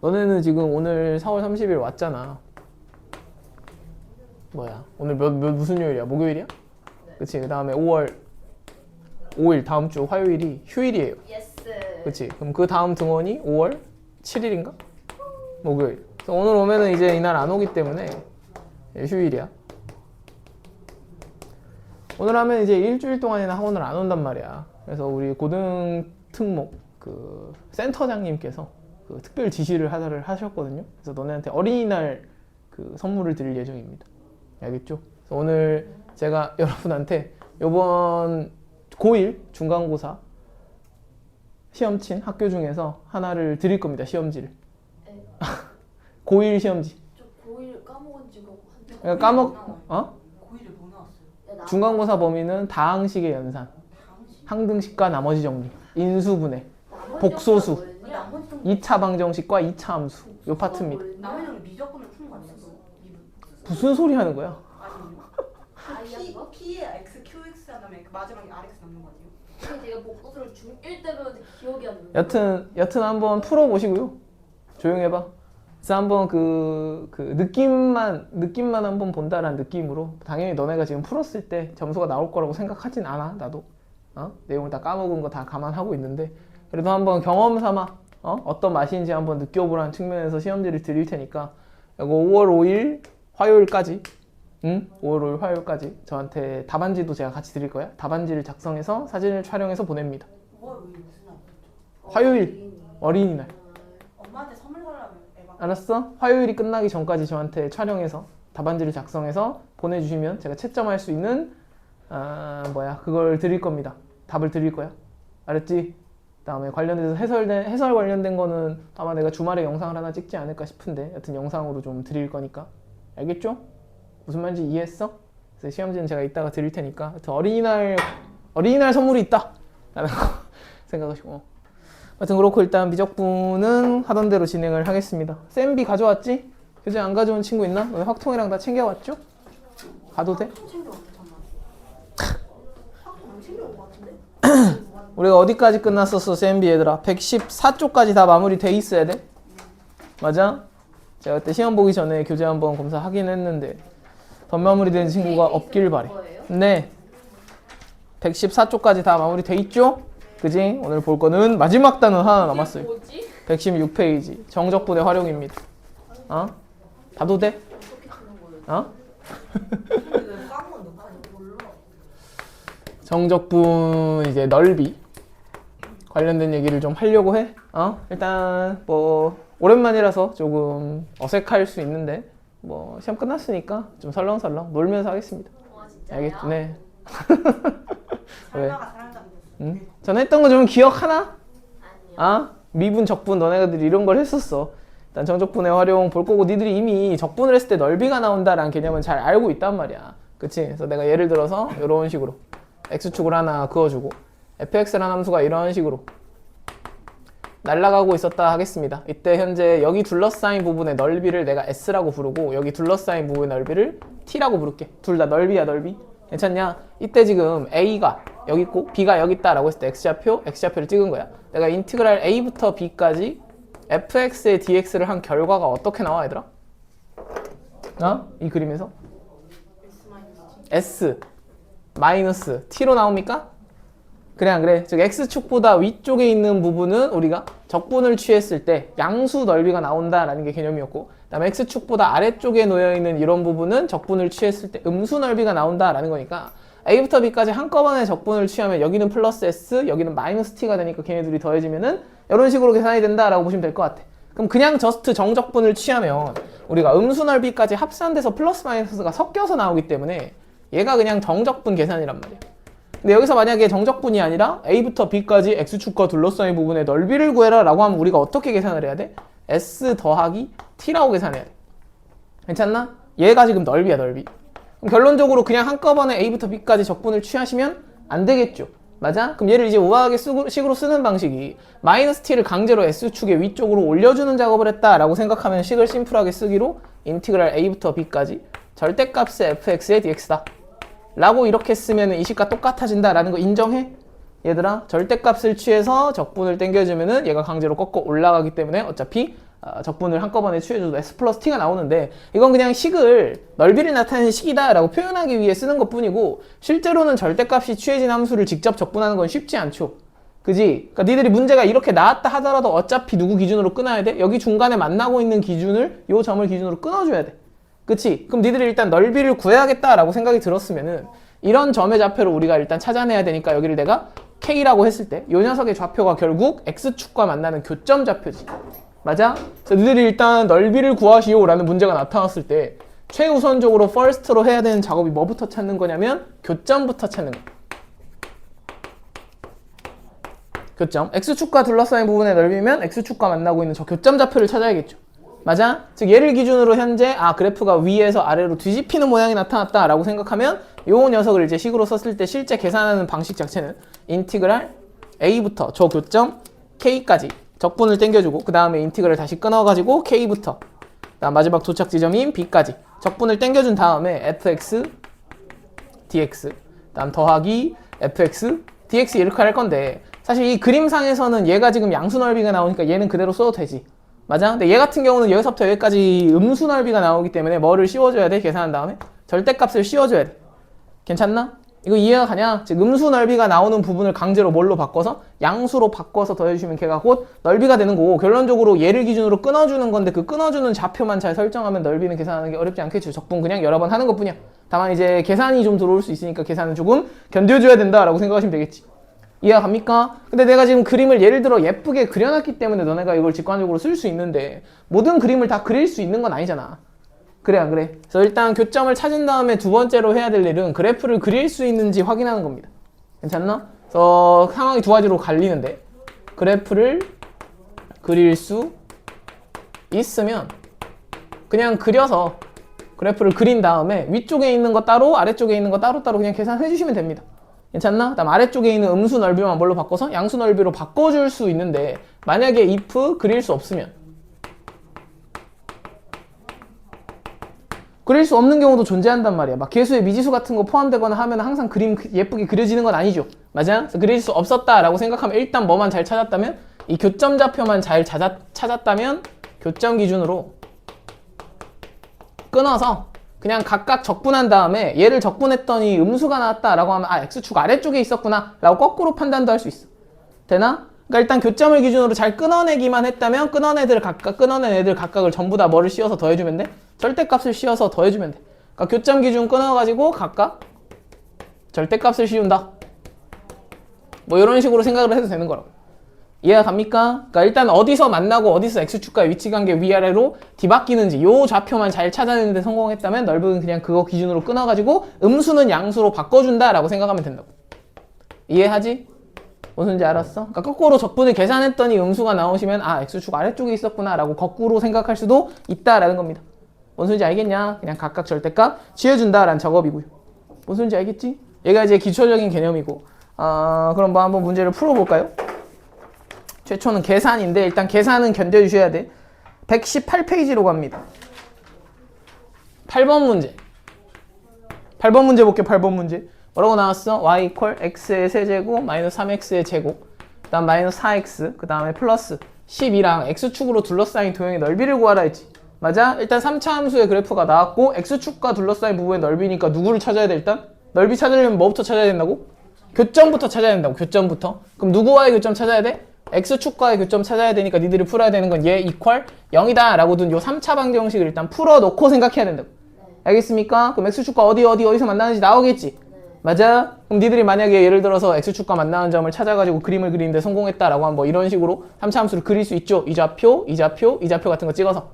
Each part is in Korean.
너네는 지금 오늘 4월 30일 왔잖아. 뭐야? 오늘 무슨 요일이야? 목요일이야? 네. 그치? 그 다음에 5월 5일 다음 주 화요일이 휴일이에요. 예스. 그치? 그럼 그 다음 등원이 5월 7일인가? 목요일. 그래서 오늘 오면은 이제 이날 안 오기 때문에 휴일이야. 오늘 하면 이제 일주일 동안이나 학원을 안 온단 말이야. 그래서 우리 고등 특목 그 센터장님께서 그 특별 지시를 하셨거든요. 그래서 너네한테 어린이날 그 선물을 드릴 예정입니다. 알겠죠? 그래서 오늘 제가 여러분한테 요번 고1 중간고사 시험 친 학교 중에서 하나를 드릴 겁니다. 시험지를. 네. 고1 시험지. 저 고1 까먹은 지가 한참. 그러니까 어? 고1에 뭐 나왔어요? 중간고사 범위는 다항식의 연산, 항등식과 나머지 정리, 인수분해, 복소수, 2차 방정식과 2차 함수 요 파트입니다. 남의 형이 미적분을 푸는 거 아니었어? 무슨 소리 하는 거야? 아니 P에 X, QX 한 다음에 그 마지막에 RX 남는 거 아니에요? 근데 제가 복도를 중1 때 배웠는데 기억이 안 나. 여튼 한번 풀어보시고요. 조용히 해봐. 그래서 한번 그 느낌만 한번 본다라는 느낌으로 당연히 너네가 지금 풀었을 때 점수가 나올 거라고 생각하진 않아. 나도 내용을 다 까먹은 거 다 감안하고 있는데 그래도 한번 경험 삼아 어떤 맛인지 한번 느껴보라는 측면에서 시험지를 드릴 테니까 이거 5월 5일 화요일까지 5월 5일 화요일까지 저한테 답안지도 제가 같이 드릴 거야. 답안지를 작성해서 사진을 촬영해서 보냅니다. 5월 5일 무슨 날? 화요일 어린이날. 엄마한테 선물 달라면 애가 알았어? 화요일이 끝나기 전까지 저한테 촬영해서 답안지를 작성해서 보내주시면 제가 채점할 수 있는 그걸 드릴 겁니다. 답을 드릴 거야. 알았지? 다음에 관련돼서 해설 관련된 거는 아마 내가 주말에 영상을 하나 찍지 않을까 싶은데 여튼 영상으로 좀 드릴 거니까 알겠죠? 무슨 말인지 이해했어? 그래서 시험지는 제가 이따가 드릴 테니까 여튼 어린이날 선물이 있다 라는 거 생각하시고 하여튼 그렇고 일단 미적분은 하던 대로 진행을 하겠습니다. 쌤비 가져왔지? 교재 안 가져온 친구 있나? 너네 확통이랑 다 챙겨왔죠? 가도 돼? 챙겨왔잖아. 안 챙겨온 거 같은데? 우리가 어디까지 끝났었어 쌤비 얘들아? 114쪽까지 다 마무리돼 있어야 돼? 맞아? 제가 그때 시험 보기 전에 교재 한번 검사하긴 했는데 더 마무리된 친구가 없길 바래. 네 114쪽까지 다 마무리돼 있죠? 그지? 오늘 볼 거는 마지막 단원 하나 남았어요. 116페이지 정적분의 활용입니다. 봐도 돼? 근데 왜 까먹었는 거 아니 몰라. 정적분 이제 넓이 관련된 얘기를 좀 하려고 해. 일단 뭐 오랜만이라서 조금 어색할 수 있는데 뭐 시험 끝났으니까 좀 설렁설렁 놀면서 하겠습니다. 와 진짜요? 알겠지? 네. 왜? 설마가 사랑장이었어. 응? 전에 했던 거 좀 기억하나? 아니요. 미분, 적분 너네들 이런 걸 했었어. 일단 정적분의 활용 볼 거고 니들이 이미 적분을 했을 때 넓이가 나온다라는 개념은 잘 알고 있단 말이야. 그치? 그래서 내가 예를 들어서 이런 식으로 x축을 하나 그어주고 fx라는 함수가 이런 식으로 날아가고 있었다 하겠습니다. 이때 현재 여기 둘러싸인 부분의 넓이를 내가 s라고 부르고 여기 둘러싸인 부분의 넓이를 t라고 부를게. 둘 다 넓이야 넓이. 괜찮냐? 이때 지금 a가 여기 있고 b가 여기 있다 라고 했을 때 x좌표를 찍은 거야. 내가 인티그랄 a부터 b까지 fx의 dx를 한 결과가 어떻게 나와 얘들아? 이 그림에서 s 마이너스 t로 나옵니까? 그래 안 그래? 즉 x축보다 위쪽에 있는 부분은 우리가 적분을 취했을 때 양수 넓이가 나온다라는 게 개념이었고 그 다음에 x축보다 아래쪽에 놓여있는 이런 부분은 적분을 취했을 때 음수 넓이가 나온다라는 거니까 a부터 b까지 한꺼번에 적분을 취하면 여기는 플러스 s 여기는 마이너스 t가 되니까 걔네들이 더해지면은 이런 식으로 계산이 된다라고 보시면 될 것 같아. 그럼 그냥 저스트 정적분을 취하면 우리가 음수 넓이까지 합산돼서 플러스 마이너스가 섞여서 나오기 때문에 얘가 그냥 정적분 계산이란 말이야. 근데 여기서 만약에 정적분이 아니라 a부터 b까지 x축과 둘러싸인 부분의 넓이를 구해라 라고 하면 우리가 어떻게 계산을 해야 돼? s 더하기 t라고 계산해야 돼. 괜찮나? 얘가 지금 넓이야 넓이. 그럼 결론적으로 그냥 한꺼번에 a부터 b까지 적분을 취하시면 안 되겠죠. 맞아? 그럼 얘를 이제 우아하게 식으로 쓰는 방식이 마이너스 t를 강제로 s축의 위쪽으로 올려주는 작업을 했다라고 생각하면 식을 심플하게 쓰기로 인티그랄 a부터 b까지 절대값의 fx의 dx다 라고 이렇게 쓰면 이 식과 똑같아진다라는 거 인정해? 얘들아 절대값을 취해서 적분을 땡겨주면은 얘가 강제로 꺾어 올라가기 때문에 어차피 적분을 한꺼번에 취해줘도 S 플러스 T가 나오는데 이건 그냥 식을 넓이를 나타내는 식이다라고 표현하기 위해 쓰는 것 뿐이고 실제로는 절대값이 취해진 함수를 직접 적분하는 건 쉽지 않죠. 그지? 그러니까 니들이 문제가 이렇게 나왔다 하더라도 어차피 누구 기준으로 끊어야 돼? 여기 중간에 만나고 있는 기준을 요 점을 기준으로 끊어줘야 돼. 그치? 그럼 니들이 일단 넓이를 구해야겠다라고 생각이 들었으면은 이런 점의 좌표를 우리가 일단 찾아내야 되니까 여기를 내가 K라고 했을 때 이 녀석의 좌표가 결국 X축과 만나는 교점 좌표지. 맞아? 그래서 니들이 일단 넓이를 구하시오 라는 문제가 나타났을 때 최우선적으로 first로 해야 되는 작업이 뭐부터 찾는 거냐면 교점부터 찾는 거야. 교점. X축과 둘러싸인 부분의 넓이면 X축과 만나고 있는 저 교점 좌표를 찾아야겠죠. 맞아? 즉 얘를 기준으로 현재 그래프가 위에서 아래로 뒤집히는 모양이 나타났다 라고 생각하면 요 녀석을 이제 식으로 썼을 때 실제 계산하는 방식 자체는 인티그랄 A부터 저 교점 K까지 적분을 땡겨주고 그 다음에 인티그랄 다시 끊어가지고 K부터 그다음 마지막 도착 지점인 B까지 적분을 땡겨준 다음에 fx dx 그다음 더하기 fx dx 이렇게 할 건데 사실 이 그림상에서는 얘가 지금 양수 넓이가 나오니까 얘는 그대로 써도 되지. 맞아? 근데 얘 같은 경우는 여기서부터 여기까지 음수 넓이가 나오기 때문에 뭐를 씌워줘야 돼? 계산한 다음에 절대값을 씌워줘야 돼. 괜찮나? 이거 이해가 가냐? 즉 음수 넓이가 나오는 부분을 강제로 뭘로 바꿔서 양수로 바꿔서 더해주시면 걔가 곧 넓이가 되는 거고 결론적으로 얘를 기준으로 끊어주는 건데 그 끊어주는 좌표만 잘 설정하면 넓이는 계산하는 게 어렵지 않겠죠. 적분 그냥 여러 번 하는 것 뿐이야. 다만 이제 계산이 좀 들어올 수 있으니까 계산은 조금 견뎌줘야 된다라고 생각하시면 되겠지. 이해가 갑니까? 근데 내가 지금 그림을 예를 들어 예쁘게 그려놨기 때문에 너네가 이걸 직관적으로 쓸 수 있는데 모든 그림을 다 그릴 수 있는 건 아니잖아. 그래 안 그래? 그래서 일단 교점을 찾은 다음에 두 번째로 해야 될 일은 그래프를 그릴 수 있는지 확인하는 겁니다. 괜찮나? 그래서 상황이 두 가지로 갈리는데 그래프를 그릴 수 있으면 그냥 그려서 그래프를 그린 다음에 위쪽에 있는 거 따로 아래쪽에 있는 거 따로따로 그냥 계산해 주시면 됩니다. 괜찮나? 그다음 아래쪽에 있는 음수 넓이만 뭘로 바꿔서 양수 넓이로 바꿔줄 수 있는데 만약에 if 그릴 수 없으면 그릴 수 없는 경우도 존재한단 말이야. 막 개수에 미지수 같은 거 포함되거나 하면 항상 그림 예쁘게 그려지는 건 아니죠. 맞아? 그래서 그릴 수 없었다라고 생각하면 일단 뭐만 잘 찾았다면 이 교점 좌표만 잘 찾았다면 교점 기준으로 끊어서 그냥 각각 적분한 다음에 얘를 적분했더니 음수가 나왔다라고 하면 X축 아래쪽에 있었구나 라고 거꾸로 판단도 할 수 있어. 되나? 그러니까 일단 교점을 기준으로 잘 끊어내기만 했다면 끊어낸 애들 각각을 전부 다 뭐를 씌워서 더해주면 돼? 절대값을 씌워서 더해주면 돼. 그러니까 교점 기준 끊어가지고 각각 절대값을 씌운다. 뭐 이런 식으로 생각을 해도 되는 거라고. 이해가 갑니까? 그러니까 일단 어디서 만나고 어디서 X축과의 위치관계 위아래로 뒤바뀌는지 요 좌표만 잘 찾아내는데 성공했다면 넓은 그냥 그거 기준으로 끊어가지고 음수는 양수로 바꿔준다라고 생각하면 된다고. 이해하지? 무슨 지 알았어? 그러니까 거꾸로 적분을 계산했더니 음수가 나오시면 X축 아래쪽에 있었구나 라고 거꾸로 생각할 수도 있다라는 겁니다. 뭔 소리인지 알겠냐? 그냥 각각 절대값 취해준다라는 작업이고요. 뭔 소리인지 알겠지? 얘가 이제 기초적인 개념이고 그럼 뭐 한번 문제를 풀어볼까요? 최초는 계산인데 일단 계산은 견뎌주셔야 돼. 118페이지로 갑니다. 8번 문제. 8번 문제 볼게요. 8번 문제. 뭐라고 나왔어? y equal x의 세제곱 마이너스 3x의 제곱 그 다음 마이너스 4x 그 다음에 플러스 12랑 x축으로 둘러싸인 도형의 넓이를 구하라 했지. 맞아? 일단 3차 함수의 그래프가 나왔고 x축과 둘러싸인 부분의 넓이니까 누구를 찾아야 돼 일단? 넓이 찾으려면 뭐부터 찾아야 된다고? 교점부터 찾아야 된다고. 교점부터. 그럼 누구와의 교점 찾아야 돼? X축과의 교점 찾아야 되니까 니들이 풀어야 되는 건 얘 이퀄 0이다 라고 둔 요 3차 방정식을 일단 풀어놓고 생각해야 된다고. 알겠습니까? 그럼 X축과 어디서 만나는지 나오겠지? 맞아? 그럼 니들이 만약에 예를 들어서 X축과 만나는 점을 찾아가지고 그림을 그리는데 성공했다라고 하면 뭐 이런 식으로 3차 함수를 그릴 수 있죠? 이 좌표 같은 거 찍어서.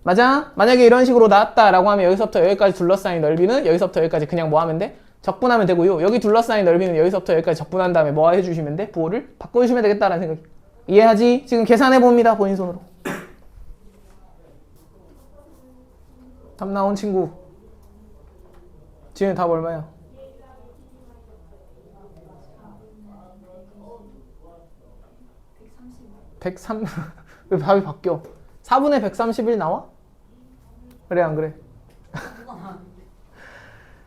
맞아? 만약에 이런 식으로 나왔다라고 하면 여기서부터 여기까지 둘러싸인 넓이는 여기서부터 여기까지 그냥 뭐 하면 돼? 적분하면 되고요. 여기 둘러싸인 넓이는 여기서부터 여기까지 적분한 다음에 뭐 해주시면 돼? 부호를 바꿔주시면 되겠다라는 생각이. 이해하지? 지금 계산해봅니다. 본인 손으로. 답 나온 친구. 지금 답 얼마야? 130. 왜 답이 바뀌어? 4분의 131 나와? 그래 안 그래?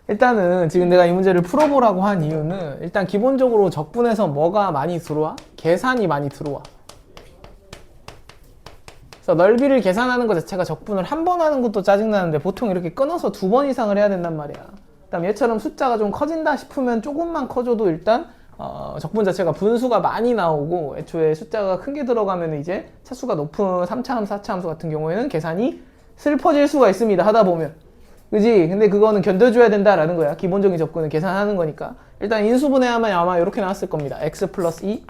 일단은 지금 내가 이 문제를 풀어보라고 한 이유는 일단 기본적으로 적분에서 뭐가 많이 들어와? 계산이 많이 들어와. 그래서 넓이를 계산하는 것 자체가 적분을 한 번 하는 것도 짜증나는데 보통 이렇게 끊어서 2번 이상을 해야 된단 말이야. 그다음 얘처럼 숫자가 좀 커진다 싶으면 조금만 커져도 일단 적분 자체가 분수가 많이 나오고 애초에 숫자가 큰 게 들어가면 이제 차수가 높은 3차 함수, 4차 함수 같은 경우에는 계산이 슬퍼질 수가 있습니다. 하다 보면. 그지? 근데 그거는 견뎌줘야 된다라는 거야. 기본적인 접근은 계산하는 거니까. 일단 인수분해하면 아마 이렇게 나왔을 겁니다. x 플러스 2,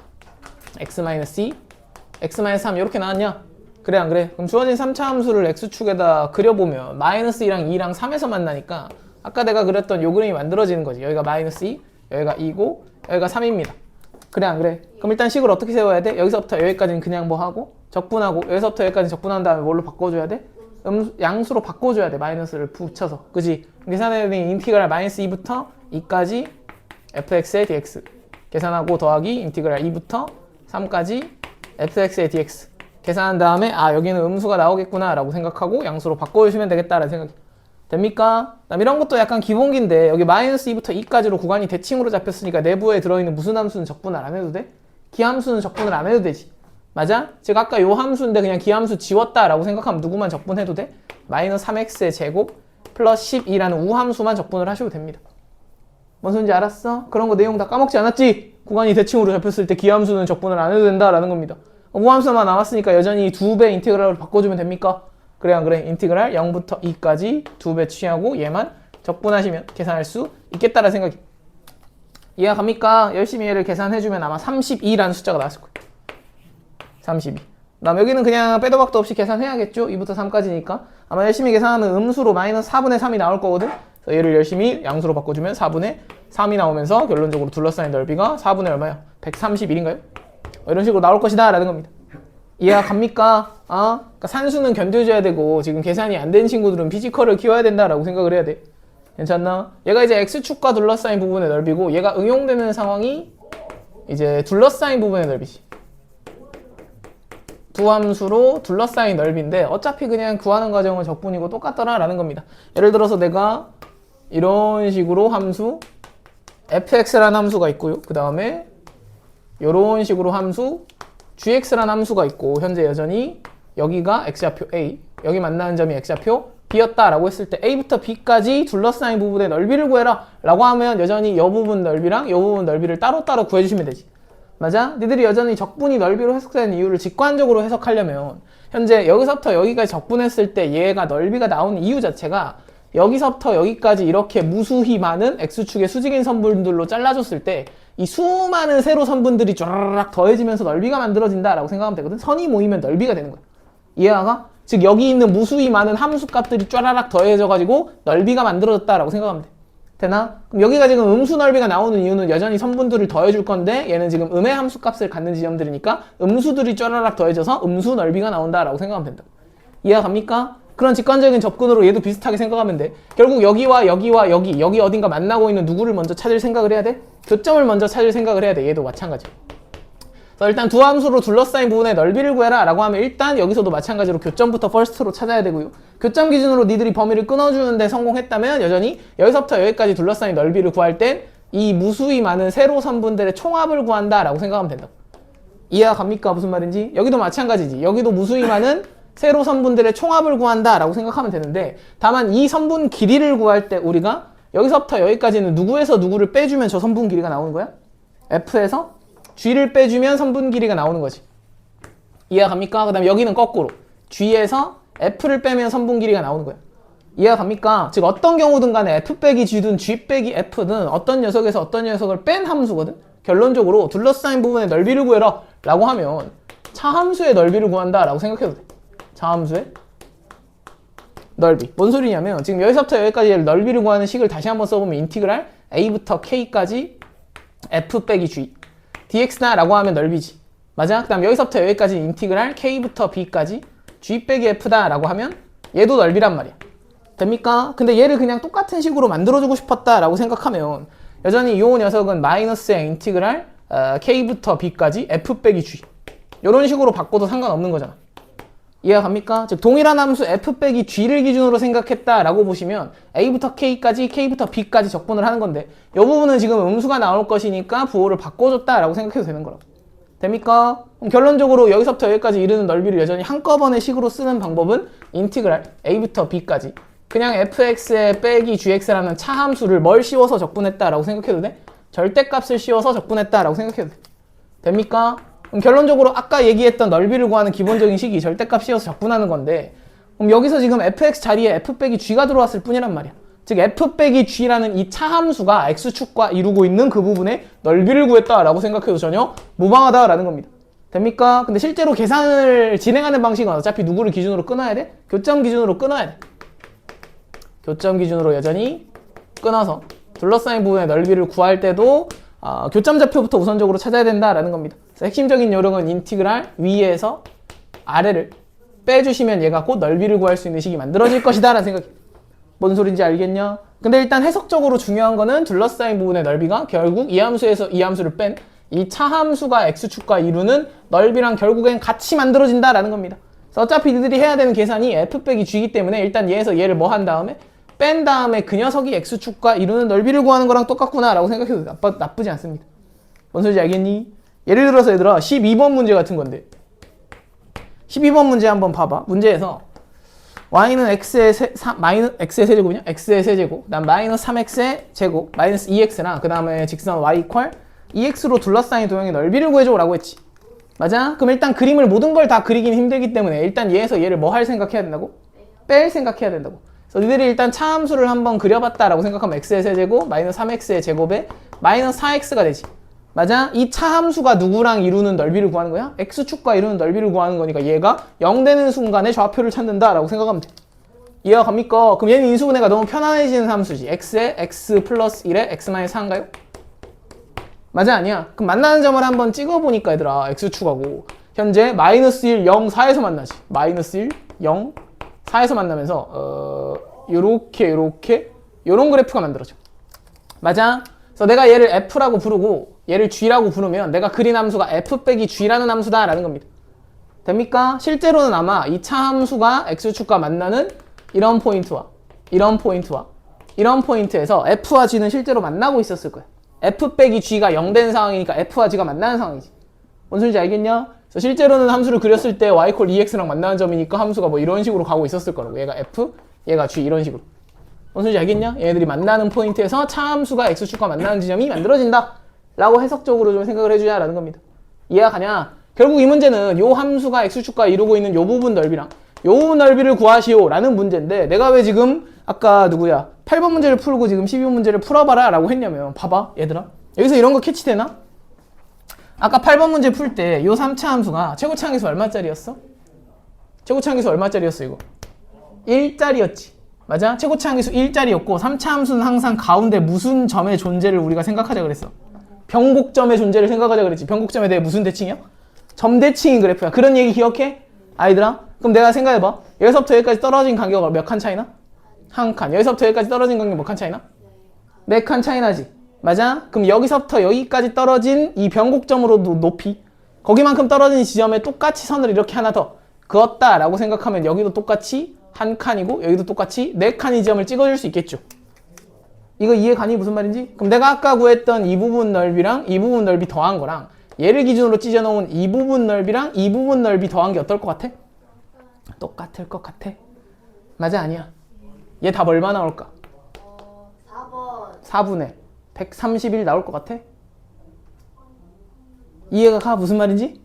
x 마이너스 2, x 마이너스 3 이렇게 나왔냐? 그래 안 그래? 그럼 주어진 3차 함수를 x축에다 그려보면 마이너스 2랑 2랑 3에서 만나니까 아까 내가 그렸던 요 그림이 만들어지는 거지. 여기가 마이너스 2, 여기가 2고 여기가 3입니다. 그래 안 그래? 그럼 일단 식을 어떻게 세워야 돼? 여기서부터 여기까지는 그냥 뭐 하고 적분하고 여기서부터 여기까지 적분한 다음에 뭘로 바꿔줘야 돼? 양수로 바꿔줘야 돼. 마이너스를 붙여서. 그지? 계산해야 되는 인티그랄 마이너스 2부터 2까지 fx의 dx 계산하고 더하기 인티그랄 2부터 3까지 fx의 dx 계산한 다음에 아 여기는 음수가 나오겠구나 라고 생각하고 양수로 바꿔주시면 되겠다라는 생각이 됩니까? 그다음 이런 것도 약간 기본기인데 여기 마이너스 2부터 2까지로 구간이 대칭으로 잡혔으니까 내부에 들어있는 무슨 함수는 적분을 안 해도 돼? 기함수는 적분을 안 해도 되지. 맞아? 즉 아까 요 함수인데 그냥 기함수 지웠다라고 생각하면 누구만 적분해도 돼? 마이너스 3x의 제곱 플러스 12라는 우함수만 적분을 하셔도 됩니다. 뭔 소린지 알았어? 그런 거 내용 다 까먹지 않았지? 구간이 대칭으로 잡혔을 때 기함수는 적분을 안 해도 된다라는 겁니다. 우함수만 나왔으니까 여전히 2배 인테그랄로 바꿔주면 됩니까? 그래 안 그래? 인테그랄 0부터 2까지 2배 취하고 얘만 적분하시면 계산할 수 있겠다라는 생각이 이해가 갑니까? 열심히 얘를 계산해주면 아마 32라는 숫자가 나왔을 거예요. 32. 그다음 여기는 그냥 빼도 박도 없이 계산해야겠죠? 2부터 3까지니까 아마 열심히 계산하면 음수로 마이너스 4분의 3이 나올 거거든? 그래서 얘를 열심히 양수로 바꿔주면 4분의 3이 나오면서 결론적으로 둘러싸인 넓이가 4분의 얼마야? 131인가요? 이런 식으로 나올 것이다 라는 겁니다. 이해가 갑니까? 그러니까 산수는 견뎌줘야 되고 지금 계산이 안 된 친구들은 피지컬을 키워야 된다라고 생각을 해야 돼. 괜찮나? 얘가 이제 x축과 둘러싸인 부분의 넓이고 얘가 응용되는 상황이 이제 둘러싸인 부분의 넓이지. 두 함수로 둘러싸인 넓이인데 어차피 그냥 구하는 과정은 적분이고 똑같더라 라는 겁니다. 예를 들어서 내가 이런 식으로 함수 fx라는 함수가 있고요. 그 다음에 이런 식으로 함수 gx라는 함수가 있고 현재 여전히 여기가 x좌표 a 여기 만나는 점이 x좌표 b였다 라고 했을 때 a부터 b까지 둘러싸인 부분의 넓이를 구해라 라고 하면 여전히 이 부분 넓이랑 이 부분 넓이를 따로따로 구해주시면 되지. 맞아? 니들이 여전히 적분이 넓이로 해석되는 이유를 직관적으로 해석하려면 현재 여기서부터 여기까지 적분했을 때 얘가 넓이가 나오는 이유 자체가 여기서부터 여기까지 이렇게 무수히 많은 x축의 수직인 선분들로 잘라줬을 때 이 수많은 세로 선분들이 쫘라락 더해지면서 넓이가 만들어진다라고 생각하면 되거든. 선이 모이면 넓이가 되는 거야. 이해가? 즉 여기 있는 무수히 많은 함수 값들이 쫘라락 더해져가지고 넓이가 만들어졌다라고 생각하면 돼. 되나? 그럼 여기가 지금 음수 넓이가 나오는 이유는 여전히 선분들을 더해줄 건데 얘는 지금 음의 함수 값을 갖는 지점들이니까 음수들이 쫘라락 더해져서 음수 넓이가 나온다라고 생각하면 된다. 이해가 갑니까? 그런 직관적인 접근으로 얘도 비슷하게 생각하면 돼. 결국 여기와 여기와 여기 어딘가 만나고 있는 누구를 먼저 찾을 생각을 해야 돼? 교점을 먼저 찾을 생각을 해야 돼. 얘도 마찬가지. 그래서 일단 두 함수로 둘러싸인 부분의 넓이를 구해라 라고 하면 일단 여기서도 마찬가지로 교점부터 퍼스트로 찾아야 되고요. 교점 기준으로 니들이 범위를 끊어주는데 성공했다면 여전히 여기서부터 여기까지 둘러싸인 넓이를 구할 땐 이 무수히 많은 세로 선분들의 총합을 구한다 라고 생각하면 된다. 이해가 갑니까? 무슨 말인지? 여기도 마찬가지지. 여기도 무수히 많은 세로 선분들의 총합을 구한다 라고 생각하면 되는데 다만 이 선분 길이를 구할 때 우리가 여기서부터 여기까지는 누구에서 누구를 빼주면 저 선분 길이가 나오는 거야? F에서 G를 빼주면 선분 길이가 나오는 거지. 이해가 갑니까? 그 다음에 여기는 거꾸로 G에서 F를 빼면 선분 길이가 나오는 거야. 이해가 갑니까? 즉 어떤 경우든 간에 F 빼기 G든 G 빼기 F든 어떤 녀석에서 어떤 녀석을 뺀 함수거든. 결론적으로 둘러싸인 부분의 넓이를 구해라 라고 하면 차함수의 넓이를 구한다 라고 생각해도 돼. 차함수의 넓이. 뭔 소리냐면 지금 여기서부터 여기까지 넓이를 구하는 식을 다시 한번 써보면 인티그랄 a부터 k까지 f 빼기 g dx다 라고 하면 넓이지. 맞아? 그 다음 여기서부터 여기까지 인티그랄 k부터 b까지 g 빼기 f다 라고 하면 얘도 넓이란 말이야. 됩니까? 근데 얘를 그냥 똑같은 식으로 만들어주고 싶었다 라고 생각하면 여전히 이 녀석은 마이너스의 인티그랄 k부터 b까지 f 빼기 g 이런 식으로 바꿔도 상관없는 거잖아. 이해가 갑니까? 즉 동일한 함수 f 빼기 g를 기준으로 생각했다라고 보시면 a부터 k까지 k부터 b까지 적분을 하는 건데 이 부분은 지금 음수가 나올 것이니까 부호를 바꿔줬다라고 생각해도 되는 거라고. 됩니까? 그럼 결론적으로 여기서부터 여기까지 이르는 넓이를 여전히 한꺼번에 식으로 쓰는 방법은 인티그랄 a부터 b까지 그냥 fx에 빼기 gx라는 차함수를 뭘 씌워서 적분했다라고 생각해도 돼? 절대값을 씌워서 적분했다라고 생각해도 돼. 됩니까? 그럼 결론적으로 아까 얘기했던 넓이를 구하는 기본적인 식이 절대값 씌워서 적분하는 건데 그럼 여기서 지금 fx 자리에 f 빼기 g가 들어왔을 뿐이란 말이야. 즉 f 빼기 g라는 이 차함수가 x축과 이루고 있는 그 부분의 넓이를 구했다라고 생각해도 전혀 무방하다라는 겁니다. 됩니까? 근데 실제로 계산을 진행하는 방식은 어차피 누구를 기준으로 끊어야 돼? 교점 기준으로 끊어야 돼. 교점 기준으로 여전히 끊어서 둘러싸인 부분의 넓이를 구할 때도 교점 좌표부터 우선적으로 찾아야 된다라는 겁니다. 그래서 핵심적인 요령은 인티그랄 위에서 아래를 빼주시면 얘가 곧 넓이를 구할 수 있는 식이 만들어질 것이다 라는 생각이. 뭔 소린지 알겠냐? 근데 일단 해석적으로 중요한 거는 둘러싸인 부분의 넓이가 결국 이 함수에서 이 함수를 뺀 이 차함수가 x축과 이루는 넓이랑 결국엔 같이 만들어진다라는 겁니다. 그래서 어차피 니들이 해야 되는 계산이 f 빼기 g이기 때문에 일단 얘에서 얘를 뭐 한 다음에 뺀 다음에 그 녀석이 x축과 이루는 넓이를 구하는 거랑 똑같구나 라고 생각해도 나쁘지 않습니다. 뭔 소리인지 알겠니? 예를 들어서 얘들아 12번 문제 같은 건데 12번 문제 한번 봐봐. 문제에서 y는 x의 세제곱이냐? x의 세제곱 그 다음 마이너스 3x의 제곱 마이너스 2x랑 그 다음에 직선 y 이퀄 2x로 둘러싸인 도형의 넓이를 구해줘 라고 했지. 맞아? 그럼 일단 그림을 모든 걸 다 그리긴 힘들기 때문에 일단 얘에서 얘를 뭐 할 생각해야 된다고? 뺄 생각해야 된다고. 그래서 니들이 일단 차함수를 한번 그려봤다라고 생각하면 x의 세제곱 마이너스 3x의 제곱에 마이너스 4x가 되지. 맞아? 이 차함수가 누구랑 이루는 넓이를 구하는 거야? x축과 이루는 넓이를 구하는 거니까 얘가 0 되는 순간에 좌표를 찾는다라고 생각하면 돼. 이해가 갑니까? 그럼 얘는 인수분해가 너무 편안해지는 함수지. x에 x 플러스 1에 x 마이너스 4인가요? 맞아? 아니야? 그럼 만나는 점을 한번 찍어보니까 얘들아 x축하고 현재 마이너스 1, 0, 4에서 만나지. 마이너스 1, 0, 4에서 만나면서 요렇게 요런 그래프가 만들어져. 맞아? 그래서 내가 얘를 f라고 부르고 얘를 g라고 부르면 내가 그린 함수가 f 빼기 g라는 함수다 라는 겁니다. 됩니까? 실제로는 아마 이 차함수가 x축과 만나는 이런 포인트와 이런 포인트와 이런 포인트에서 f와 g는 실제로 만나고 있었을 거야. f 빼기 g가 0 되는 상황이니까 f와 g가 만나는 상황이지. 뭔 소리인지 알겠냐? 그래서 실제로는 함수를 그렸을 때 y 콜 2x랑 만나는 점이니까 함수가 뭐 이런 식으로 가고 있었을 거라고. 얘가 f, 얘가 g 이런 식으로. 뭔 소리인지 알겠냐? 얘네들이 만나는 포인트에서 차함수가 x축과 만나는 지점이 만들어진다 라고 해석적으로 좀 생각을 해주자라는 겁니다. 이해가 가냐? 결국 이 문제는 요 함수가 x축과 이루고 있는 요 부분 넓이랑 요 부분 넓이를 구하시오 라는 문제인데 내가 왜 지금 아까 누구야 8번 문제를 풀고 지금 12번 문제를 풀어봐라 라고 했냐면 봐봐 얘들아 여기서 이런 거 캐치되나? 아까 8번 문제 풀 때 요 3차 함수가 최고차항에서 얼마짜리였어? 최고차항에서 얼마짜리였어 이거? 1짜리였지. 맞아? 최고차항계수 1짜리였고 3차 함수는 항상 가운데 무슨 점의 존재를 우리가 생각하자 그랬어? 변곡점의 존재를 생각하자 그랬지. 변곡점에 대해 무슨 대칭이야? 점대칭인 그래프야. 그런 얘기 기억해? 아이들아? 그럼 내가 생각해봐. 여기서부터 여기까지 떨어진 간격은 몇 칸 차이나? 한 칸. 여기서부터 여기까지 떨어진 간격 몇 칸 차이나? 4칸 차이나지. 맞아? 그럼 여기서부터 여기까지 떨어진 이 변곡점으로 높이 거기만큼 떨어진 지점에 똑같이 선을 이렇게 하나 더 그었다라고 생각하면 여기도 똑같이 한 칸이고 여기도 똑같이 4칸의 지점을 찍어줄 수 있겠죠. 이거 이해 가니 무슨 말인지? 그럼 내가 아까 구했던 이 부분 넓이랑 이 부분 넓이 더한 거랑 얘를 기준으로 찢어놓은 이 부분 넓이랑 이 부분 넓이 더한 게 어떨 것 같아? 똑같을 것 같아. 맞아? 아니야? 얘 답 얼마 나올까? 4번 4분의 131 나올 것 같아? 이해가 가? 무슨 말인지?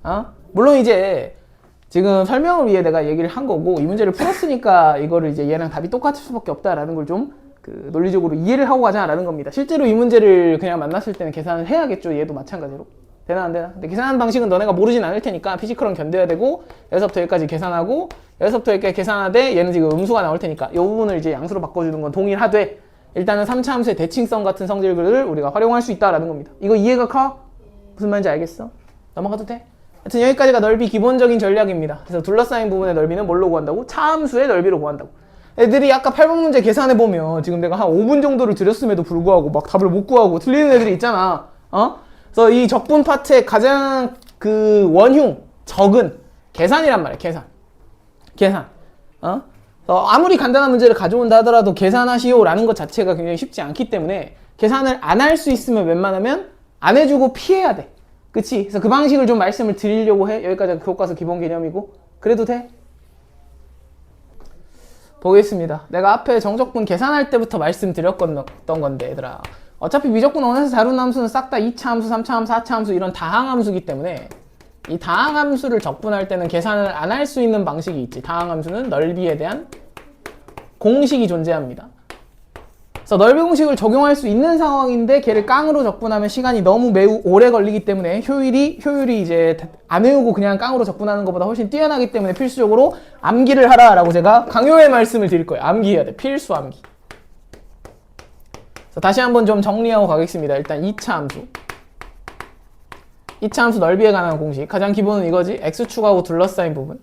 우와 물론 이제 지금 설명을 위해 내가 얘기를 한 거고 이 문제를 풀었으니까 이거를 이제 얘랑 답이 똑같을 수밖에 없다라는 걸 좀 논리적으로 이해를 하고 가자라는 겁니다. 실제로 이 문제를 그냥 만났을 때는 계산을 해야겠죠. 얘도 마찬가지로. 되나 안 되나? 근데 계산하는 방식은 너네가 모르진 않을 테니까 피지컬은 견뎌야 되고 여기서부터 여기까지 계산하고 여기서부터 여기까지 계산하되 얘는 지금 음수가 나올 테니까 이 부분을 이제 양수로 바꿔주는 건 동일하되 일단은 3차 함수의 대칭성 같은 성질들을 우리가 활용할 수 있다라는 겁니다. 이거 이해가 가? 무슨 말인지 알겠어? 넘어가도 돼? 하여튼 여기까지가 넓이 기본적인 전략입니다. 그래서 둘러싸인 부분의 넓이는 뭘로 구한다고? 차함수의 넓이로 구한다고. 애들이 아까 8번 문제 계산해보면 지금 내가 한 5분 정도를 들였음에도 불구하고 막 답을 못 구하고 틀리는 애들이 있잖아. 그래서 이 적분 파트의 가장 원흉, 적은 계산이란 말이야. 계산. 아무리 간단한 문제를 가져온다 하더라도 계산하시오라는 것 자체가 굉장히 쉽지 않기 때문에 계산을 안 할 수 있으면 웬만하면 안 해주고 피해야 돼. 그치? 그래서 그 방식을 좀 말씀을 드리려고 해. 여기까지가 교과서 기본 개념이고. 그래도 돼? 보겠습니다. 내가 앞에 정적분 계산할 때부터 말씀드렸던 건데 얘들아, 어차피 미적분 원에서 다룬 함수는 싹 다 2차 함수, 3차 함수, 4차 함수 이런 다항함수이기 때문에 이 다항함수를 적분할 때는 계산을 안 할 수 있는 방식이 있지. 다항함수는 넓이에 대한 공식이 존재합니다. 그래서 넓이 공식을 적용할 수 있는 상황인데 걔를 깡으로 적분하면 시간이 너무 매우 오래 걸리기 때문에 효율이 이제 안 외우고 그냥 깡으로 적분하는 것보다 훨씬 뛰어나기 때문에 필수적으로 암기를 하라라고 제가 강요의 말씀을 드릴 거예요. 암기해야 돼. 필수 암기. 그래서 다시 한번 좀 정리하고 가겠습니다. 일단 2차 함수. 2차 함수 넓이에 관한 공식. 가장 기본은 이거지. x축하고 둘러싸인 부분.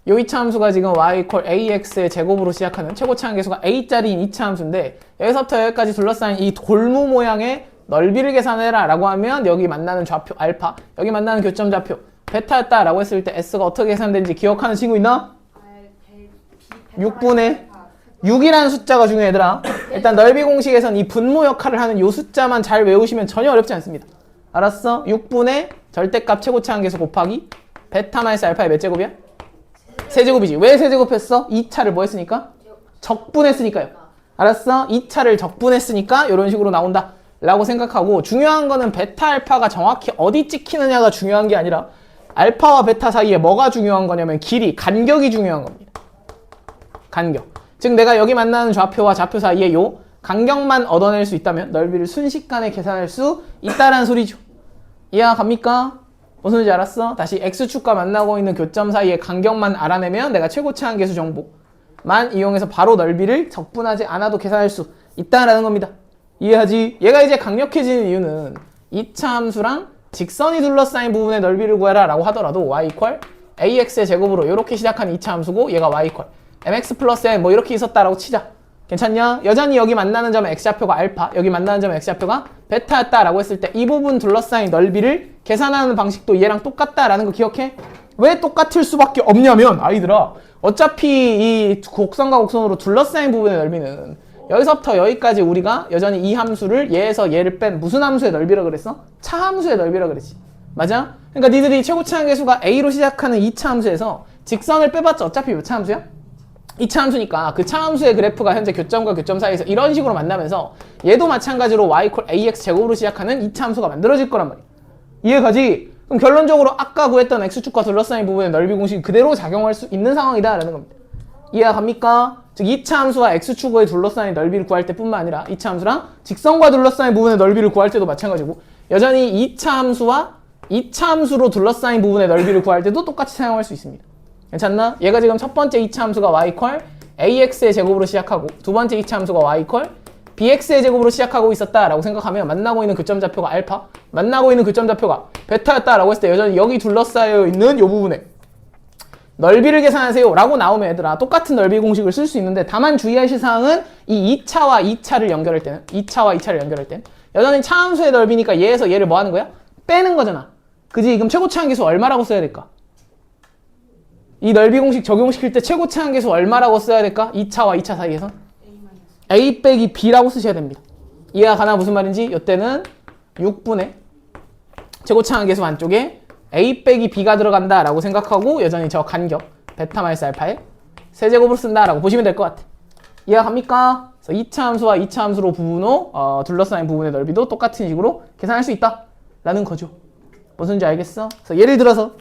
요 2차 함수가 지금 y ax의 제곱으로 시작하는 최고차 함계수가 a짜리인 2차 함수인데 여기서부터 여기까지 둘러싸인 이 골무 모양의 넓이를 계산해라 라고 하면 여기 만나는 좌표 알파, 여기 만나는 교점 좌표 베타였다 라고 했을 때 s가 어떻게 계산되는지 기억하는 친구 있나? 6분의 6이라는 숫자가 중요해 얘들아. 일단 넓이 공식에선 이 분모 역할을 하는 요 숫자만 잘 외우시면 전혀 어렵지 않습니다. 알았어? 6분의 절대값 최고차 함계수 곱하기 베타 마이너스 알파의 몇 제곱이야? 세제곱이지. 왜 세제곱했어? 2차를 뭐 했으니까? 적분했으니까요. 알았어? 2차를 적분했으니까 이런 식으로 나온다 라고 생각하고, 중요한 거는 베타 알파가 정확히 어디 찍히느냐가 중요한 게 아니라 알파와 베타 사이에 뭐가 중요한 거냐면 길이, 간격이 중요한 겁니다. 간격. 즉 내가 여기 만나는 좌표와 좌표 사이에 요 간격만 얻어낼 수 있다면 넓이를 순식간에 계산할 수 있다라는 소리죠. 이해가 갑니까? 무슨 소리인지 알았어? 다시 x축과 만나고 있는 교점 사이의 간격만 알아내면 내가 최고차 함계수 정보만 이용해서 바로 넓이를 적분하지 않아도 계산할 수 있다라는 겁니다. 이해하지? 얘가 이제 강력해지는 이유는 2차 함수랑 직선이 둘러싸인 부분의 넓이를 구해라 라고 하더라도 y ax의 제곱으로 이렇게 시작하는 2차 함수고 얘가 y mx 플러스 n 뭐 이렇게 있었다라고 치자. 괜찮냐? 여전히 여기 만나는 점의 x좌표가 알파, 여기 만나는 점의 x좌표가 베타였다라고 했을 때 이 부분 둘러싸인 넓이를 계산하는 방식도 얘랑 똑같다라는 거 기억해? 왜 똑같을 수밖에 없냐면 아이들아, 어차피 이 곡선과 곡선으로 둘러싸인 부분의 넓이는 여기서부터 여기까지 우리가 여전히 이 함수를 얘에서 얘를 뺀 무슨 함수의 넓이라 그랬어? 차 함수의 넓이라 그랬지. 맞아? 그러니까 니들이 최고차 함계수가 a로 시작하는 2차 함수에서 직선을 빼봤자 어차피 몇 차 함수야? 2차 함수니까 그 차 함수의 그래프가 현재 교점과 교점 사이에서 이런 식으로 만나면서 얘도 마찬가지로 y ax 제곱으로 시작하는 2차 함수가 만들어질 거란 말이야. 이해가지? 그럼 결론적으로 아까 구했던 x축과 둘러싸인 부분의 넓이 공식 그대로 작용할 수 있는 상황이다 라는 겁니다. 이해가 갑니까? 즉 2차 함수와 x축에 둘러싸인 넓이를 구할 때뿐만 아니라 2차 함수랑 직선과 둘러싸인 부분의 넓이를 구할 때도 마찬가지고, 여전히 2차 함수와 2차 함수로 둘러싸인 부분의 넓이를 구할 때도 똑같이 사용할 수 있습니다. 괜찮나? 얘가 지금 첫 번째 2차 함수가 y ax의 제곱으로 시작하고 두 번째 2차 함수가 y bx의 제곱으로 시작하고 있었다라고 생각하면 만나고 있는 교점 좌표가 알파, 만나고 있는 교점 좌표가 베타였다라고 했을 때 여전히 여기 둘러싸여 있는 이 부분에 넓이를 계산하세요 라고 나오면 얘들아 똑같은 넓이 공식을 쓸 수 있는데, 다만 주의하실 사항은 이 2차와 2차를 연결할 때는 2차와 2차를 연결할 때는 여전히 차 함수의 넓이니까 얘에서 얘를 뭐 하는 거야? 빼는 거잖아. 그지? 그럼 최고차 함계수 얼마라고 써야 될까? 이 넓이 공식 적용시킬 때 최고차 함계수 얼마라고 써야 될까? 2차와 2차 사이에서 a 빼기 b라고 쓰셔야 됩니다. 이해가 가나 무슨 말인지? 이때는 6분의 최고차 함계수 안쪽에 a 빼기 b가 들어간다 라고 생각하고 여전히 저 간격 베타 마이너스 알파의 세제곱으로 쓴다 라고 보시면 될 것 같아. 이해가 갑니까? 그래서 2차 함수와 2차 함수로 부분호 둘러싸인 부분의 넓이도 똑같은 식으로 계산할 수 있다 라는 거죠. 무슨지 알겠어? 그래서 예를 들어서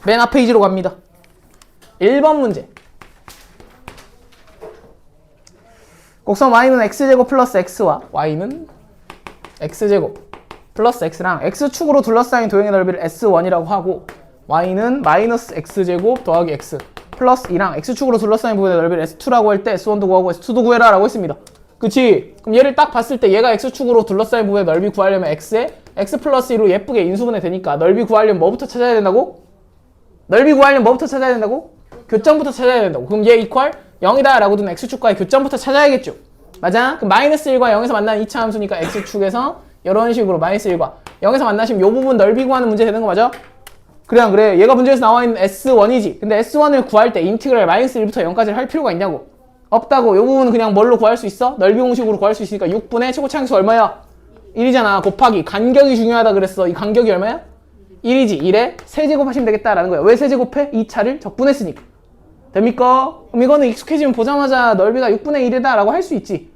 맨 앞 페이지로 갑니다. 1번 문제. 곡선 y는 x제곱 플러스 x와 y는 x제곱 플러스 x랑 x축으로 둘러싸인 도형의 넓이를 s1이라고 하고, y는 마이너스 x제곱 더하기 x 플러스 2랑 x축으로 둘러싸인 부분의 넓이를 s2라고 할 때 s1도 구하고 s2도 구해라 라고 했습니다. 그치? 그럼 얘를 딱 봤을 때 얘가 x축으로 둘러싸인 부분의 넓이 구하려면 x에 x 플러스 2로 예쁘게 인수분해 되니까 넓이 구하려면 뭐부터 찾아야 된다고? 넓이 구하려면 뭐부터 찾아야 된다고? 교점부터 찾아야 된다고. 그럼 얘 이퀄 0이다 라고 둔 x축과의 교점부터 찾아야겠죠. 맞아? 그럼 마이너스 1과 0에서 만나는 2차 함수니까 x축에서 이런 식으로 마이너스 1과 0에서 만나시면 이 부분 넓이 구하는 문제 되는 거 맞아? 그래 안 그래? 얘가 문제에서 나와 있는 S1이지. 근데 S1을 구할 때 인티그랄 마이너스 1부터 0까지 할 필요가 있냐고? 없다고. 이 부분은 그냥 뭘로 구할 수 있어? 넓이 공식으로 구할 수 있으니까 6분의 최고차 함수 얼마야? 1이잖아. 곱하기 간격이 중요하다 그랬어. 이 간격이 얼마야? 1이지. 1에 세제곱하시면 되겠다라는 거야. 왜 세제곱해? 2차를 적분했으니까. 됩니까? 그럼 이거는 익숙해지면 보자마자 넓이가 6분의 1이다 라고 할 수 있지.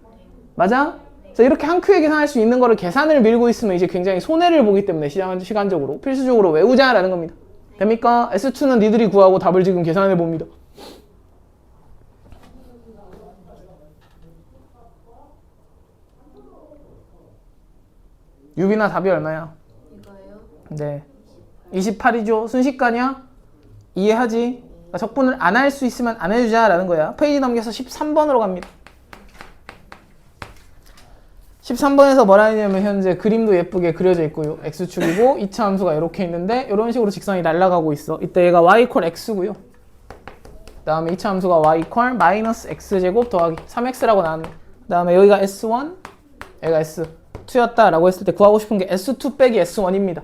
맞아? 그래서 이렇게 한 큐에 계산할 수 있는 거를 계산을 밀고 있으면 이제 굉장히 손해를 보기 때문에 시간적으로 필수적으로 외우자라는 겁니다. 됩니까? S2는 니들이 구하고 답을 지금 계산해 봅니다. 유빈아 답이 얼마야? 이거요? 네. 28이죠. 순식간이야? 이해하지? 그러니까 적분을 안 할 수 있으면 안 해주자라는 거야. 페이지 넘겨서 13번으로 갑니다. 13번에서 뭐라 했냐면 현재 그림도 예쁘게 그려져 있고요. x축이고 2차 함수가 이렇게 있는데 이런 식으로 직선이 날아가고 있어. 이때 얘가 y = x고요. 그 다음에 2차 함수가 y = 마이너스 x제곱 더하기 3x라고 나왔네. 그 다음에 여기가 s1, 얘가 s2였다 라고 했을 때 구하고 싶은 게 s2 빼기 s1입니다.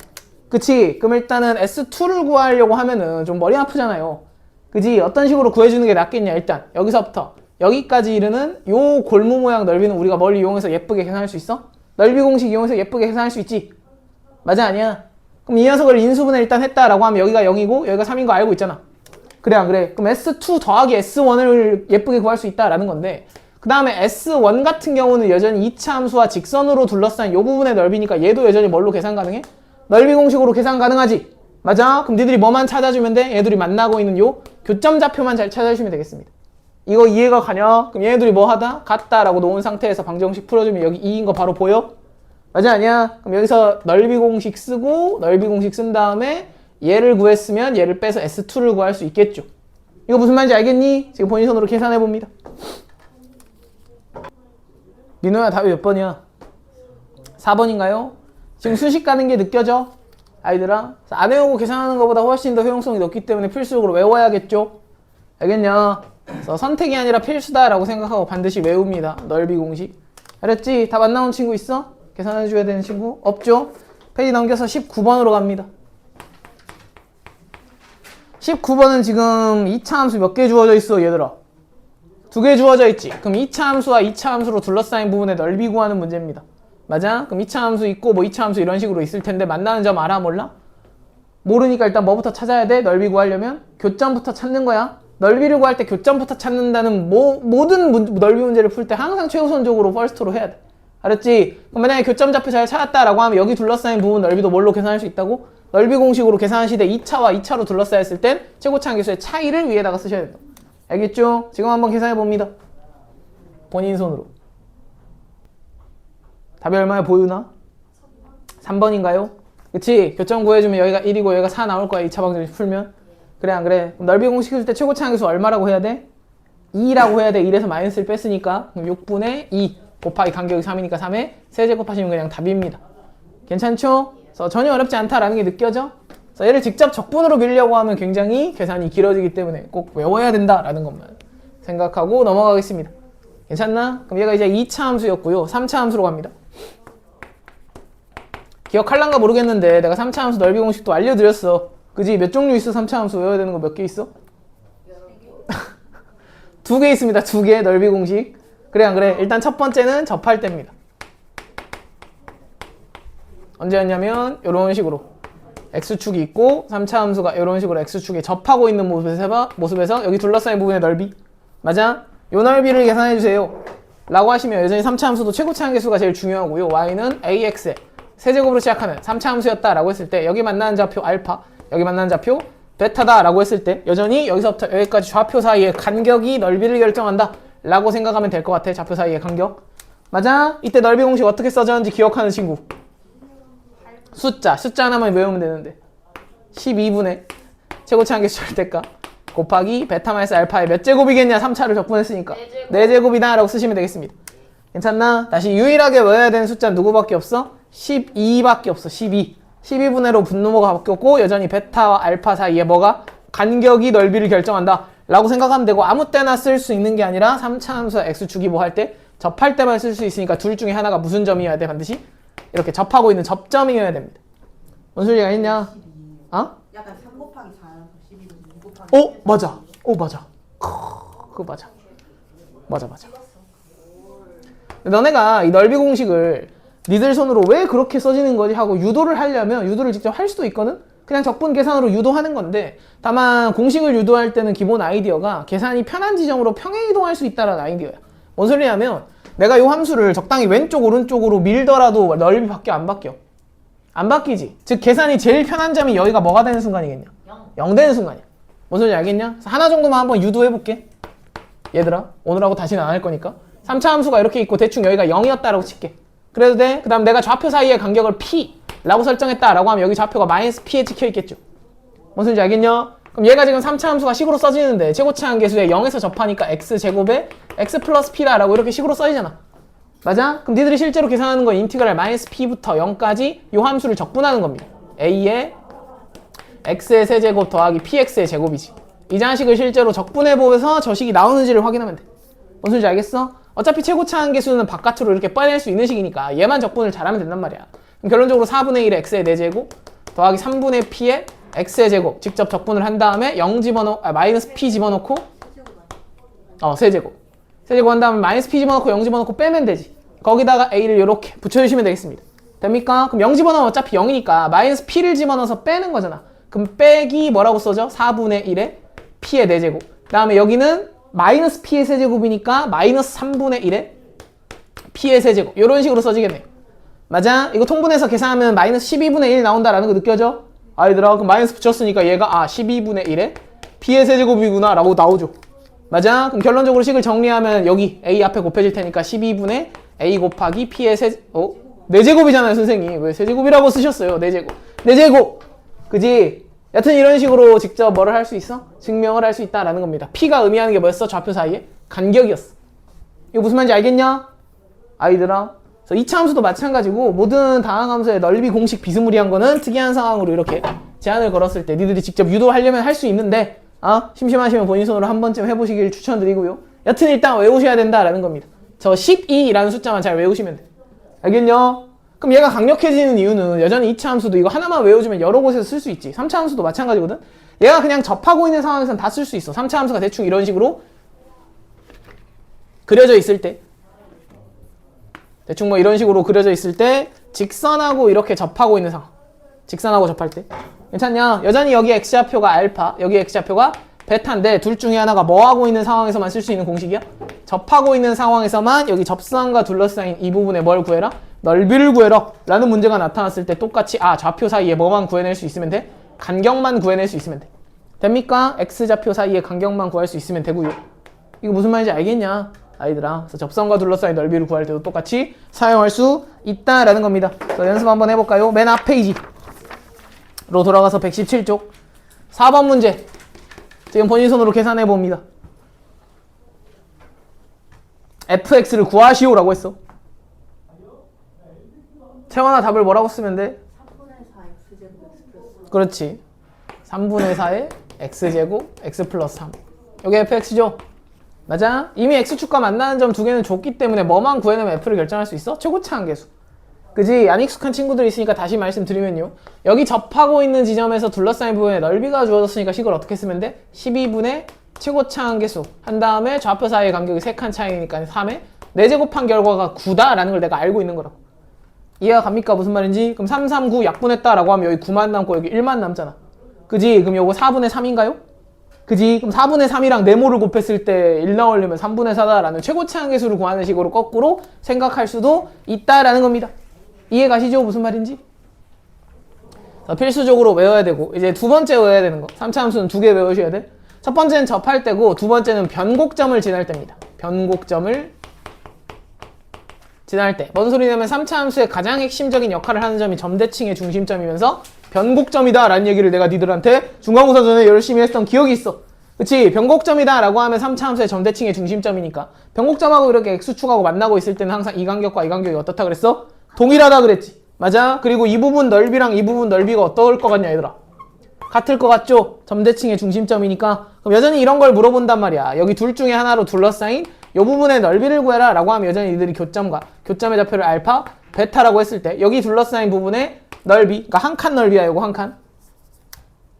그치? 그럼 일단은 s2를 구하려고 하면은 좀 머리 아프잖아요. 그지? 어떤 식으로 구해주는 게 낫겠냐. 일단 여기서부터 여기까지 이르는 요 골무 모양 넓이는 우리가 뭘 이용해서 예쁘게 계산할 수 있어? 넓이 공식 이용해서 예쁘게 계산할 수 있지? 맞아 아니야? 그럼 이 녀석을 인수분해 일단 했다라고 하면 여기가 0이고 여기가 3인 거 알고 있잖아. 그래 안 그래? 그럼 S2 더하기 S1을 예쁘게 구할 수 있다라는 건데 그 다음에 S1 같은 경우는 여전히 2차 함수와 직선으로 둘러싼 요 부분의 넓이니까 얘도 여전히 뭘로 계산 가능해? 넓이 공식으로 계산 가능하지? 맞아? 그럼 니들이 뭐만 찾아주면 돼? 얘들이 만나고 있는 요 교점 좌표만 잘 찾아주시면 되겠습니다. 이거 이해가 가냐? 그럼 얘네들이 뭐 하다? 같다라고 놓은 상태에서 방정식 풀어주면 여기 2인 거 바로 보여? 맞아 아니야? 그럼 여기서 넓이 공식 쓰고 넓이 공식 쓴 다음에 얘를 구했으면 얘를 빼서 S2를 구할 수 있겠죠. 이거 무슨 말인지 알겠니? 지금 본인 손으로 계산해 봅니다. 민호야 답이 몇 번이야? 4번인가요? 지금 수식 가는 게 느껴져? 아이들아? 안 외우고 계산하는 것보다 훨씬 더 효용성이 높기 때문에 필수적으로 외워야겠죠? 알겠냐? 그래서 선택이 아니라 필수다라고 생각하고 반드시 외웁니다. 넓이 공식. 알았지? 답 안 나온 친구 있어? 계산해줘야 되는 친구? 없죠? 페이지 넘겨서 19번으로 갑니다. 19번은 지금 2차 함수 몇 개 주어져 있어 얘들아? 2개 주어져 있지? 그럼 2차 함수와 2차 함수로 둘러싸인 부분의 넓이 구하는 문제입니다. 맞아? 그럼 2차 함수 있고 뭐 2차 함수 이런 식으로 있을 텐데 만나는 점 알아 몰라? 모르니까 일단 뭐부터 찾아야 돼? 넓이 구하려면? 교점부터 찾는 거야. 넓이를 구할 때 교점부터 찾는다는 모든 넓이 문제를 풀 때 항상 최우선적으로 퍼스트로 해야 돼. 알았지? 그럼 만약에 교점 좌표 잘 찾았다라고 하면 여기 둘러싸인 부분 넓이도 뭘로 계산할 수 있다고? 넓이 공식으로 계산하시되 2차와 2차로 둘러싸였을 땐 최고차 함수의 차이를 위에다가 쓰셔야 된다. 알겠죠? 지금 한번 계산해 봅니다. 본인 손으로. 답이 얼마야 보이나? 3번인가요? 그치? 교점 구해주면 여기가 1이고 여기가 4 나올 거야. 2차 방정식 풀면. 그래 안 그래? 그럼 넓이 공식 쓸 때 최고차 함수 얼마라고 해야 돼? 2라고 해야 돼. 1에서 마이너스를 뺐으니까 그럼 6분의 2 곱하기 간격이 3이니까 3에 세제곱하시면 그냥 답입니다. 괜찮죠? 그래서 전혀 어렵지 않다라는 게 느껴져? 그래서 얘를 직접 적분으로 밀려고 하면 굉장히 계산이 길어지기 때문에 꼭 외워야 된다라는 것만 생각하고 넘어가겠습니다. 괜찮나? 그럼 얘가 이제 2차 함수였고요. 3차 함수로 갑니다. 기억할란가 모르겠는데 내가 3차 함수 넓이 공식도 알려드렸어. 그지? 몇 종류 있어? 3차 함수 외워야 되는 거 몇 개 있어? 2개 있습니다. 2개 넓이 공식. 그래 안 그래? 일단 첫 번째는 접할 때입니다. 언제였냐면 이런 식으로 x축이 있고 3차 함수가 이런 식으로 x축에 접하고 있는 모습에서 여기 둘러싸인 부분의 넓이 맞아? 요 넓이를 계산해 주세요 라고 하시면 여전히 3차 함수도 최고차 한계수가 제일 중요하고요. y는 ax에 세제곱으로 시작하는 3차 함수였다 라고 했을 때 여기 만나는 좌표 알파 여기 만나는 좌표 베타다 라고 했을 때 여전히 여기서부터 여기까지 좌표 사이의 간격이 넓이를 결정한다 라고 생각하면 될 것 같아. 좌표 사이의 간격 맞아? 이때 넓이 공식 어떻게 써졌는지 기억하는 친구 숫자 하나만 외우면 되는데 12분의 최고차 한계수 절대값 곱하기 베타 마이너스 알파의 몇 제곱이겠냐 3차를 적분했으니까 4제곱이다 라고 쓰시면 되겠습니다. 괜찮나? 다시 유일하게 외워야 되는 숫자는 누구밖에 없어? 12밖에 없어. 12분의로 분모가 바뀌었고 여전히 베타와 알파 사이에 뭐가? 간격이 넓이를 결정한다 라고 생각하면 되고 아무 때나 쓸 수 있는 게 아니라 3차 함수와 x축이뭐 할 때 접할 때만 쓸 수 있으니까 둘 중에 하나가 무슨 점이어야 돼? 반드시 이렇게 접하고 있는 접점이어야 됩니다. 뭔 소리가 있냐? 어? 약간 3 곱하기 4 12는 2 곱하기 맞아. 맞아. 그거 맞아. 맞아. 너네가 이 넓이 공식을 니들 손으로 왜 그렇게 써지는 거지 하고 유도를 하려면 유도를 직접 할 수도 있거든. 그냥 적분 계산으로 유도하는 건데 다만 공식을 유도할 때는 기본 아이디어가 계산이 편한 지점으로 평행 이동할 수 있다는 아이디어야. 뭔 소리냐면 내가 이 함수를 적당히 왼쪽 오른쪽으로 밀더라도 넓이 바뀌어 안 바뀌어? 안 바뀌지. 즉 계산이 제일 편한 점이 여기가 뭐가 되는 순간이겠냐? 0 되는 순간이야. 뭔 소리인지 알겠냐? 그래서 하나 정도만 한번 유도해볼게. 얘들아 오늘하고 다시는 안 할 거니까 3차 함수가 이렇게 있고 대충 여기가 0이었다라고 칠게. 그래도 돼? 그 다음 내가 좌표 사이의 간격을 P라고 설정했다라고 하면 여기 좌표가 마이너스 P에 찍혀있겠죠. 뭔 소리인지 알겠냐? 그럼 얘가 지금 3차 함수가 식으로 써지는데 최고차항 계수에 0에서 접하니까 x제곱에 x 플러스 p다라고 이렇게 식으로 써지잖아. 맞아? 그럼 니들이 실제로 계산하는 건 인티그랄 마이너스 p부터 0까지 이 함수를 적분하는 겁니다. a의 x의 세제곱 더하기 px의 제곱이지. 이 자식을 실제로 적분해보면서 저 식이 나오는지를 확인하면 돼. 뭔 소리인지 알겠어? 어차피 최고차항 계수는 바깥으로 이렇게 빼낼 수 있는 식이니까 얘만 적분을 잘하면 된단 말이야. 그럼 결론적으로 4분의 1의 x의 4제곱 더하기 3분의 p의 x의 제곱 직접 적분을 한 다음에 0 마이너스 p 집어넣고 세제곱 한 다음에 마이너스 p 집어넣고 0 집어넣고 빼면 되지. 거기다가 a를 이렇게 붙여주시면 되겠습니다. 됩니까? 그럼 0 집어넣으면 어차피 0이니까 마이너스 p를 집어넣어서 빼는 거잖아. 그럼 빼기 뭐라고 써져? 4분의 1의 p의 4제곱 그 다음에 여기는 마이너스 p의 세제곱이니까 마이너스 3분의 1의 p의 세제곱 이런 식으로 써지겠네요. 맞아? 이거 통분해서 계산하면 마이너스 12분의 1 나온다라는 거 느껴져? 아이들아 그럼 마이너스 붙였으니까 얘가 12분의 1의 p의 세제곱이구나 라고 나오죠. 맞아? 그럼 결론적으로 식을 정리하면 여기 a 앞에 곱해질 테니까 12분의 a 곱하기 p의 4제곱이잖아요 선생님. 왜 세제곱이라고 쓰셨어요? 4제곱 그지? 여튼 이런 식으로 직접 뭐를 할 수 있어? 증명을 할 수 있다라는 겁니다. p가 의미하는 게 뭐였어? 좌표 사이의 간격이었어. 이거 무슨 말인지 알겠냐? 아이들아 2차 함수도 마찬가지고 모든 다항 함수의 넓이 공식 비스무리한 거는 특이한 상황으로 이렇게 제한을 걸었을 때 니들이 직접 유도하려면 할 수 있는데 심심하시면 본인 손으로 한 번쯤 해보시길 추천드리고요. 여튼 일단 외우셔야 된다라는 겁니다. 저 12라는 숫자만 잘 외우시면 돼. 알겠냐? 그럼 얘가 강력해지는 이유는 여전히 2차 함수도 이거 하나만 외워주면 여러 곳에서 쓸 수 있지. 3차 함수도 마찬가지거든. 얘가 그냥 접하고 있는 상황에서는 다 쓸 수 있어. 3차 함수가 대충 이런 식으로 그려져 있을 때 대충 뭐 이런 식으로 그려져 있을 때 직선하고 이렇게 접하고 있는 상황. 직선하고 접할 때 괜찮냐? 여전히 여기 x좌표가 알파, 여기 x좌표가 베타인데 둘 중에 하나가 뭐 하고 있는 상황에서만 쓸 수 있는 공식이야? 접하고 있는 상황에서만 여기 접선과 둘러싸인 이 부분에 뭘 구해라? 넓이를 구해라 라는 문제가 나타났을 때 똑같이 좌표 사이에 뭐만 구해낼 수 있으면 돼? 간격만 구해낼 수 있으면 돼. 됩니까? x좌표 사이에 간격만 구할 수 있으면 되고요. 이거 무슨 말인지 알겠냐? 아이들아. 그래서 접선과 둘러싸인 넓이를 구할 때도 똑같이 사용할 수 있다라는 겁니다. 그래서 연습 한번 해볼까요? 맨 앞 페이지로 돌아가서 117쪽 4번 문제 지금 본인 손으로 계산해 봅니다. fx를 구하시오 라고 했어. 채원아 답을 뭐라고 쓰면 돼? 3분의 4 x제곱 x 플러스 그렇지. 3분의 4의 x제곱 x 플러스 3 이게 fx죠? 맞아? 이미 x축과 만나는 점 두 개는 줬기 때문에 뭐만 구해내면 f를 결정할 수 있어? 최고차항 계수. 그지? 안 익숙한 친구들이 있으니까 다시 말씀드리면요. 여기 접하고 있는 지점에서 둘러싸인 부분에 넓이가 주어졌으니까 식을 어떻게 쓰면 돼? 12분의 최고차항 계수 한 다음에 좌표 사이의 간격이 3칸 차이니까 3에 4제곱한 결과가 9다라는 걸 내가 알고 있는 거라고. 이해가 갑니까? 무슨 말인지? 그럼 3, 3, 9 약분했다라고 하면 여기 9만 남고 여기 1만 남잖아. 그지? 그럼 요거 4분의 3인가요? 그지? 그럼 4분의 3이랑 네모를 곱했을 때 1 나오려면 3분의 4다라는 최고차항 계수를 구하는 식으로 거꾸로 생각할 수도 있다라는 겁니다. 이해 가시죠? 무슨 말인지? 필수적으로 외워야 되고 이제 두 번째 외워야 되는 거 3차 함수는 2개 외우셔야 돼. 첫 번째는 접할 때고 두 번째는 변곡점을 지날 때입니다. 변곡점을 지날 때. 뭔 소리냐면 3차 함수의 가장 핵심적인 역할을 하는 점이 점대칭의 중심점이면서 변곡점이다 라는 얘기를 내가 니들한테 중간고사 전에 열심히 했던 기억이 있어. 그치? 변곡점이다 라고 하면 3차 함수의 점대칭의 중심점이니까 변곡점하고 이렇게 x축하고 만나고 있을 때는 항상 이 간격과 이 간격이 어떻다 그랬어? 동일하다 그랬지. 맞아? 그리고 이 부분 넓이랑 이 부분 넓이가 어떨 것 같냐 얘들아? 같을 것 같죠? 점대칭의 중심점이니까. 그럼 여전히 이런 걸 물어본단 말이야. 여기 둘 중에 하나로 둘러싸인 이 부분의 넓이를 구해라 라고 하면 여전히 이들이 교점과 교점의 좌표를 알파, 베타라고 했을 때 여기 둘러싸인 부분의 넓이, 그러니까 한 칸 넓이야. 이거 한 칸.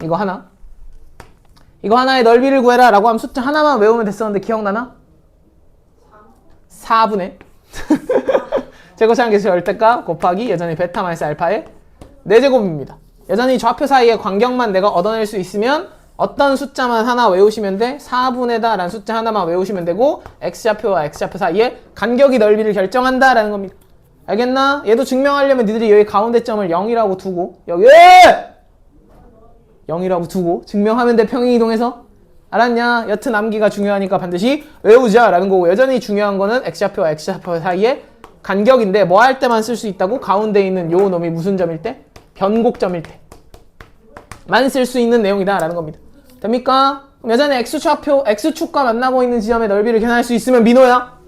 이거 하나. 이거 하나의 넓이를 구해라 라고 하면 숫자 하나만 외우면 됐었는데 기억나나? 4분의 최고차항계수 절대값 곱하기 여전히 베타 마이너스 알파의 4제곱입니다. 여전히 좌표 사이의 간격만 내가 얻어낼 수 있으면 어떤 숫자만 하나 외우시면 돼. 4분의 다 라는 숫자 하나만 외우시면 되고 x좌표와 x좌표 사이의 간격이 넓이를 결정한다 라는 겁니다. 알겠나? 얘도 증명하려면 니들이 여기 가운데 점을 0이라고 두고 여기 0이라고 두고 증명하면 돼. 평행이동해서. 알았냐? 여튼 암기가 중요하니까 반드시 외우자 라는 거고, 여전히 중요한 거는 x좌표와 x좌표 사이의 간격인데 뭐 할 때만 쓸 수 있다고? 가운데 있는 요 놈이 무슨 점일 때? 변곡점일 때만 쓸 수 있는 내용이다 라는 겁니다. 됩니까? 그럼 여전히 x좌표, x축과 만나고 있는 지점의 넓이를 계산할 수 있으면 민호야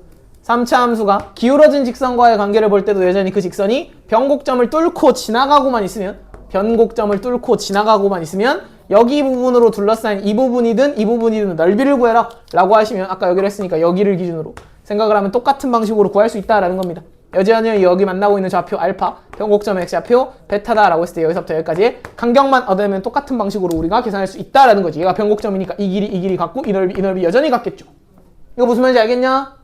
3차 함수가 기울어진 직선과의 관계를 볼 때도 여전히 그 직선이 변곡점을 뚫고 지나가고만 있으면, 변곡점을 뚫고 지나가고만 있으면 여기 부분으로 둘러싸인 이 부분이든 이 부분이든 넓이를 구해라 라고 하시면, 아까 여기를 했으니까 여기를 기준으로 생각을 하면 똑같은 방식으로 구할 수 있다라는 겁니다. 여전히 여기 만나고 있는 좌표 알파, 변곡점 x좌표 베타다 라고 했을 때 여기서부터 여기까지의 간격만 얻으면 똑같은 방식으로 우리가 계산할 수 있다라는 거지. 얘가 변곡점이니까 이 길이 같고 이 넓이 여전히 같겠죠. 이거 무슨 말인지 알겠냐?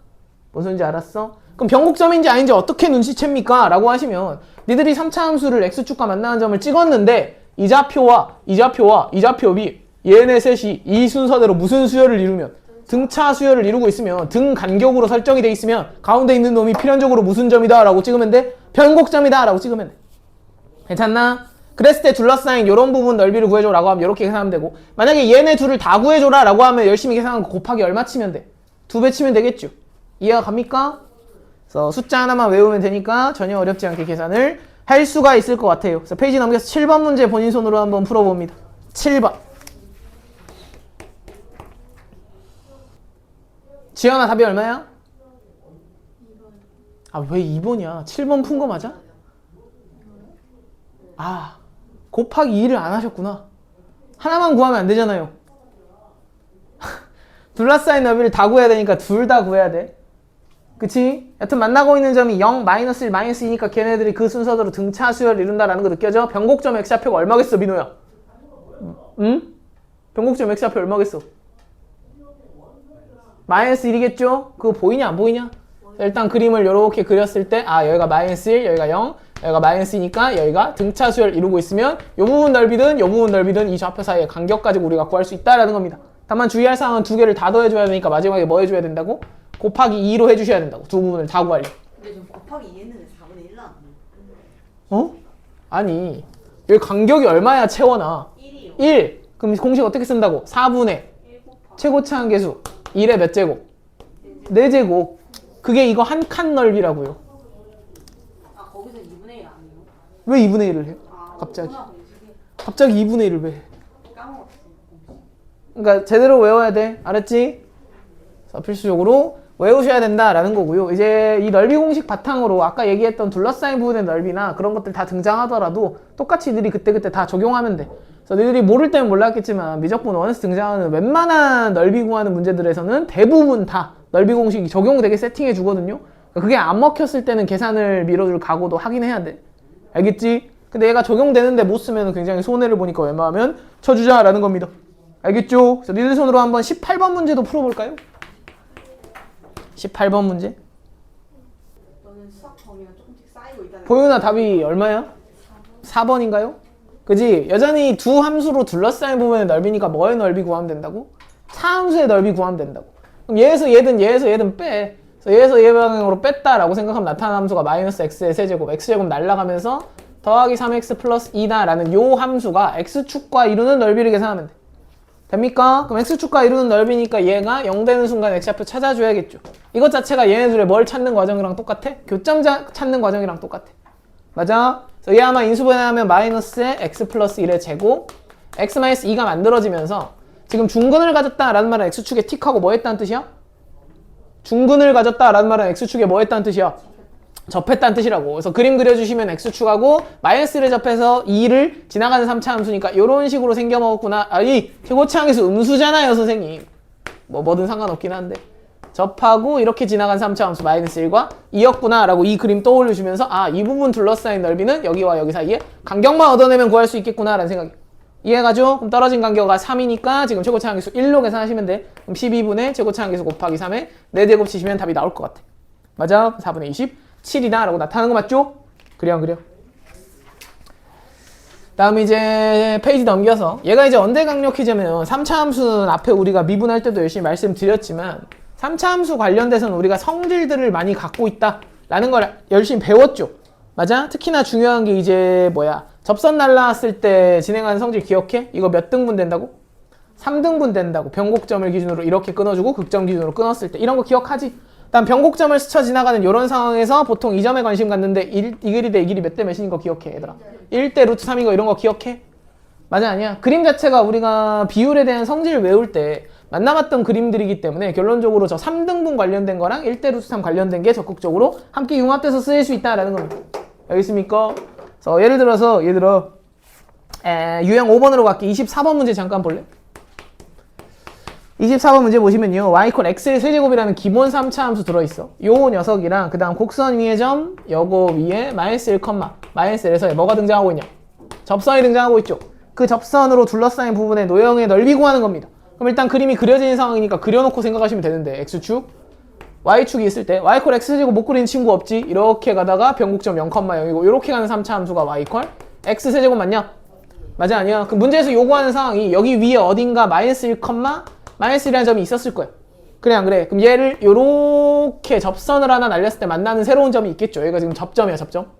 무슨 말인지 알았어? 그럼 변곡점인지 아닌지 어떻게 눈치챕니까? 라고 하시면 니들이 3차 함수를 x축과 만나는 점을 찍었는데 이 좌표와 이 좌표비 얘네 셋이 이 순서대로 무슨 수열을 이루면, 등차 수열을 이루고 있으면, 등 간격으로 설정이 돼 있으면 가운데 있는 놈이 필연적으로 무슨 점이다 라고 찍으면 돼? 변곡점이다 라고 찍으면 돼. 괜찮나? 그랬을 때 둘러싸인 이런 부분 넓이를 구해줘 라고 하면 이렇게 계산하면 되고, 만약에 얘네 둘을 다 구해줘라 라고 하면 열심히 계산한 거 곱하기 얼마 치면 돼? 2배 치면 되겠죠. 이해가 갑니까? 그래서 숫자 하나만 외우면 되니까 전혀 어렵지 않게 계산을 할 수가 있을 것 같아요. 그래서 페이지 넘겨서 7번 문제 본인 손으로 한번 풀어봅니다. 7번. 지연아 답이 얼마야? 2번. 아, 왜 2번이야? 7번 푼 거 맞아? 아, 곱하기 2를 안 하셨구나. 하나만 구하면 안 되잖아요. 둘러싸인 넓이를 다 구해야 되니까 둘 다 구해야 돼. 그치? 여튼 만나고 있는 점이 0, 마이너스 1, 마이너스 2니까 걔네들이 그 순서대로 등차 수열을 이룬다라는 거 느껴져? 변곡점 x좌표가 얼마겠어, 민호야? 응? 변곡점 x좌표 얼마겠어? 마이너스 1이겠죠? 그거 보이냐 안 보이냐? 일단 그림을 이렇게 그렸을 때 여기가 마이너스 1, 여기가 0, 여기가 마이너스 2니까 여기가 등차 수열을 이루고 있으면 요 부분 넓이든 이 좌표 사이의 간격 가지고 우리가 구할 수 있다라는 겁니다. 다만 주의할 사항은 두 개를 다 더해줘야 되니까 마지막에 뭐 해줘야 된다고? 곱하기 2로 해주셔야 된다고. 두 부분을 다 구하려고. 근데 좀 곱하기 2 했는데 4분의 1 나왔네. 어? 아니 여기 간격이 얼마야 채원아? 1이요. 1. 그럼 공식 어떻게 쓴다고? 4분의 1 곱하기 최고차항계수 1의 몇 제곱? 4제곱. 그게 이거 한 칸 넓이라고요. 거기서 2분의 1 아니에요? 왜 2분의 1을 해요? 갑자기. 갑자기 2분의 1을 왜 해? 까먹었어. 그러니까 제대로 외워야 돼. 알았지? 그래서 필수적으로 외우셔야 된다라는 거고요. 이제 이 넓이 공식 바탕으로 아까 얘기했던 둘러싸인 부분의 넓이나 그런 것들 다 등장하더라도 똑같이 너희들이 그때그때 다 적용하면 돼. 그래서 너희들이 모를 때는 몰랐겠지만 미적분 1에서 등장하는 웬만한 넓이 구하는 문제들에서는 대부분 다 넓이 공식이 적용되게 세팅해 주거든요. 그러니까 그게 안 먹혔을 때는 계산을 밀어줄 각오도 하긴 해야 돼. 알겠지? 근데 얘가 적용되는데 못 쓰면 굉장히 손해를 보니까 웬만하면 쳐주자라는 겁니다. 알겠죠? 그래서 니들 손으로 한번 18번 문제도 풀어볼까요? 18번 문제. 너는 수학 범위가 조금씩 쌓이고 있다는. 보윤아 답이 얼마야? 4번인가요? 그지? 여전히 두 함수로 둘러싸인 부분의 넓이니까 뭐의 넓이 구하면 된다고? 차함수의 넓이 구하면 된다고. 그럼 얘에서 얘든 빼. 그래서 얘에서 얘 방향으로 뺐다라고 생각하면 나타나는 함수가 마이너스 x의 세제곱, x제곱 날라가면서 더하기 3x 플러스 2다 라는 요 함수가 x축과 이루는 넓이를 계산하면 돼. 됩니까? 그럼 x축과 이루는 넓이니까 얘가 0 되는 순간 x좌표 찾아줘야겠죠. 이것 자체가 얘네들의 뭘 찾는 과정이랑 똑같아? 교점 찾는 과정이랑 똑같아. 맞아? 그래서 얘 아마 인수분해하면 마이너스의 x 플러스 1의 제곱 x 마이너스 2가 만들어지면서 지금 중근을 가졌다라는 말은 x축에 틱하고 뭐 했다는 뜻이야? 중근을 가졌다라는 말은 x축에 뭐 했다는 뜻이야? 접했다는 뜻이라고. 그래서 그림 그려주시면 x축하고 마이너스를 접해서 2를 지나가는 3차 함수니까 이런 식으로 생겨먹었구나. 이 최고차항계수 음수잖아요 선생님. 뭐든 상관없긴 한데 접하고 이렇게 지나간 3차 함수 마이너스 1과 2였구나 라고 이 그림 떠올려주면서 이 부분 둘러싸인 넓이는 여기와 여기 사이에 간격만 얻어내면 구할 수 있겠구나 라는 생각이. 이해가죠? 그럼 떨어진 간격이 3이니까 지금 최고차항계수 1로 계산하시면 돼. 그럼 12분의 최고차항계수 곱하기 3에 4제곱 치시면 답이 나올 것 같아. 맞아? 4분의 20 7이다 라고 나타나는 거 맞죠? 그래요 안 그래요? 다음 이제 페이지 넘겨서 얘가 이제 언제 강력해지면 3차 함수는 앞에 우리가 미분할 때도 열심히 말씀드렸지만 3차 함수 관련돼서는 우리가 성질들을 많이 갖고 있다 라는 걸 열심히 배웠죠. 맞아? 특히나 중요한 게 이제 뭐야, 접선 날라왔을 때 진행하는 성질 기억해? 이거 몇 등분 된다고? 3등분 된다고. 변곡점을 기준으로 이렇게 끊어주고 극점 기준으로 끊었을 때 이런 거 기억하지? 다음 변곡점을 스쳐 지나가는 이런 상황에서 보통 이 점에 관심 갖는데 이 길이 대 이 길이 몇 대 몇인 거 기억해 얘들아? 1대 루트 3인 거 이런 거 기억해? 맞아 아니야? 그림 자체가 우리가 비율에 대한 성질을 외울 때 만나봤던 그림들이기 때문에 결론적으로 저 3등분 관련된 거랑 1대 루트 3 관련된 게 적극적으로 함께 융합돼서 쓰일 수 있다라는 겁니다. 여기 있습니까? 그래서 예를 들어서 유형 5번으로 갈게. 24번 문제 잠깐 볼래? 24번 문제 보시면요. y = x의 세제곱이라는 기본 3차 함수 들어있어. 요 녀석이랑 그 다음 곡선 위의 점, 요거 위에 마이너스 1, 마이너스 1에서 뭐가 등장하고 있냐? 접선이 등장하고 있죠. 그 접선으로 둘러싸인 부분의 노형의 넓이 구하는 겁니다. 그럼 일단 그림이 그려진 상황이니까 그려놓고 생각하시면 되는데 x축, y축이 있을 때 y = x 세제곱 못 그리는 친구 없지? 이렇게 가다가 변곡점 0,0이고 이렇게 가는 3차 함수가 y = x 세제곱 맞냐? 맞아 아니야? 그 문제에서 요구하는 상황이 여기 위에 어딘가 마이너스 1, 마이너스 1이라는 점이 있었을 거야. 그래 안 그래? 그럼 얘를 요렇게 접선을 하나 날렸을 때 만나는 새로운 점이 있겠죠. 얘가 지금 접점이야 접점.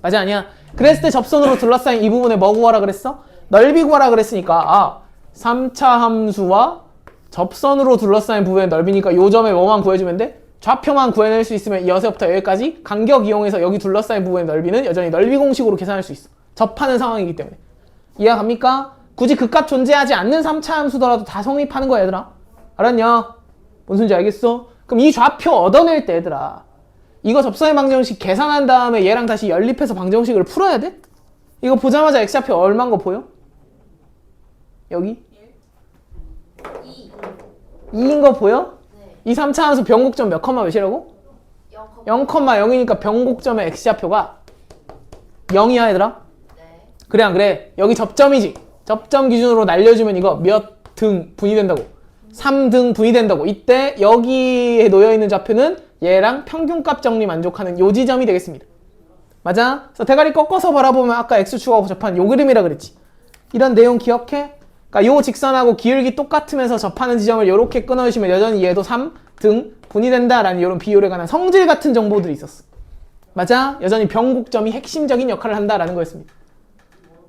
맞아 아니야? 그랬을 때 접선으로 둘러싸인 이 부분에 뭐 구하라 그랬어? 넓이 구하라 그랬으니까 3차 함수와 접선으로 둘러싸인 부분의 넓이니까 요 점에 뭐만 구해주면 돼? 좌표만 구해낼 수 있으면 여기서부터 여기까지 간격 이용해서 여기 둘러싸인 부분의 넓이는 여전히 넓이 공식으로 계산할 수 있어. 접하는 상황이기 때문에. 이해가 갑니까? 굳이 극값 존재하지 않는 3차 함수더라도 다 성립하는 거야 얘들아. 알았냐? 뭔 소리인지 알겠어? 그럼 이 좌표 얻어낼 때 얘들아 이거 접선의 방정식 계산한 다음에 얘랑 다시 연립해서 방정식을 풀어야 돼? 이거 보자마자 x좌표 얼마인 거 보여? 여기? 2인 거 보여? 네. 이 3차 함수 변곡점 몇 컴마 몇이라고? 0,0이니까 변곡점의 x좌표가 0이야 얘들아? 네. 그래 안 그래? 여기 접점이지? 접점 기준으로 날려주면 이거 몇 등분이 된다고? 3등분이 된다고. 이때 여기에 놓여있는 좌표는 얘랑 평균값 정리 만족하는 요 지점이 되겠습니다. 맞아? 그래서 대가리 꺾어서 바라보면 아까 x축하고 접한 요 그림이라 그랬지. 이런 내용 기억해? 그러니까 요 직선하고 기울기 똑같으면서 접하는 지점을 이렇게 끊어주시면 여전히 얘도 3등분이 된다라는 이런 비율에 관한 성질 같은 정보들이 있었어. 맞아? 여전히 변곡점이 핵심적인 역할을 한다라는 거였습니다.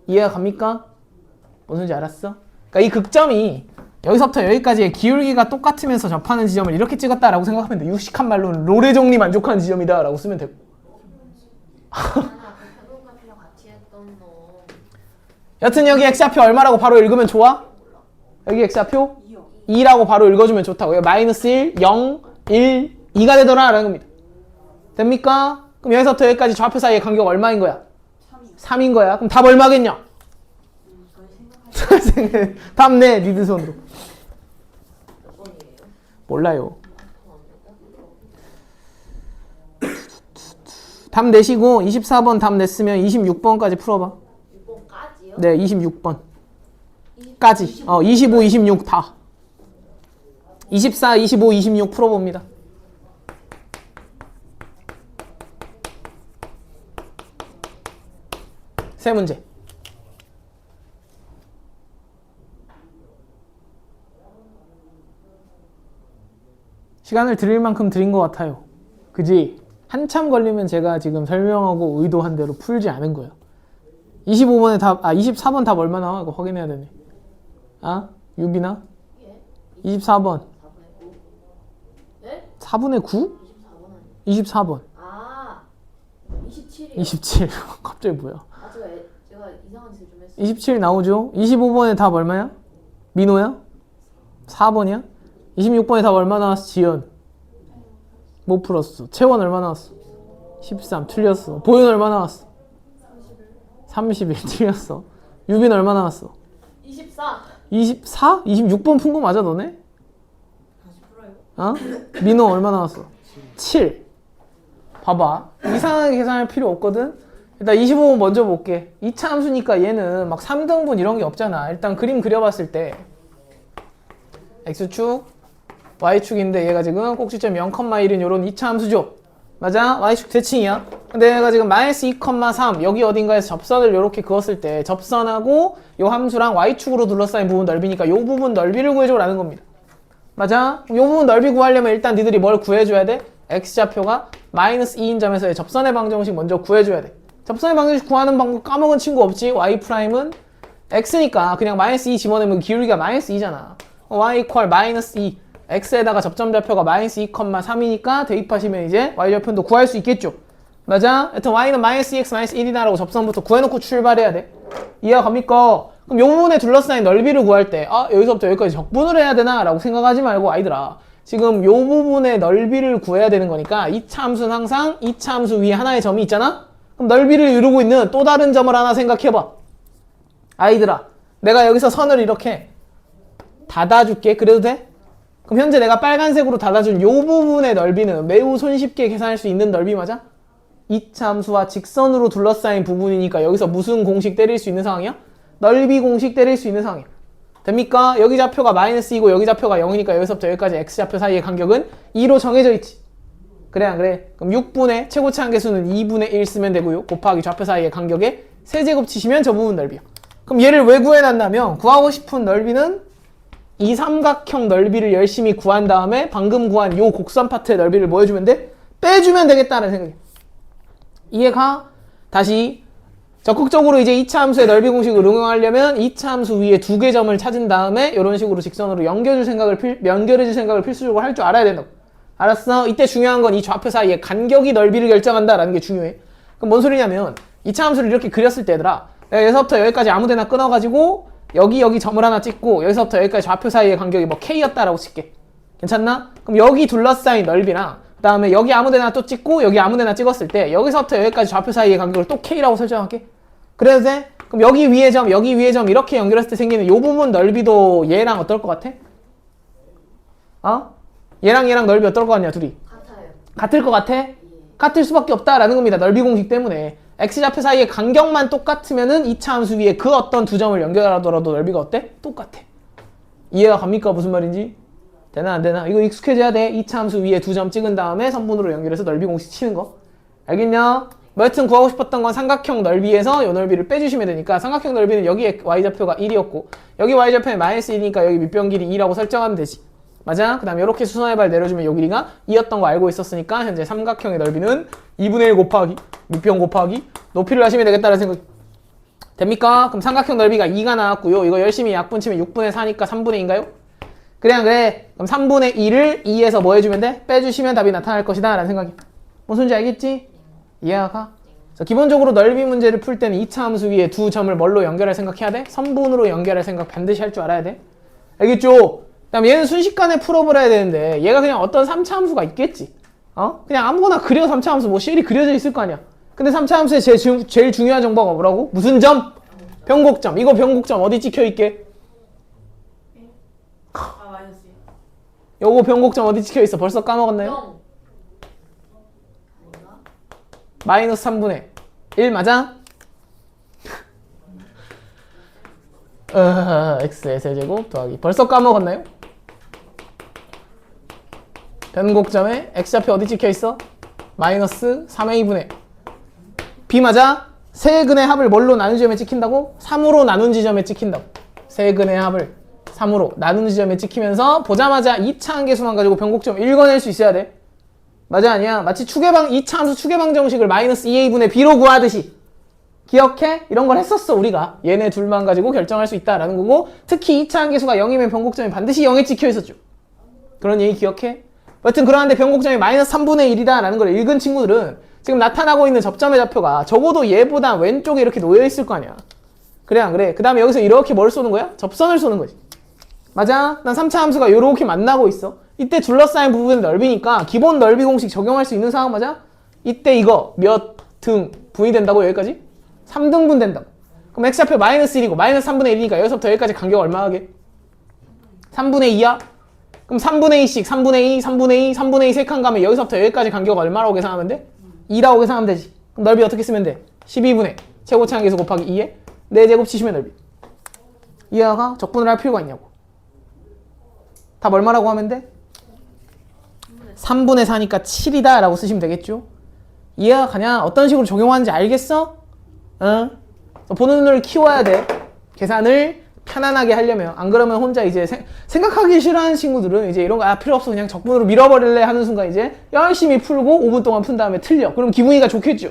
이해가 갑니까? 뭔 소리인지 알았어? 그러니까 이 극점이 여기서부터 여기까지의 기울기가 똑같으면서 접하는 지점을 이렇게 찍었다라고 생각하면 돼. 유식한 말로는 롤의 정리 만족하는 지점이다 라고 쓰면 되고. 변곡값이랑 같이 했던 거. 여튼 여기 x좌표 얼마라고 바로 읽으면 좋아? 여기 x좌표 2라고 바로 읽어주면 좋다고. 마이너스 1, 0, 1, 2가 되더라 라는 겁니다. 됩니까? 그럼 여기서부터 여기까지 좌표 사이의 간격 얼마인 거야? 3인 거야. 그럼 답 얼마겠냐? 답 내, 니들 손으로. 몇 번이에요? 몰라요. 답 내시고 24번 답 냈으면 26번까지 풀어봐. 6번까지요? 네, 26번. 까지. 25, 26 다. 24, 25, 26 풀어봅니다. 세 문제. 시간을 드릴 만큼 드린 것 같아요. 그지? 한참 걸리면 제가 지금 설명하고 의도한 대로 풀지 않은 거예요. 25번의 답, 24번 답 얼마 나와? 이거 확인해야 되네. 6이나? 예? 24번. 4분의 9? 네? 4분의 9? 24번 아니에요? 24번. 27이요? 27. 갑자기 뭐야? 제가 이상한 짓을 좀 했어요. 27 나오죠? 25번의 답 얼마야? 민호야? 4번이야? 26번의 답 얼마 나왔어? 지연. 못 풀었어. 채원 얼마 나왔어? 13. 틀렸어. 보윤 얼마 나왔어? 31. 틀렸어. 유빈 얼마 나왔어? 24. 24? 26번 푼 거 맞아 너네? 다시 풀어요. 민호 얼마 나왔어? 7. 봐봐. 이상하게 계산할 필요 없거든? 일단 25번 먼저 볼게. 2차 함수니까 얘는 막 3등분 이런 게 없잖아. 일단 그림 그려봤을 때 X축, Y축인데 얘가 지금 꼭지점 0,1인 이런 2차 함수죠. 맞아? y축 대칭이야. 근데 내가 지금 마이너스 2,3 여기 어딘가에서 접선을 이렇게 그었을 때 접선하고 요 함수랑 y축으로 둘러싸인 부분 넓이니까 요 부분 넓이를 구해줘라는 겁니다. 맞아? 요 부분 넓이 구하려면 일단 니들이 뭘 구해줘야 돼? x좌표가 마이너스 2인 점에서의 접선의 방정식 먼저 구해줘야 돼. 접선의 방정식 구하는 방법 까먹은 친구 없지? y'은 x니까 그냥 마이너스 2 집어넣으면 기울기가 마이너스 2잖아. y 이퀄 마이너스 2 x에다가 접점좌표가 마이너스 2,3이니까 대입하시면 이제 y좌표도 구할 수 있겠죠. 맞아? 하여튼 y는 마이너스 2x 마이너스 1이다라고 접선부터 구해놓고 출발해야 돼. 이해가 갑니까? 그럼 요 부분에 둘러싸인 넓이를 구할 때 여기서부터 여기까지 적분을 해야 되나? 라고 생각하지 말고 아이들아, 지금 요 부분의 넓이를 구해야 되는 거니까 2차 함수는 항상 2차 함수 위에 하나의 점이 있잖아? 그럼 넓이를 이루고 있는 또 다른 점을 하나 생각해봐. 아이들아, 내가 여기서 선을 이렇게 닫아줄게. 그래도 돼? 그럼 현재 내가 빨간색으로 닫아준 요 부분의 넓이는 매우 손쉽게 계산할 수 있는 넓이 맞아? 2차 함수와 직선으로 둘러싸인 부분이니까 여기서 무슨 공식 때릴 수 있는 상황이야? 넓이 공식 때릴 수 있는 상황이야. 됩니까? 여기 좌표가 마이너스 2고 여기 좌표가 0이니까 여기서부터 여기까지 x좌표 사이의 간격은 2로 정해져 있지. 그래 안 그래? 그럼 6분의 최고치 한계수는 2분의 1 쓰면 되고요. 곱하기 좌표 사이의 간격에 세제곱 치시면 저 부분 넓이야. 그럼 얘를 왜 구해놨냐면 구하고 싶은 넓이는 이 삼각형 넓이를 열심히 구한 다음에 방금 구한 요 곡선 파트의 넓이를 뭐 해주면 돼? 빼주면 되겠다는 생각이야. 이해가? 다시 적극적으로 이제 2차 함수의 넓이 공식을 응용하려면 2차 함수 위에 두 개 점을 찾은 다음에 이런 식으로 직선으로 연결해줄 생각을 필수적으로 할 줄 알아야 된다고. 알았어? 이때 중요한 건 이 좌표 사이의 간격이 넓이를 결정한다라는 게 중요해. 그럼 뭔 소리냐면 2차 함수를 이렇게 그렸을 때 얘들아, 내가 여기서부터 여기까지 아무데나 끊어가지고 여기 점을 하나 찍고 여기서부터 여기까지 좌표 사이의 간격이 뭐 K였다라고 칠게. 괜찮나? 그럼 여기 둘러싸인 넓이랑 그 다음에 여기 아무데나 또 찍고 여기 아무데나 찍었을 때 여기서부터 여기까지 좌표 사이의 간격을 또 K라고 설정할게. 그래도 돼? 그럼 여기 위에 점 이렇게 연결했을 때 생기는 요 부분 넓이도 얘랑 어떨 것 같아? 얘랑 넓이 어떨 것 같냐 둘이? 같아요. 같을 것 같아? 같을 수밖에 없다라는 겁니다. 넓이 공식 때문에. x좌표 사이의 간격만 똑같으면은 2차 함수 위에 그 어떤 두 점을 연결하더라도 넓이가 어때? 똑같아. 이해가 갑니까? 무슨 말인지? 되나 안 되나? 이거 익숙해져야 돼. 2차 함수 위에 두 점 찍은 다음에 선분으로 연결해서 넓이 공식 치는 거. 알겠냐? 뭐 여튼 구하고 싶었던 건 삼각형 넓이에서 요 넓이를 빼주시면 되니까 삼각형 넓이는 여기에 y좌표가 1이었고 여기 y좌표는 마이너스 1이니까 여기 밑변 길이 2라고 설정하면 되지. 맞아? 그 다음에 이렇게 수선의 발 내려주면 요 길이가 2였던 거 알고 있었으니까 현재 삼각형의 넓이는 2분의 1 곱하기 밑변 곱하기 높이를 하시면 되겠다는 생각 됩니까? 그럼 삼각형 넓이가 2가 나왔고요. 이거 열심히 약분치면 6분의 4니까 3분의 2인가요? 그래. 그럼 3분의 2를 2에서 뭐 해주면 돼? 빼주시면 답이 나타날 것이다 라는 생각이. 뭔 소리인지 알겠지? 이해가? 기본적으로 넓이 문제를 풀 때는 2차 함수 위에 두 점을 뭘로 연결할 생각해야 돼? 선분으로 연결할 생각 반드시 할 줄 알아야 돼. 알겠죠? 그다음 얘는 순식간에 풀어버려야 되는데 얘가 그냥 어떤 3차 함수가 있겠지. 그냥 아무거나 그려 3차 함수 뭐 쉘이 그려져 있을 거 아니야. 근데 3차 함수의 제일 중요한 정보가 뭐라고? 무슨 점? 변곡점. 이거 변곡점 어디 찍혀있게? 마이너스. 요거 변곡점 어디 찍혀있어? 벌써 까먹었나요? 0. 아닌가? 마이너스 3분의 1 맞아? x의 세제곱 더하기 벌써 까먹었나요? 변곡점에 x좌표 어디 찍혀있어? 마이너스 3a 분의 b 맞아? 세 근의 합을 뭘로 나눈 지점에 찍힌다고? 3으로 나눈 지점에 찍힌다고. 세 근의 합을 3으로 나눈 지점에 찍히면서 보자마자 2차 한계수만 가지고 변곡점 읽어낼 수 있어야 돼. 맞아 아니야? 마치 2차 함수 추계방 정식을 마이너스 2a분의 b로 구하듯이. 기억해? 이런 걸 했었어 우리가. 얘네 둘만 가지고 결정할 수 있다라는 거고 특히 2차 한계수가 0이면 변곡점이 반드시 0에 찍혀 있었죠. 그런 얘기 기억해? 여튼 그러한데 변곡점이 마이너스 3분의 1이다 라는 걸 읽은 친구들은 지금 나타나고 있는 접점의 좌표가 적어도 얘보다 왼쪽에 이렇게 놓여 있을 거 아니야. 그래 안 그래? 그 다음에 여기서 이렇게 뭘 쏘는 거야? 접선을 쏘는 거지. 맞아? 난 3차 함수가 이렇게 만나고 있어. 이때 둘러싸인 부분의 넓이니까 기본 넓이 공식 적용할 수 있는 상황 맞아? 이때 이거 몇 등분이 된다고 여기까지? 3등분 된다고. 그럼 x좌표 마이너스 1이고 마이너스 3분의 1이니까 여기서부터 여기까지 간격 얼마 하게? 3분의 2야? 그럼 3분의 2씩 3분의 2, 3분의 2, 3분의 2 세 칸 가면 여기서부터 여기까지 간격 얼마라고 계산하면 돼? 2라고 계산하면 되지. 그럼 넓이 어떻게 쓰면 돼? 12분의 최고치 한계수 곱하기 2에 4제곱 치시면 넓이. 이해가? 적분을 할 필요가 있냐고. 답 얼마라고 하면 돼? 3분의 4니까 7이다 라고 쓰시면 되겠죠? 이해가 가냐? 어떤 식으로 적용하는지 알겠어? 응? 보는 눈을 키워야 돼. 계산을 편안하게 하려면. 안 그러면 혼자 이제 생각하기 싫어하는 친구들은 이제 이런 거 필요 없어 그냥 적분으로 밀어버릴래 하는 순간 이제 열심히 풀고 5분 동안 푼 다음에 틀려. 그럼 기분이가 좋겠죠?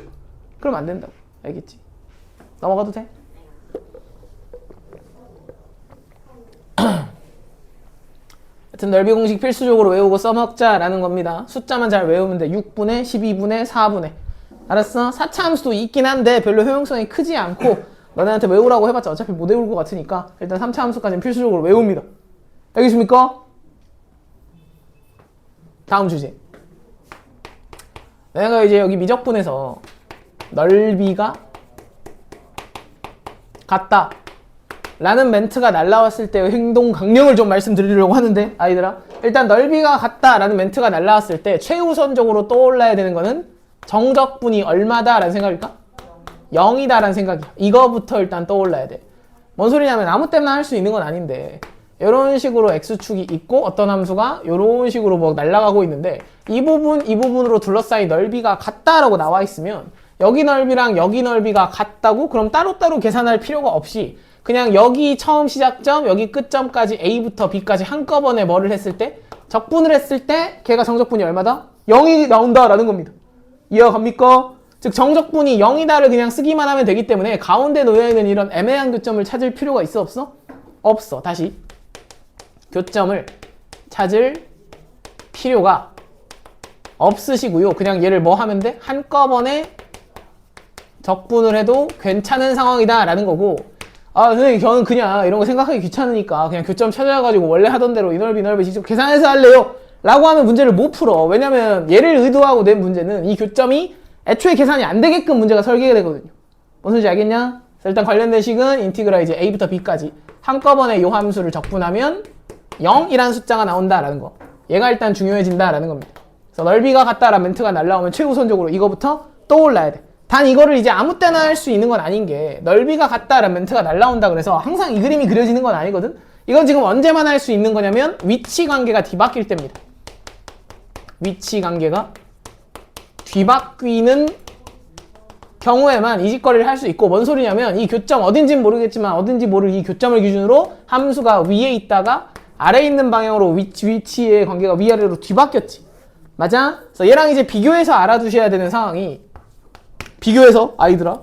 그럼 안 된다고. 알겠지? 넘어가도 돼? 하여튼 넓이 공식 필수적으로 외우고 써먹자라는 겁니다. 숫자만 잘 외우면 돼. 6분의, 12분의, 4분의. 알았어? 4차 함수도 있긴 한데 별로 효용성이 크지 않고 너네한테 외우라고 해봤자 어차피 못 외울 것 같으니까 일단 3차 함수까지는 필수적으로 외웁니다. 알겠습니까? 다음 주제. 내가 이제 여기 미적분에서 넓이가 같다 라는 멘트가 날라왔을 때의 행동 강령을 좀 말씀드리려고 하는데 아이들아, 일단 넓이가 같다 라는 멘트가 날라왔을 때 최우선적으로 떠올라야 되는 거는 정적분이 얼마다 라는 생각일까? 0이다 라는 생각이야. 이거부터 일단 떠올라야 돼. 뭔 소리냐면 아무 때나 할 수 있는 건 아닌데 이런 식으로 x축이 있고 어떤 함수가 이런 식으로 뭐 날아가고 있는데 이 부분으로 둘러싸인 넓이가 같다라고 나와 있으면 여기 넓이랑 여기 넓이가 같다고 그럼 따로따로 계산할 필요가 없이 그냥 여기 처음 시작점 여기 끝점까지 A부터 B까지 한꺼번에 뭐를 했을 때 적분을 했을 때 걔가 정적분이 얼마다? 0이 나온다라는 겁니다. 이해가 갑니까? 즉 정적분이 0이다를 그냥 쓰기만 하면 되기 때문에 가운데 놓여있는 이런 애매한 교점을 찾을 필요가 있어 없어? 없어. 다시 교점을 찾을 필요가 없으시고요. 그냥 얘를 뭐 하면 돼? 한꺼번에 적분을 해도 괜찮은 상황이다 라는 거고 선생님 저는 그냥 이런 거 생각하기 귀찮으니까 그냥 교점 찾아가지고 원래 하던 대로 이 넓이 직접 계산해서 할래요 라고 하면 문제를 못 풀어. 왜냐면 얘를 의도하고 낸 문제는 이 교점이 애초에 계산이 안 되게끔 문제가 설계가 되거든요. 무슨 소리인지 알겠냐? 일단 관련된 식은 인티그랄 이제 A부터 B까지 한꺼번에 이 함수를 적분하면 0이라는 숫자가 나온다라는 거. 얘가 일단 중요해진다라는 겁니다. 그래서 넓이가 같다라는 멘트가 날라오면 최우선적으로 이거부터 떠올라야 돼. 단 이거를 이제 아무 때나 할 수 있는 건 아닌 게 넓이가 같다라는 멘트가 날라온다 그래서 항상 이 그림이 그려지는 건 아니거든. 이건 지금 언제만 할 수 있는 거냐면 위치 관계가 뒤바뀔 때입니다. 위치 관계가 뒤바뀌는 경우에만 이 짓거리를 할 수 있고 뭔 소리냐면 이 교점 어딘지는 모르겠지만 어딘지 모를 이 교점을 기준으로 함수가 위에 있다가 아래에 있는 방향으로 위치의 관계가 위아래로 뒤바뀌었지. 맞아? 그래서 얘랑 이제 비교해서 알아두셔야 되는 상황이 비교해서 아이들아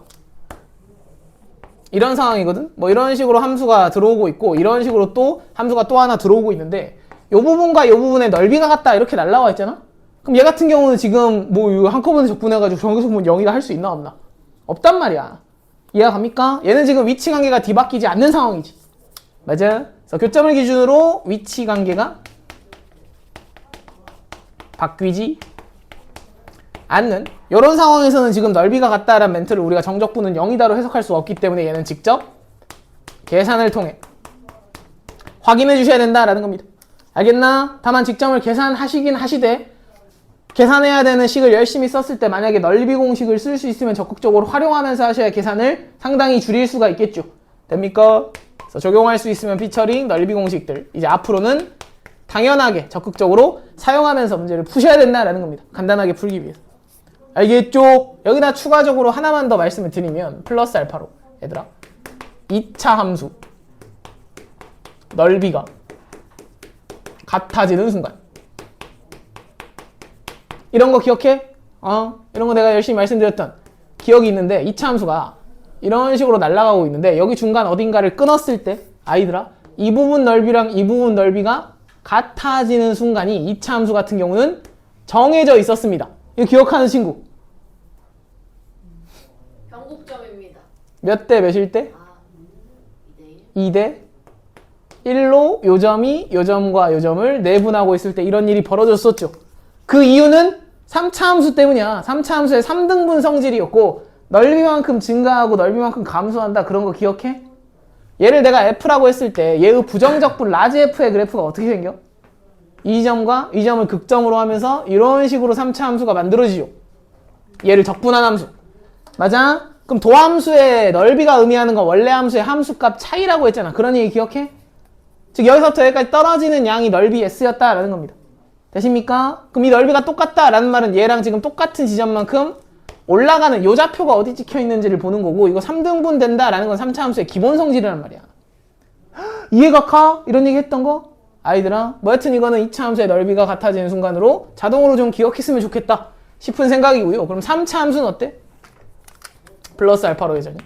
이런 상황이거든. 뭐 이런 식으로 함수가 들어오고 있고 이런 식으로 또 함수가 또 하나 들어오고 있는데 이 부분과 이 부분의 넓이가 같다 이렇게 날라와 있잖아. 그럼 얘 같은 경우는 지금 뭐 한꺼번에 적분해가지고 정규성분 0이다 할 수 있나 없나? 없단 말이야. 이해가 갑니까? 얘는 지금 위치 관계가 뒤바뀌지 않는 상황이지. 맞아? 그래서 교점을 기준으로 위치 관계가 바뀌지 않는 이런 상황에서는 지금 넓이가 같다라는 멘트를 우리가 정적분은 0이다로 해석할 수 없기 때문에 얘는 직접 계산을 통해 확인해 주셔야 된다라는 겁니다. 알겠나? 다만 직점을 계산하시긴 하시되 계산해야 되는 식을 열심히 썼을 때 만약에 넓이 공식을 쓸 수 있으면 적극적으로 활용하면서 하셔야 계산을 상당히 줄일 수가 있겠죠. 됩니까? 그래서 적용할 수 있으면 피처링 넓이 공식들 이제 앞으로는 당연하게 적극적으로 사용하면서 문제를 푸셔야 된다라는 겁니다. 간단하게 풀기 위해서. 알겠죠? 여기다 추가적으로 하나만 더 말씀을 드리면 플러스 알파로 얘들아 2차 함수 넓이가 같아지는 순간 이런 거 기억해? 이런 거 내가 열심히 말씀드렸던 기억이 있는데 2차 함수가 이런 식으로 날아가고 있는데 여기 중간 어딘가를 끊었을 때 아이들아 이 부분 넓이랑 이 부분 넓이가 같아지는 순간이 2차 함수 같은 경우는 정해져 있었습니다. 이거 기억하는 친구 변곡점입니다. 몇 대 몇일 때? 2대1. 2대 1로 요 점이 요 점과 요 점을 내분하고 있을 때 이런 일이 벌어졌었죠. 그 이유는 3차 함수 때문이야. 3차 함수의 3등분 성질이었고 넓이만큼 증가하고 넓이만큼 감소한다. 그런 거 기억해? 얘를 내가 F라고 했을 때 얘의 부정적분 라지 F의 그래프가 어떻게 생겨? 이 점과 이 점을 극점으로 하면서 이런 식으로 3차 함수가 만들어지죠. 얘를 적분한 함수. 맞아? 그럼 도함수의 넓이가 의미하는 건 원래 함수의 함수값 차이라고 했잖아. 그런 얘기 기억해? 즉 여기서부터 여기까지 떨어지는 양이 넓이 S였다라는 겁니다. 되십니까? 그럼 이 넓이가 똑같다라는 말은 얘랑 지금 똑같은 지점만큼 올라가는 요 좌표가 어디 찍혀 있는지를 보는 거고 이거 3등분 된다라는 건 3차 함수의 기본 성질이란 말이야. 이해가 가? 이런 얘기 했던 거? 아이들아 뭐 여튼 이거는 2차 함수의 넓이가 같아지는 순간으로 자동으로 좀 기억했으면 좋겠다 싶은 생각이고요. 그럼 3차 함수는 어때? 플러스 알파로 예전이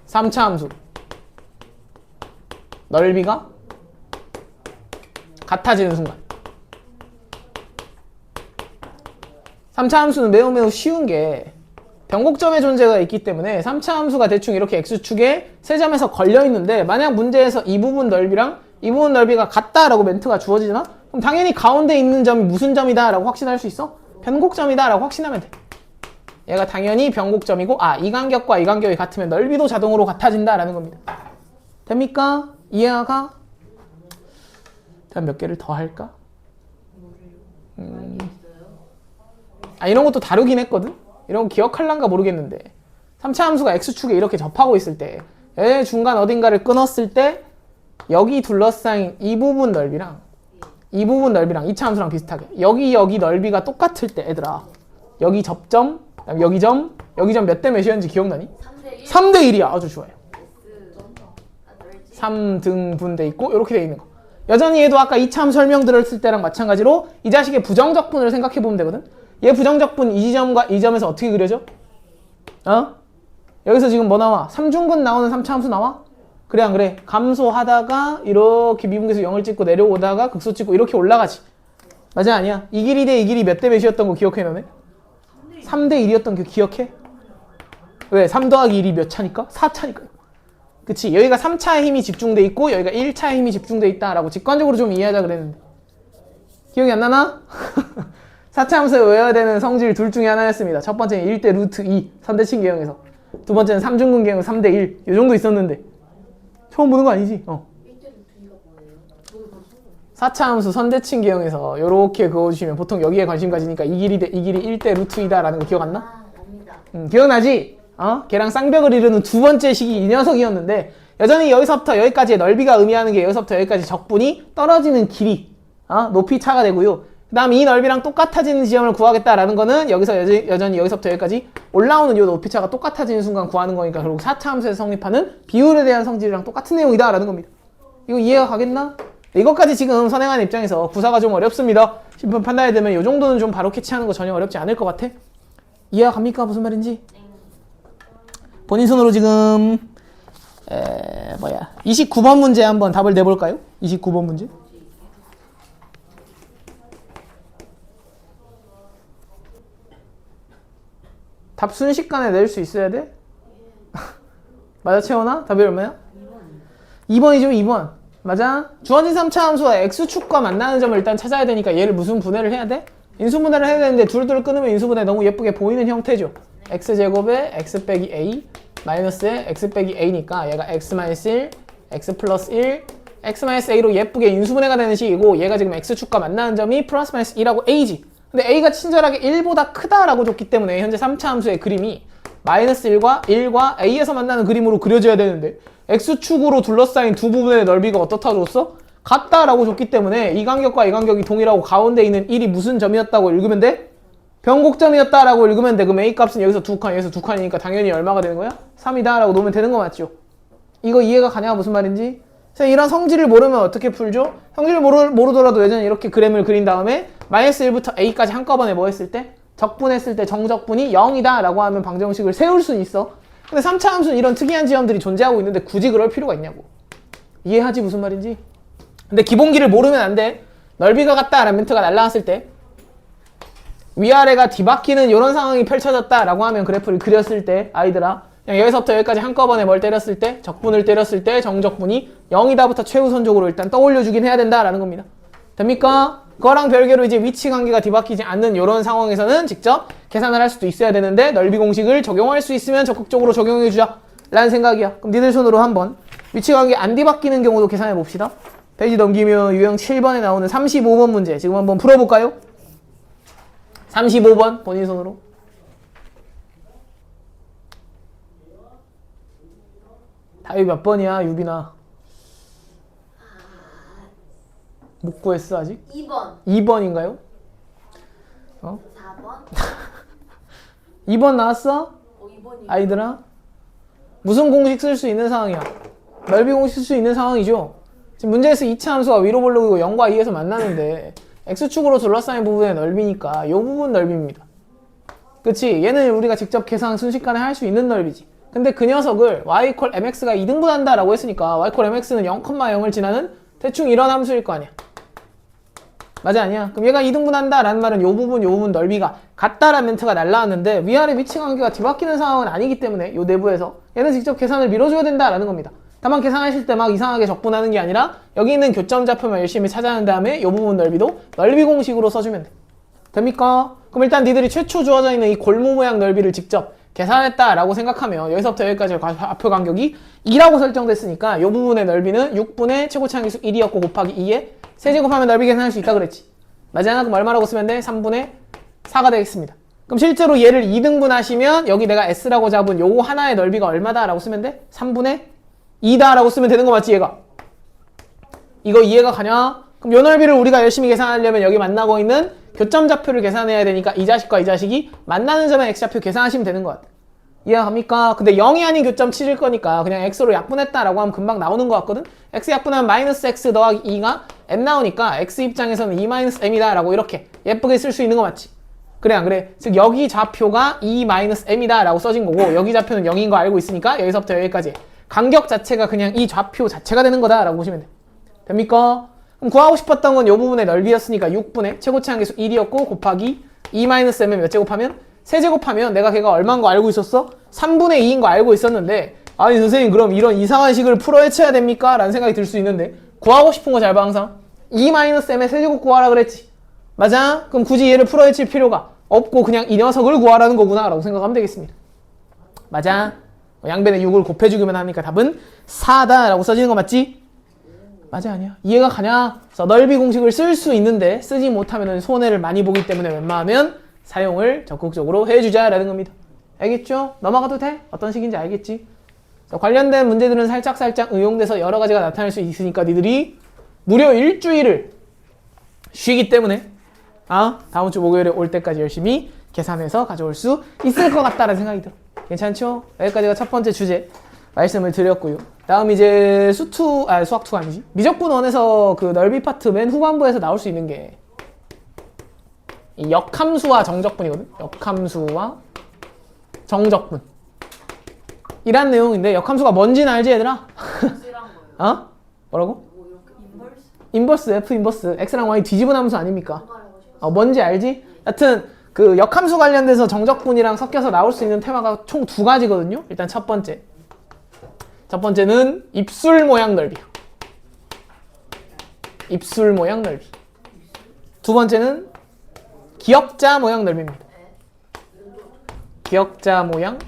3차 함수 넓이가 같아지는 순간 3차 함수는 매우 쉬운 게 변곡점의 존재가 있기 때문에 3차 함수가 대충 이렇게 x축에 세 점에서 걸려있는데 만약 문제에서 이 부분 넓이랑 이 부분 넓이가 같다라고 멘트가 주어지잖아? 그럼 당연히 가운데 있는 점이 무슨 점이다 라고 확신할 수 있어? 변곡점이다 라고 확신하면 돼. 얘가 당연히 변곡점이고 이 간격과 이 간격이 같으면 넓이도 자동으로 같아진다 라는 겁니다. 됩니까? 이해가 가? 다음 몇 개를 더 할까? 이런 것도 다루긴 했거든? 이런 거 기억할란가 모르겠는데 3차 함수가 x축에 이렇게 접하고 있을 때 얘 중간 어딘가를 끊었을 때 여기 둘러싸인 이 부분 넓이랑 이 부분 넓이랑 2차 함수랑 비슷하게 여기 넓이가 똑같을 때 얘들아 여기 접점, 여기 점 몇 대 몇이었는지 기억나니? 3대 1. 3대 1이야. 아주 좋아요. 3등분 돼 있고 이렇게 돼 있는 거. 여전히 얘도 아까 2차 함수 설명 들었을 때랑 마찬가지로 이 자식의 부정적분을 생각해 보면 되거든. 얘 부정적분 이 지점과 이 점에서 어떻게 그려져? 여기서 지금 뭐 나와? 3중근 나오는 3차 함수 나와? 그래 안 그래? 감소하다가 이렇게 미분계수 0을 찍고 내려오다가 극소 찍고 이렇게 올라가지. 맞아 아니야? 이 길이 대 이 길이 몇 대 몇이었던 거 기억해 너네? 3대 1이었던 거 기억해? 왜? 3 더하기 1이 몇 차니까? 4차니까. 그치? 여기가 3차의 힘이 집중돼 있고 여기가 1차의 힘이 집중돼 있다라고 직관적으로 좀 이해하자 그랬는데 기억이 안 나나? 4차 함수에 외워야 되는 성질 둘 중에 하나였습니다. 첫 번째는 1대 루트 2 선대칭 계형에서 두 번째는 3중근 계형 3대 1 이 정도 있었는데 처음 보는 거 아니지? 1대 루트가 뭐예요? 4차 함수 선대칭 계형에서 이렇게 그어주시면 보통 여기에 관심 가지니까 이 길이 1대 루트 2다 라는 거 기억 안 나? 납니다. 기억나지? 걔랑 쌍벽을 이루는 두 번째 식이 이 녀석이었는데 여전히 여기서부터 여기까지의 넓이가 의미하는 게 여기서부터 여기까지 적분이 떨어지는 길이 높이 차가 되고요. 그 다음 이 넓이랑 똑같아지는 지점을 구하겠다라는 거는 여기서 여전히 여기서부터 여기까지 올라오는 이 높이차가 똑같아지는 순간 구하는 거니까 결국 4차 함수에서 성립하는 비율에 대한 성질이랑 똑같은 내용이다 라는 겁니다. 이거 이해가 가겠나? 이것까지 지금 선행하는 입장에서 구사가 좀 어렵습니다. 심판 판단이 되면 이 정도는 좀 바로 캐치하는 거 전혀 어렵지 않을 것 같아. 이해가 갑니까? 무슨 말인지? 본인 손으로 지금 29번 문제 한번 답을 내볼까요? 29번 문제. 답 순식간에 낼 수 있어야 돼? 맞아 채원아? 답이 얼마야? 2번이죠 2번. 맞아. 주어진 3차 함수와 x축과 만나는 점을 일단 찾아야 되니까 얘를 무슨 분해를 해야 돼? 인수분해를 해야 되는데 둘둘 끊으면 인수분해 너무 예쁘게 보이는 형태죠. x제곱에 x 빼기 a 마이너스에 x 빼기 a니까 얘가 x 마이너스 1, x 플러스 1, x 마이너스 a로 예쁘게 인수분해가 되는 식이고 얘가 지금 x축과 만나는 점이 플러스 마이너스 2라고 a지. 근데 a가 친절하게 1보다 크다라고 줬기 때문에 현재 3차 함수의 그림이 마이너스 1과 a에서 만나는 그림으로 그려져야 되는데 x축으로 둘러싸인 두 부분의 넓이가 어떻다 줬어? 같다라고 줬기 때문에 이 간격과 이 간격이 동일하고 가운데 있는 1이 무슨 점이었다고 읽으면 돼? 변곡점이었다라고 읽으면 돼. 그럼 a 값은 여기서 두 칸, 여기서 두 칸이니까 당연히 얼마가 되는 거야? 3이다 라고 놓으면 되는 거 맞죠? 이거 이해가 가냐? 무슨 말인지? 그래서 이런 성질을 모르면 어떻게 풀죠? 성질을 모르더라도 예전에 이렇게 그램을 그린 다음에 마이너스 1부터 a까지 한꺼번에 뭐 했을 때? 적분했을 때 정적분이 0이다 라고 하면 방정식을 세울 수는 있어. 근데 3차 함수는 이런 특이한 지점들이 존재하고 있는데 굳이 그럴 필요가 있냐고. 이해하지 무슨 말인지? 근데 기본기를 모르면 안 돼. 넓이가 같다라는 멘트가 날라왔을 때 위아래가 뒤바뀌는 이런 상황이 펼쳐졌다라고 하면 그래프를 그렸을 때 아이들아 그냥 여기서부터 여기까지 한꺼번에 뭘 때렸을 때 적분을 때렸을 때 정적분이 0이다부터 최우선적으로 일단 떠올려주긴 해야 된다라는 겁니다. 됩니까? 그거랑 별개로 이제 위치 관계가 뒤바뀌지 않는 이런 상황에서는 직접 계산을 할 수도 있어야 되는데 넓이 공식을 적용할 수 있으면 적극적으로 적용해주자 라는 생각이야. 그럼 니들 손으로 한번 위치 관계 안 뒤바뀌는 경우도 계산해 봅시다. 페이지 넘기면 유형 7번에 나오는 35번 문제 지금 한번 풀어볼까요? 35번 본인 손으로. 답이 몇 번이야 유빈아? 못 구했어 아직? 2번. 2번인가요? 4번. 2번 나왔어? 2번이. 아이들아? 무슨 공식 쓸 수 있는 상황이야? 넓이 공식 쓸 수 있는 상황이죠? 지금 문제에서 2차 함수가 위로 볼록이고 0과 2에서 만나는데 x축으로 둘러싸인 부분의 넓이니까 이 부분 넓이입니다. 그치? 얘는 우리가 직접 계산 순식간에 할 수 있는 넓이지. 근데 그 녀석을 y = mx가 2등분한다 라고 했으니까 y = mx는 0,0을 지나는 대충 이런 함수일 거 아니야. 맞아 아니야? 그럼 얘가 2등분한다 라는 말은 요 부분 넓이가 같다라는 멘트가 날라왔는데 위아래 위치 관계가 뒤바뀌는 상황은 아니기 때문에 요 내부에서 얘는 직접 계산을 밀어줘야 된다라는 겁니다. 다만 계산하실 때 막 이상하게 적분하는 게 아니라 여기 있는 교점 좌표만 열심히 찾아낸 다음에 요 부분 넓이도 넓이 공식으로 써주면 돼. 됩니까? 그럼 일단 니들이 최초 주어져 있는 이 골무 모양 넓이를 직접 계산했다라고 생각하면 여기서부터 여기까지 좌표 간격이 2라고 설정됐으니까 이 부분의 넓이는 6분의 최고 차항계수 1이었고 곱하기 2에 세제곱하면 넓이 계산할 수 있다 그랬지. 맞아? 그럼 얼마라고 쓰면 돼? 3분의 4가 되겠습니다. 그럼 실제로 얘를 2등분 하시면 여기 내가 S라고 잡은 요거 하나의 넓이가 얼마다? 라고 쓰면 돼? 3분의 2다 라고 쓰면 되는 거 맞지 얘가? 이거 이해가 가냐? 그럼 요 넓이를 우리가 열심히 계산하려면 여기 만나고 있는 교점 좌표를 계산해야 되니까 이 자식과 이 자식이 만나는 점의 x좌표 계산하시면 되는 것 같아. 이해가 갑니까? 근데 0이 아닌 교점 치실 거니까 그냥 x로 약분했다라고 하면 금방 나오는 것 같거든? x 약분하면 마이너스 x 더하기 2가 m 나오니까 x 입장에서는 2 마이너스 m이다 라고 이렇게 예쁘게 쓸 수 있는 거 맞지? 그래 안 그래? 즉 여기 좌표가 2 마이너스 m이다 라고 써진 거고 여기 좌표는 0인 거 알고 있으니까 여기서부터 여기까지 간격 자체가 그냥 이 좌표 자체가 되는 거다 라고 보시면 돼. 됩니까? 그럼 구하고 싶었던 건 이 부분의 넓이였으니까 6분의 최고차항계수 1이었고 곱하기 2-m을 몇 제곱하면? 세제곱하면 내가 걔가 얼마인 거 알고 있었어? 3분의 2인 거 알고 있었는데 아니 선생님 그럼 이런 이상한 식을 풀어 헤쳐야 됩니까? 라는 생각이 들 수 있는데 구하고 싶은 거 잘 봐 항상 2-m의 세제곱 구하라 그랬지. 맞아? 그럼 굳이 얘를 풀어 헤칠 필요가 없고 그냥 이 녀석을 구하라는 거구나 라고 생각하면 되겠습니다. 맞아? 양변에 6을 곱해주기만 하니까 답은 4다 라고 써지는 거 맞지? 맞아 아니야? 이해가 가냐? 그래서 넓이 공식을 쓸 수 있는데 쓰지 못하면 손해를 많이 보기 때문에 웬만하면 사용을 적극적으로 해주자라는 겁니다. 알겠죠? 넘어가도 돼? 어떤 식인지 알겠지? 관련된 문제들은 살짝 응용돼서 여러 가지가 나타날 수 있으니까 니들이 무려 일주일을 쉬기 때문에 다음 주 목요일에 올 때까지 열심히 계산해서 가져올 수 있을 것 같다라는 생각이 들어. 괜찮죠? 여기까지가 첫 번째 주제 말씀을 드렸고요. 다음 이제 수학2가 아니지? 미적분 1에서 그 넓이 파트 맨 후반부에서 나올 수 있는 게 이 역함수와 정적분이거든? 역함수와 정적분 이란 내용인데 역함수가 뭔지는 알지 얘들아? 어? 뭐라고? 인버스, F 인버스 X랑 Y 뒤집은 함수 아닙니까? 뭔지 알지? 여튼 그 역함수 관련돼서 정적분이랑 섞여서 나올 수 있는 테마가 총 2가지거든요. 일단 첫 번째는 입술 모양 넓이. 입술 모양 넓이. 두 번째는 기역자 모양 넓이입니다. 기역자 모양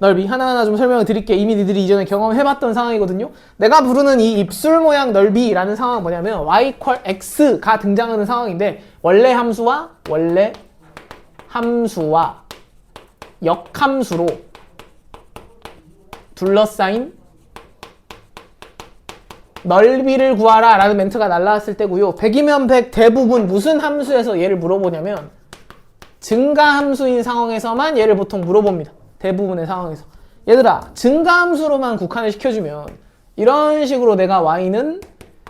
넓이 하나하나 좀 설명을 드릴게요. 이미 니들이 이전에 경험해봤던 상황이거든요. 내가 부르는 이 입술 모양 넓이라는 상황은 뭐냐면 y = x가 등장하는 상황인데 원래 함수와 역함수로 둘러싸인 넓이를 구하라 라는 멘트가 날라왔을 때고요. 100이면 100 대부분 무슨 함수에서 얘를 물어보냐면 증가함수인 상황에서만 얘를 보통 물어봅니다. 대부분의 상황에서. 얘들아 증가함수로만 국한을 시켜주면 이런 식으로 내가 y는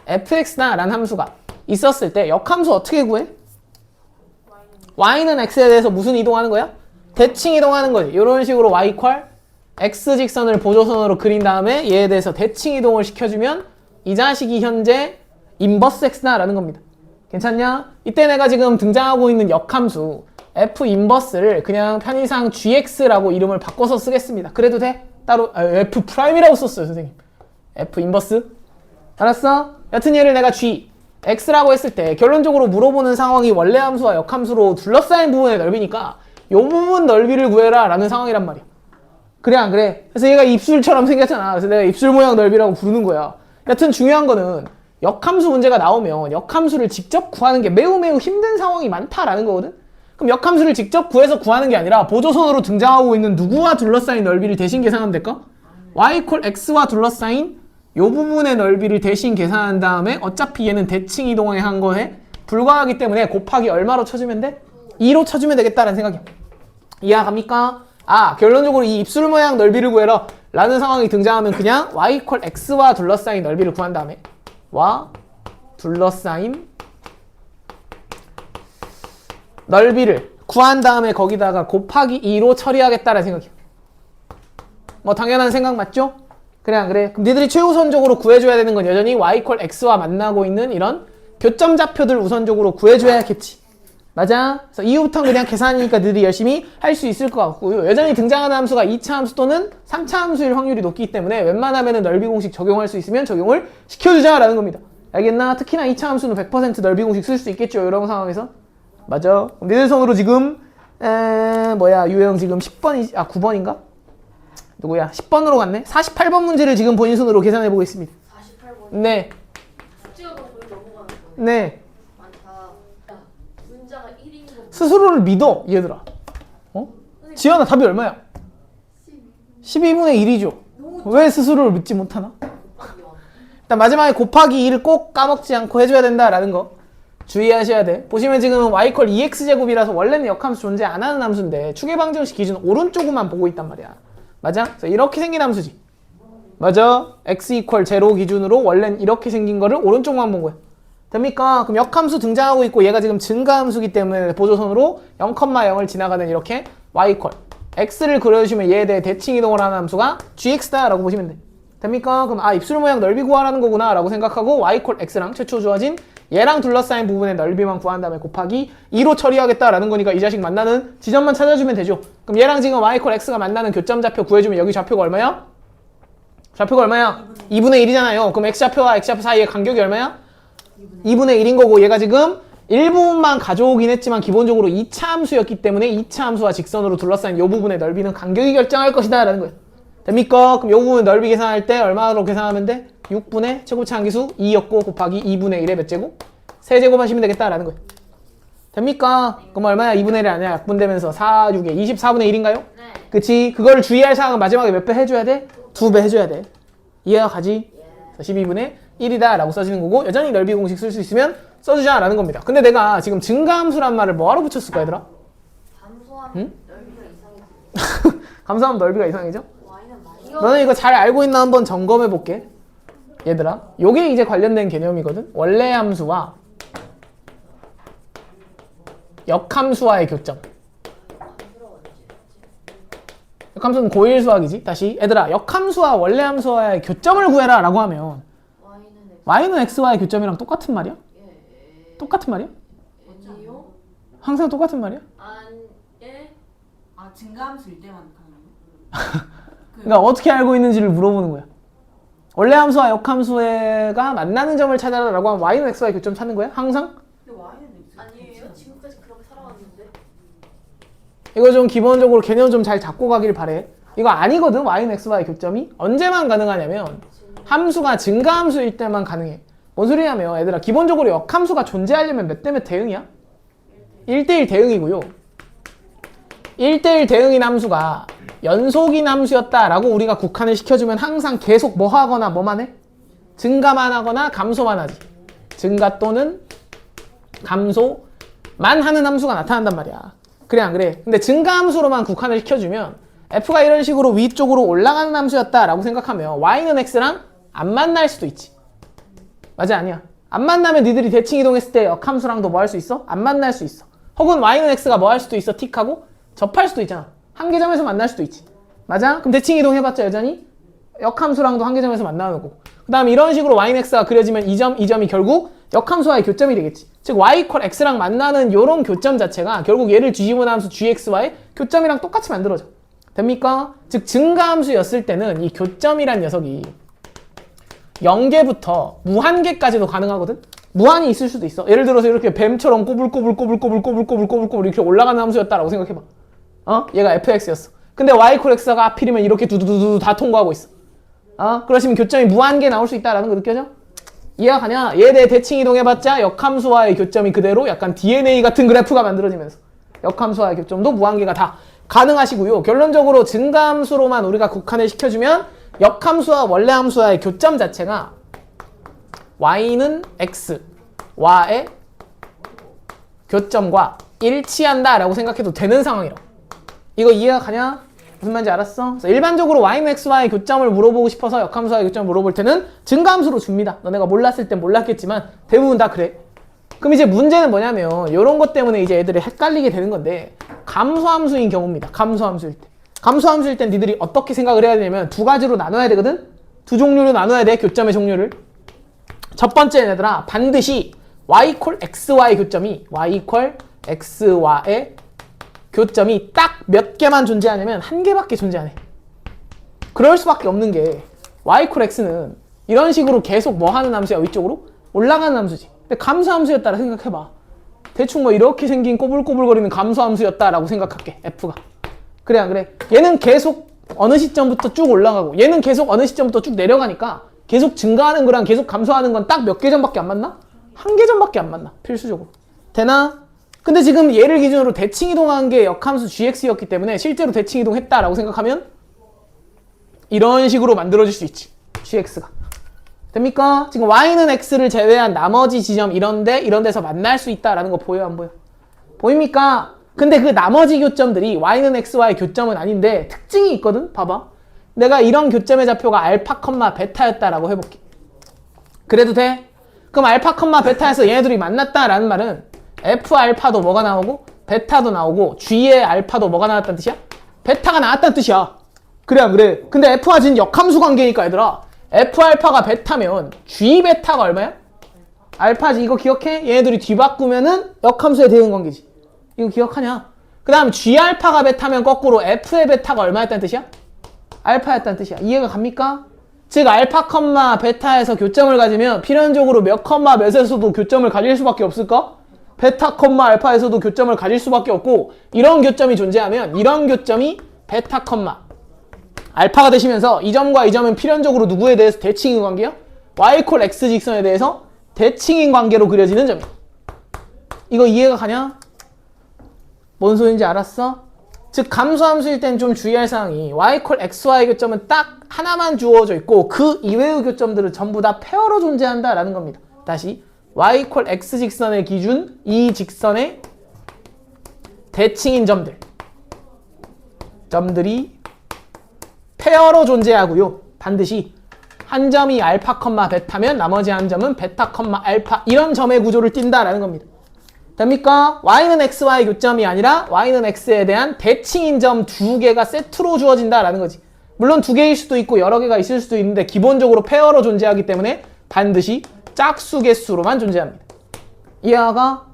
fx다 라는 함수가 있었을 때 역함수 어떻게 구해? y는 x에 대해서 무슨 이동하는 거야? 대칭 이동하는 거지. 이런 식으로 y = x 직선을 보조선으로 그린 다음에 얘에 대해서 대칭 이동을 시켜주면 이 자식이 현재 인버스 x다 라는 겁니다. 괜찮냐? 이때 내가 지금 등장하고 있는 역함수 f 인버스를 그냥 편의상 gx라고 이름을 바꿔서 쓰겠습니다. 그래도 돼? 따로 f 프라임이라고 썼어요 선생님. f 인버스 알았어? 여튼 얘를 내가 g x라고 했을 때 결론적으로 물어보는 상황이 원래 함수와 역함수로 둘러싸인 부분의 넓이니까 이 부분 넓이를 구해라 라는 상황이란 말이야. 그래 안 그래? 그래서 얘가 입술처럼 생겼잖아. 그래서 내가 입술 모양 넓이라고 부르는 거야. 여튼 중요한 거는 역함수 문제가 나오면 역함수를 직접 구하는 게 매우 힘든 상황이 많다라는 거거든? 그럼 역함수를 직접 구해서 구하는 게 아니라 보조선으로 등장하고 있는 누구와 둘러싸인 넓이를 대신 계산하면 될까? y = x와 둘러싸인 이 부분의 넓이를 대신 계산한 다음에 어차피 얘는 대칭 이동을 한 거에 불과하기 때문에 곱하기 얼마로 쳐주면 돼? 2로 쳐주면 되겠다라는 생각이야. 이해가 갑니까? 아, 결론적으로 이 입술 모양 넓이를 구해라 라는 상황이 등장하면 그냥 y 이퀄 x와 둘러싸인 넓이를 구한 다음에 와 둘러싸인 넓이를 구한 다음에 거기다가 곱하기 2로 처리하겠다라는 생각이야. 뭐 당연한 생각 맞죠? 그래 안 그래? 그럼 니들이 최우선적으로 구해줘야 되는 건 여전히 y 이퀄 x와 만나고 있는 이런 교점 좌표들 우선적으로 구해줘야겠지. 맞아? 그래서 이후부터는 그냥 계산이니까 너희들이 열심히 할 수 있을 것 같고요. 여전히 등장하는 함수가 2차 함수 또는 3차 함수일 확률이 높기 때문에 웬만하면 넓이 공식 적용할 수 있으면 적용을 시켜주자라는 겁니다. 알겠나? 특히나 2차 함수는 100% 넓이 공식 쓸 수 있겠죠. 이런 상황에서. 맞아. 그럼 니들 손으로 지금 유형 지금 10번이 9번인가? 누구야? 10번으로 갔네? 48번 문제를 지금 본인 손으로 계산해 보겠습니다. 48번. 네. 숙제가 거의 넘어가는 거예요. 네. 많다. 야, 문자가 1인 거. 스스로를 믿어, 얘들아. 어? 지연아, 답이 얼마야? 12분의 1이죠. 왜 스스로를 믿지 못하나? 일단 마지막에 곱하기 2를 꼭 까먹지 않고 해줘야 된다라는 거 주의하셔야 돼. 보시면 지금 y 이퀄 2x제곱이라서 원래는 역함수 존재 안 하는 함수인데 추계방정식 기준 오른쪽만 보고 있단 말이야. 맞아? 그래서 이렇게 생긴 함수지. 맞아? x 이퀄 0 기준으로 원래는 이렇게 생긴 거를 오른쪽만 본 거야. 됩니까? 그럼 역함수 등장하고 있고 얘가 지금 증가함수기 때문에 보조선으로 0,0을 지나가는 이렇게 y 이퀄 x를 그려주시면 얘에 대해 대칭 이동을 하는 함수가 gx다 라고 보시면 돼. 됩니까? 그럼 입술 모양 넓이 구하라는 거구나 라고 생각하고 y 이퀄 x랑 최초 주어진 얘랑 둘러싸인 부분의 넓이만 구한 다음에 곱하기 2로 처리하겠다라는 거니까 이 자식 만나는 지점만 찾아주면 되죠. 그럼 얘랑 지금 y 이퀄 x가 만나는 교점 좌표 구해주면 여기 좌표가 얼마야? 좌표가 얼마야? 2분의 1이잖아요. 그럼 x좌표와 x좌표 사이의 간격이 얼마야? 2분의 1인 거고 얘가 지금 일부분만 가져오긴 했지만 기본적으로 2차 함수였기 때문에 2차 함수와 직선으로 둘러싸인 이 부분의 넓이는 간격이 결정할 것이다 라는 거예요. 됩니까? 그럼 이 부분 넓이 계산할 때 얼마로 계산하면 돼? 6분의 최고차 함기수 2였고 곱하기 2분의 1의 몇 제곱? 세제곱 하시면 되겠다라는 거예요. 됩니까? 그럼 얼마야? 2분의 1이 아니야. 약분되면서 4, 6에 24분의 1인가요? 네. 그치? 그걸 주의할 사항은 마지막에 몇 배 해줘야 돼? 2배 해줘야 돼. 이해가 가지? 12분의 1이다 라고 써지는 거고 여전히 넓이 공식 쓸 수 있으면 써주자 라는 겁니다. 근데 내가 지금 증가함수란 말을 뭐하러 붙였을까 얘들아? 감소하면 응? 넓이가 이상해지고. 감소하면 넓이가 이상해져? Y는 많이. 너는 이거 잘 알고 있나 한번 점검해 볼게. 얘들아, 요게 이제 관련된 개념이거든. 원래 함수와 역함수와의 교점. 역함수는 고1 수학이지. 다시 얘들아, 역함수와 원래 함수와의 교점을 구해라 라고 하면 y는 x와의 교점이랑 똑같은 말이야? 예. 똑같은 말이야? 아니요. 항상 똑같은 말이야? 예. 증가함수일 때만 가는 거. 그러니까 어떻게 알고 있는지를 물어보는 거야. 원래 함수와 역함수가 만나는 점을 찾아라 라고 하면 y는 x와의 교점 찾는 거야? 항상? 근데 Y는 X. 아니에요. 지금까지 그렇게 살아왔는데. 이거 좀 기본적으로 개념 좀 잘 잡고 가길 바래. 이거 아니거든. y는 x와의 교점이 언제만 가능하냐면 함수가 증가함수일 때만 가능해. 뭔 소리냐면 얘들아, 기본적으로 역함수가 존재하려면 몇 대 몇 대응이야? 1대1 대응이고요. 1대1 대응인 함수가 연속인 함수였다라고 우리가 국한을 시켜주면 항상 계속 뭐 하거나 뭐만 해? 증가만 하거나 감소만 하지. 증가 또는 감소만 하는 함수가 나타난단 말이야. 그래 안 그래? 근데 증가함수로만 국한을 시켜주면 f가 이런 식으로 위쪽으로 올라가는 함수였다라고 생각하면 y는 x랑 안 만날 수도 있지. 맞아 아니야? 안 만나면 니들이 대칭 이동했을 때 역함수랑도 뭐 할 수 있어? 안 만날 수 있어. 혹은 y는 x가 뭐 할 수도 있어? 틱하고 접할 수도 있잖아. 한계점에서 만날 수도 있지. 맞아? 그럼 대칭 이동해봤자 여전히 역함수랑도 한계점에서 만나는 거고. 그 다음에 이런 식으로 y는 x가 그려지면 이 점이 결국 역함수와의 교점이 되겠지. 즉 y 이퀄 x랑 만나는 요런 교점 자체가 결국 얘를 뒤집어낸 함수 gx와의 교점이랑 똑같이 만들어져. 됩니까? 즉 증가함수였을 때는 이 교점이란 녀석이 0개부터 무한개까지도 가능하거든? 무한이 있을 수도 있어. 예를 들어서 이렇게 뱀처럼 꼬불꼬불꼬불꼬불꼬불꼬불꼬불꼬불 이렇게 올라가는 함수였다라고 생각해봐. 얘가 fx였어. 근데 y 이퀄 x가 하필이면 이렇게 두두두두 다 통과하고 있어. 그러시면 교점이 무한개 나올 수 있다라는 거 느껴져? 이해가 가냐? 얘에 대해 대칭 이동해봤자 역함수와의 교점이 그대로 약간 DNA 같은 그래프가 만들어지면서 역함수와의 교점도 무한개가 다 가능하시고요. 결론적으로 증가함수로만 우리가 국한을 시켜주면 역함수와 원래 함수와의 교점 자체가 y는 x와의 교점과 일치한다 라고 생각해도 되는 상황이라고. 이거 이해가 가냐? 무슨 말인지 알았어? 그래서 일반적으로 y는 x와의 교점을 물어보고 싶어서 역함수와의 교점을 물어볼 때는 증가함수로 줍니다. 너네가 몰랐을 땐 몰랐겠지만 대부분 다 그래. 그럼 이제 문제는 뭐냐면 이런 것 때문에 이제 애들이 헷갈리게 되는 건데 감소함수인 경우입니다. 감소함수일 때. 감소함수일 땐 니들이 어떻게 생각을 해야 되냐면 두 가지로 나눠야 되거든? 두 종류로 나눠야 돼, 교점의 종류를. 첫 번째는 얘들아, 반드시 y equal x와의 교점이 y equal x와의 교점이 딱 몇 개만 존재하냐면 한 개밖에 존재 안 해. 그럴 수밖에 없는 게 y equal x는 이런 식으로 계속 뭐 하는 함수야? 위쪽으로? 올라가는 함수지. 근데 감소함수였다라 생각해봐. 대충 뭐 이렇게 생긴 꼬불꼬불거리는 감소함수였다라고 생각할게. f가. 그래 안 그래? 얘는 계속 어느 시점부터 쭉 올라가고 얘는 계속 어느 시점부터 쭉 내려가니까 계속 증가하는 거랑 계속 감소하는 건 딱 몇 개 전밖에 안 맞나? 한 개 전밖에 안 맞나? 필수적으로. 되나? 근데 지금 얘를 기준으로 대칭 이동한 게 역함수 gx였기 때문에 실제로 대칭 이동했다라고 생각하면 이런 식으로 만들어질 수 있지. gx가. 됩니까? 지금 y는 x를 제외한 나머지 지점 이런 데서 만날 수 있다라는 거 보여요? 안 보여? 보입니까? 근데 그 나머지 교점들이 y는 x와의 교점은 아닌데 특징이 있거든? 봐봐. 내가 이런 교점의 좌표가 알파, 베타였다라고 해볼게. 그래도 돼? 그럼 알파, 베타에서 얘네들이 만났다라는 말은 f 알파도 뭐가 나오고 베타도 나오고 g의 알파도 뭐가 나왔다는 뜻이야? 베타가 나왔다는 뜻이야. 그래 안 그래? 근데 f와 g는 역함수 관계니까 얘들아 f 알파가 베타면 g 베타가 얼마야? 알파지. 이거 기억해? 얘네들이 뒤바꾸면은 역함수에 대응 관계지. 이거 기억하냐? 그 다음 g 알파가 베타면 거꾸로 f의 베타가 얼마였다는 뜻이야? 알파였다는 뜻이야. 이해가 갑니까? 즉 알파, 베타에서 교점을 가지면 필연적으로 몇, 몇에서도 교점을 가질 수밖에 없을까? 베타, 알파에서도 교점을 가질 수밖에 없고 이런 교점이 존재하면 이런 교점이 베타, 알파가 되시면서 이 점과 이 점은 필연적으로 누구에 대해서 대칭인 관계야? y equal x 직선에 대해서 대칭인 관계로 그려지는 점이야. 이거 이해가 가냐? 뭔 소리인지 알았어? 즉 감소함수일 땐 좀 주의할 사항이 y equal x와의 교점은 딱 하나만 주어져 있고 그 이외의 교점들은 전부 다 페어로 존재한다라는 겁니다. 다시 y equal x 직선의 기준 이 직선의 대칭인 점들이 페어로 존재하고요. 반드시 한 점이 알파, 베타면 나머지 한 점은 베타, 알파 이런 점의 구조를 띈다라는 겁니다. 됩니까? y는 x와의 교점이 아니라 y는 x에 대한 대칭인 점 두 개가 세트로 주어진다라는 거지. 물론 두 개일 수도 있고 여러 개가 있을 수도 있는데 기본적으로 페어로 존재하기 때문에 반드시 짝수 개수로만 존재합니다. 이해가?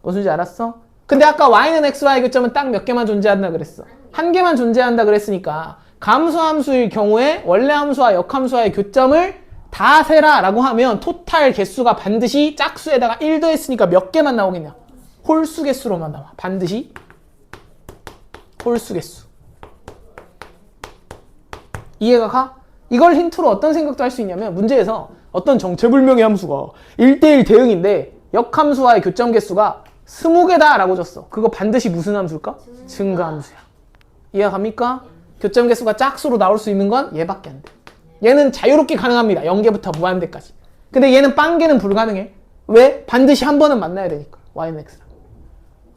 무슨지 알았어? 근데 아까 y는 x와의 교점은 딱 몇 개만 존재한다 그랬어. 한 개만 존재한다 그랬으니까 감소함수일 경우에 원래 함수와 역함수와의 교점을 다 세라 라고 하면 토탈 개수가 반드시 짝수에다가 1 더했으니까 몇 개만 나오겠냐? 홀수 개수로만 나와. 반드시 홀수 개수. 이해가 가? 이걸 힌트로 어떤 생각도 할 수 있냐면 문제에서 어떤 정체불명의 함수가 1대1 대응인데 역함수와의 교점 개수가 20개다 라고 줬어. 그거 반드시 무슨 함수일까? 증가함수야. 이해가 갑니까? 교점 개수가 짝수로 나올 수 있는 건 얘밖에 안 돼. 얘는 자유롭게 가능합니다. 0개부터 무한대까지. 근데 얘는 빵개는 불가능해. 왜? 반드시 한 번은 만나야 되니까. y는 x랑.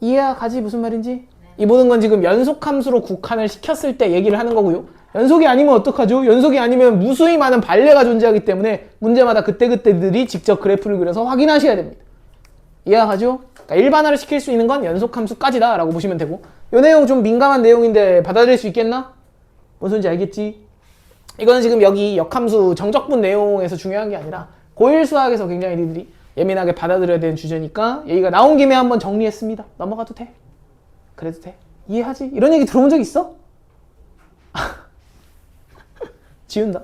이해가 가지? 무슨 말인지? 이 모든 건 지금 연속함수로 국한을 시켰을 때 얘기를 하는 거고요. 연속이 아니면 어떡하죠? 연속이 아니면 무수히 많은 발레가 존재하기 때문에 문제마다 그때그때들이 직접 그래프를 그려서 확인하셔야 됩니다. 이해가 가죠? 그러니까 일반화를 시킬 수 있는 건 연속함수까지다 라고 보시면 되고 이 내용 좀 민감한 내용인데 받아들일 수 있겠나? 뭔 소리인지 알겠지? 이거는 지금 여기 역함수 정적분 내용에서 중요한 게 아니라 고1 수학에서 굉장히 니들이 예민하게 받아들여야 되는 주제니까 얘기가 나온 김에 한번 정리했습니다. 넘어가도 돼? 그래도 돼? 이해하지? 이런 얘기 들어본 적 있어? 지운다.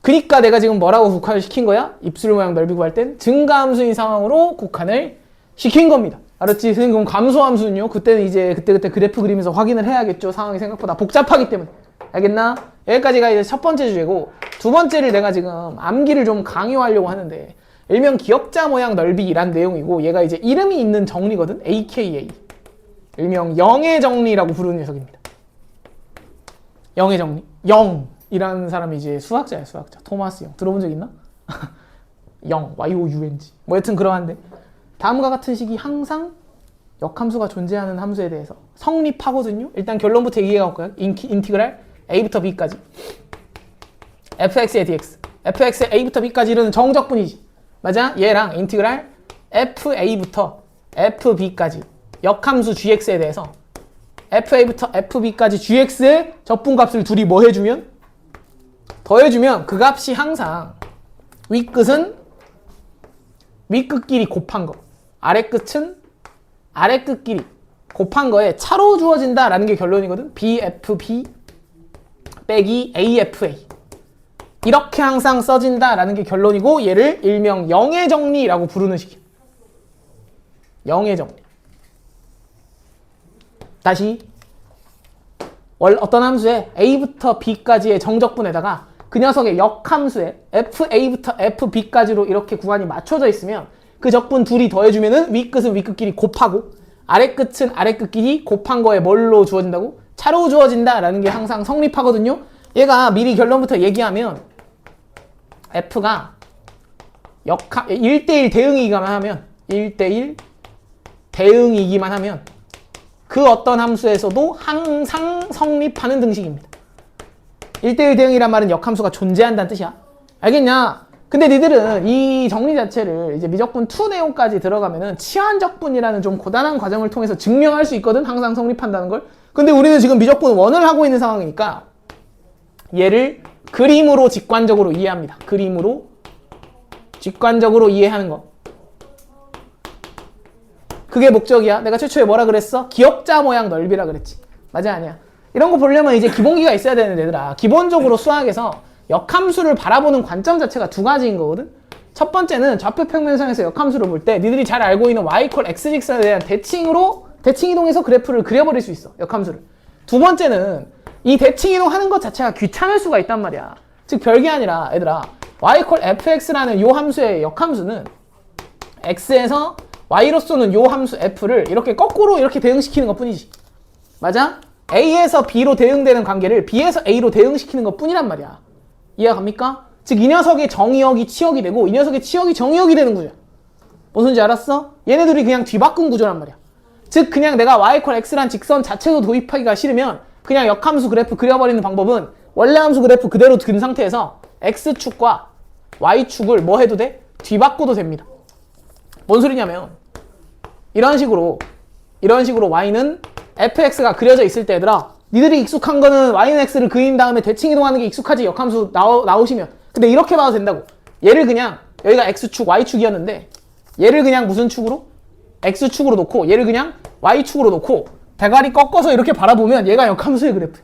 그니까 내가 지금 뭐라고 국한을 시킨 거야? 입술 모양 넓이 구할 땐 증가함수인 상황으로 국한을 시킨 겁니다. 알았지? 그럼 감소함수는요? 그때는 이제 그때 그래프 그리면서 확인을 해야겠죠. 상황이 생각보다 복잡하기 때문에. 알겠나? 여기까지가 이제 첫 번째 주제고 두 번째를 내가 지금 암기를 좀 강요하려고 하는데 일명 기억자 모양 넓이란 내용이고 얘가 이제 이름이 있는 정리거든? AKA. 일명 영의 정리라고 부르는 녀석입니다. 영의 정리. 영이라는 사람이 이제 수학자야, 수학자. 토마스 영. 들어본 적 있나? 영, Y-O-U-N-G. 뭐 여튼 그러한데. 다음과 같은 식이 항상 역함수가 존재하는 함수에 대해서 성립하거든요. 일단 결론부터 얘기해 볼까요? 인티그랄 a부터 b까지 fx의 dx fx의 a부터 b까지 이르는 정적분이지. 맞아? 얘랑 인티그랄 fa부터 fb까지 역함수 gx에 대해서 fa부터 fb까지 gx의 적분값을 둘이 뭐 해주면? 더해주면 그 값이 항상 윗끝은 윗끝끼리 곱한 거, 아랫끝은 아랫끝끼리 곱한 거에 차로 주어진다라는 게 결론이거든. bfb 빼기 afa 이렇게 항상 써진다라는 게 결론이고, 얘를 일명 영의 정리라고 부르는 식이야. 영의 정리. 다시 어떤 함수에 a부터 b까지의 정적분에다가 그 녀석의 역함수에 fa부터 fb까지로 이렇게 구간이 맞춰져 있으면 그 적분 둘이 더해주면은 윗끝은 윗끝끼리 곱하고 아랫끝은 아랫끝끼리 곱한 거에 뭘로 주어진다고? 차로 주어진다라는 게 항상 성립하거든요. 얘가 미리 결론부터 얘기하면 f가 1대1 대응이기만 하면 1대1 대응이기만 하면 그 어떤 함수에서도 항상 성립하는 등식입니다. 1대1 대응이란 말은 역함수가 존재한다는 뜻이야. 알겠냐? 근데 니들은 이 정리 자체를 이제 미적분 2 내용까지 들어가면은 치환적분이라는 좀 고단한 과정을 통해서 증명할 수 있거든. 항상 성립한다는 걸. 근데 우리는 지금 미적분 1을 하고 있는 상황이니까 얘를 그림으로 직관적으로 이해합니다. 그림으로 직관적으로 이해하는 거. 그게 목적이야. 내가 최초에 뭐라 그랬어? 기역자 모양 넓이라 그랬지. 맞아, 아니야? 이런 거 보려면 이제 기본기가 있어야 되는 애들아. 기본적으로 수학에서 역함수를 바라보는 관점 자체가 두 가지인 거거든. 첫 번째는 좌표 평면상에서 역함수를 볼 때 니들이 잘 알고 있는 y = x 직선에 대한 대칭 이동해서 그래프를 그려버릴 수 있어. 역함수를. 두 번째는 이 대칭 이동하는 것 자체가 귀찮을 수가 있단 말이야. 즉 별게 아니라 얘들아, y = fx라는 요 함수의 역함수는 x에서 y로 쏘는 요 함수 f를 이렇게 거꾸로 이렇게 대응시키는 것 뿐이지. 맞아? a에서 b로 대응되는 관계를 b에서 a로 대응시키는 것 뿐이란 말이야. 이해가 갑니까? 즉 이 녀석의 정의역이 치역이 되고 이 녀석의 치역이 정의역이 되는 구조야. 무슨 소리인지 알았어? 얘네들이 그냥 뒤바꾼 구조란 말이야. 즉 그냥 내가 y = x란 직선 자체도 도입하기가 싫으면 그냥 역함수 그래프 그려버리는 방법은 원래 함수 그래프 그대로 든 상태에서 x축과 y축을 뭐 해도 돼? 뒤바꿔도 됩니다. 뭔 소리냐면 이런 식으로 y는 fx가 그려져 있을 때 얘들아, 니들이 익숙한 거는 y는 x를 그린 다음에 대칭 이동하는 게 익숙하지. 역함수 나오시면. 근데 이렇게 봐도 된다고. 얘를 그냥 여기가 x축 y축이었는데 얘를 그냥 무슨 축으로? x축으로 놓고 얘를 그냥 y축으로 놓고 대가리 꺾어서 이렇게 바라보면 얘가 역함수의 그래프.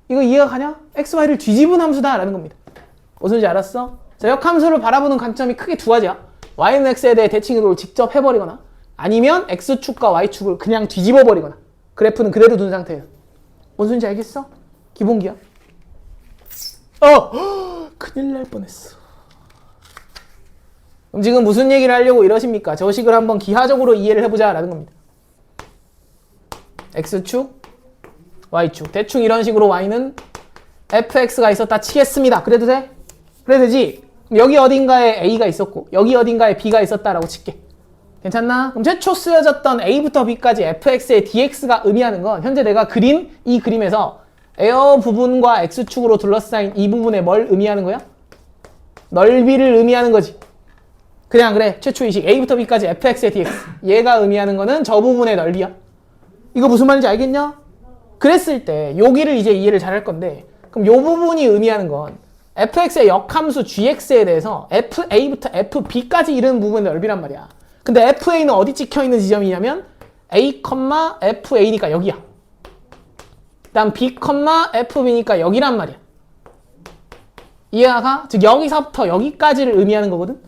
이거 이해가 가냐? x, y를 뒤집은 함수다라는 겁니다. 무슨 소리인지 알았어? 자, 역함수를 바라보는 관점이 크게 두 가지야. y는 x에 대해 대칭 이동을 직접 해버리거나 아니면 x축과 y축을 그냥 뒤집어 버리거나 그래프는 그대로 둔 상태예요. 뭔 소리인지 알겠어? 기본기야. 큰일 날 뻔했어. 그럼 지금 무슨 얘기를 하려고 이러십니까? 저 식을 한번 기하적으로 이해를 해보자 라는 겁니다. x축, y축. 대충 이런 식으로 y는 fx가 있었다 치겠습니다. 그래도 돼? 그래 되지? 여기 어딘가에 a가 있었고 여기 어딘가에 b가 있었다라고 칠게. 괜찮나? 그럼 최초 쓰여졌던 a부터 b까지 fx의 dx가 의미하는 건 현재 내가 그린 이 그림에서 에어 부분과 x축으로 둘러싸인 이 부분에 뭘 의미하는 거야? 넓이를 의미하는 거지. 그냥 그래. 최초 이식 a부터 b까지 fx의 dx. 얘가 의미하는 거는 저 부분의 넓이야. 이거 무슨 말인지 알겠냐? 그랬을 때 여기를 이제 이해를 잘 할 건데, 그럼 요 부분이 의미하는 건 fx의 역함수 gx에 대해서 fa부터 fb까지 이르는 부분의 넓이란 말이야. 근데 fa는 어디 찍혀있는 지점이냐면 a, fa니까 여기야. 그 다음 b, fb니까 여기란 말이야. 이해가 가? 즉 여기서부터 여기까지를 의미하는 거거든.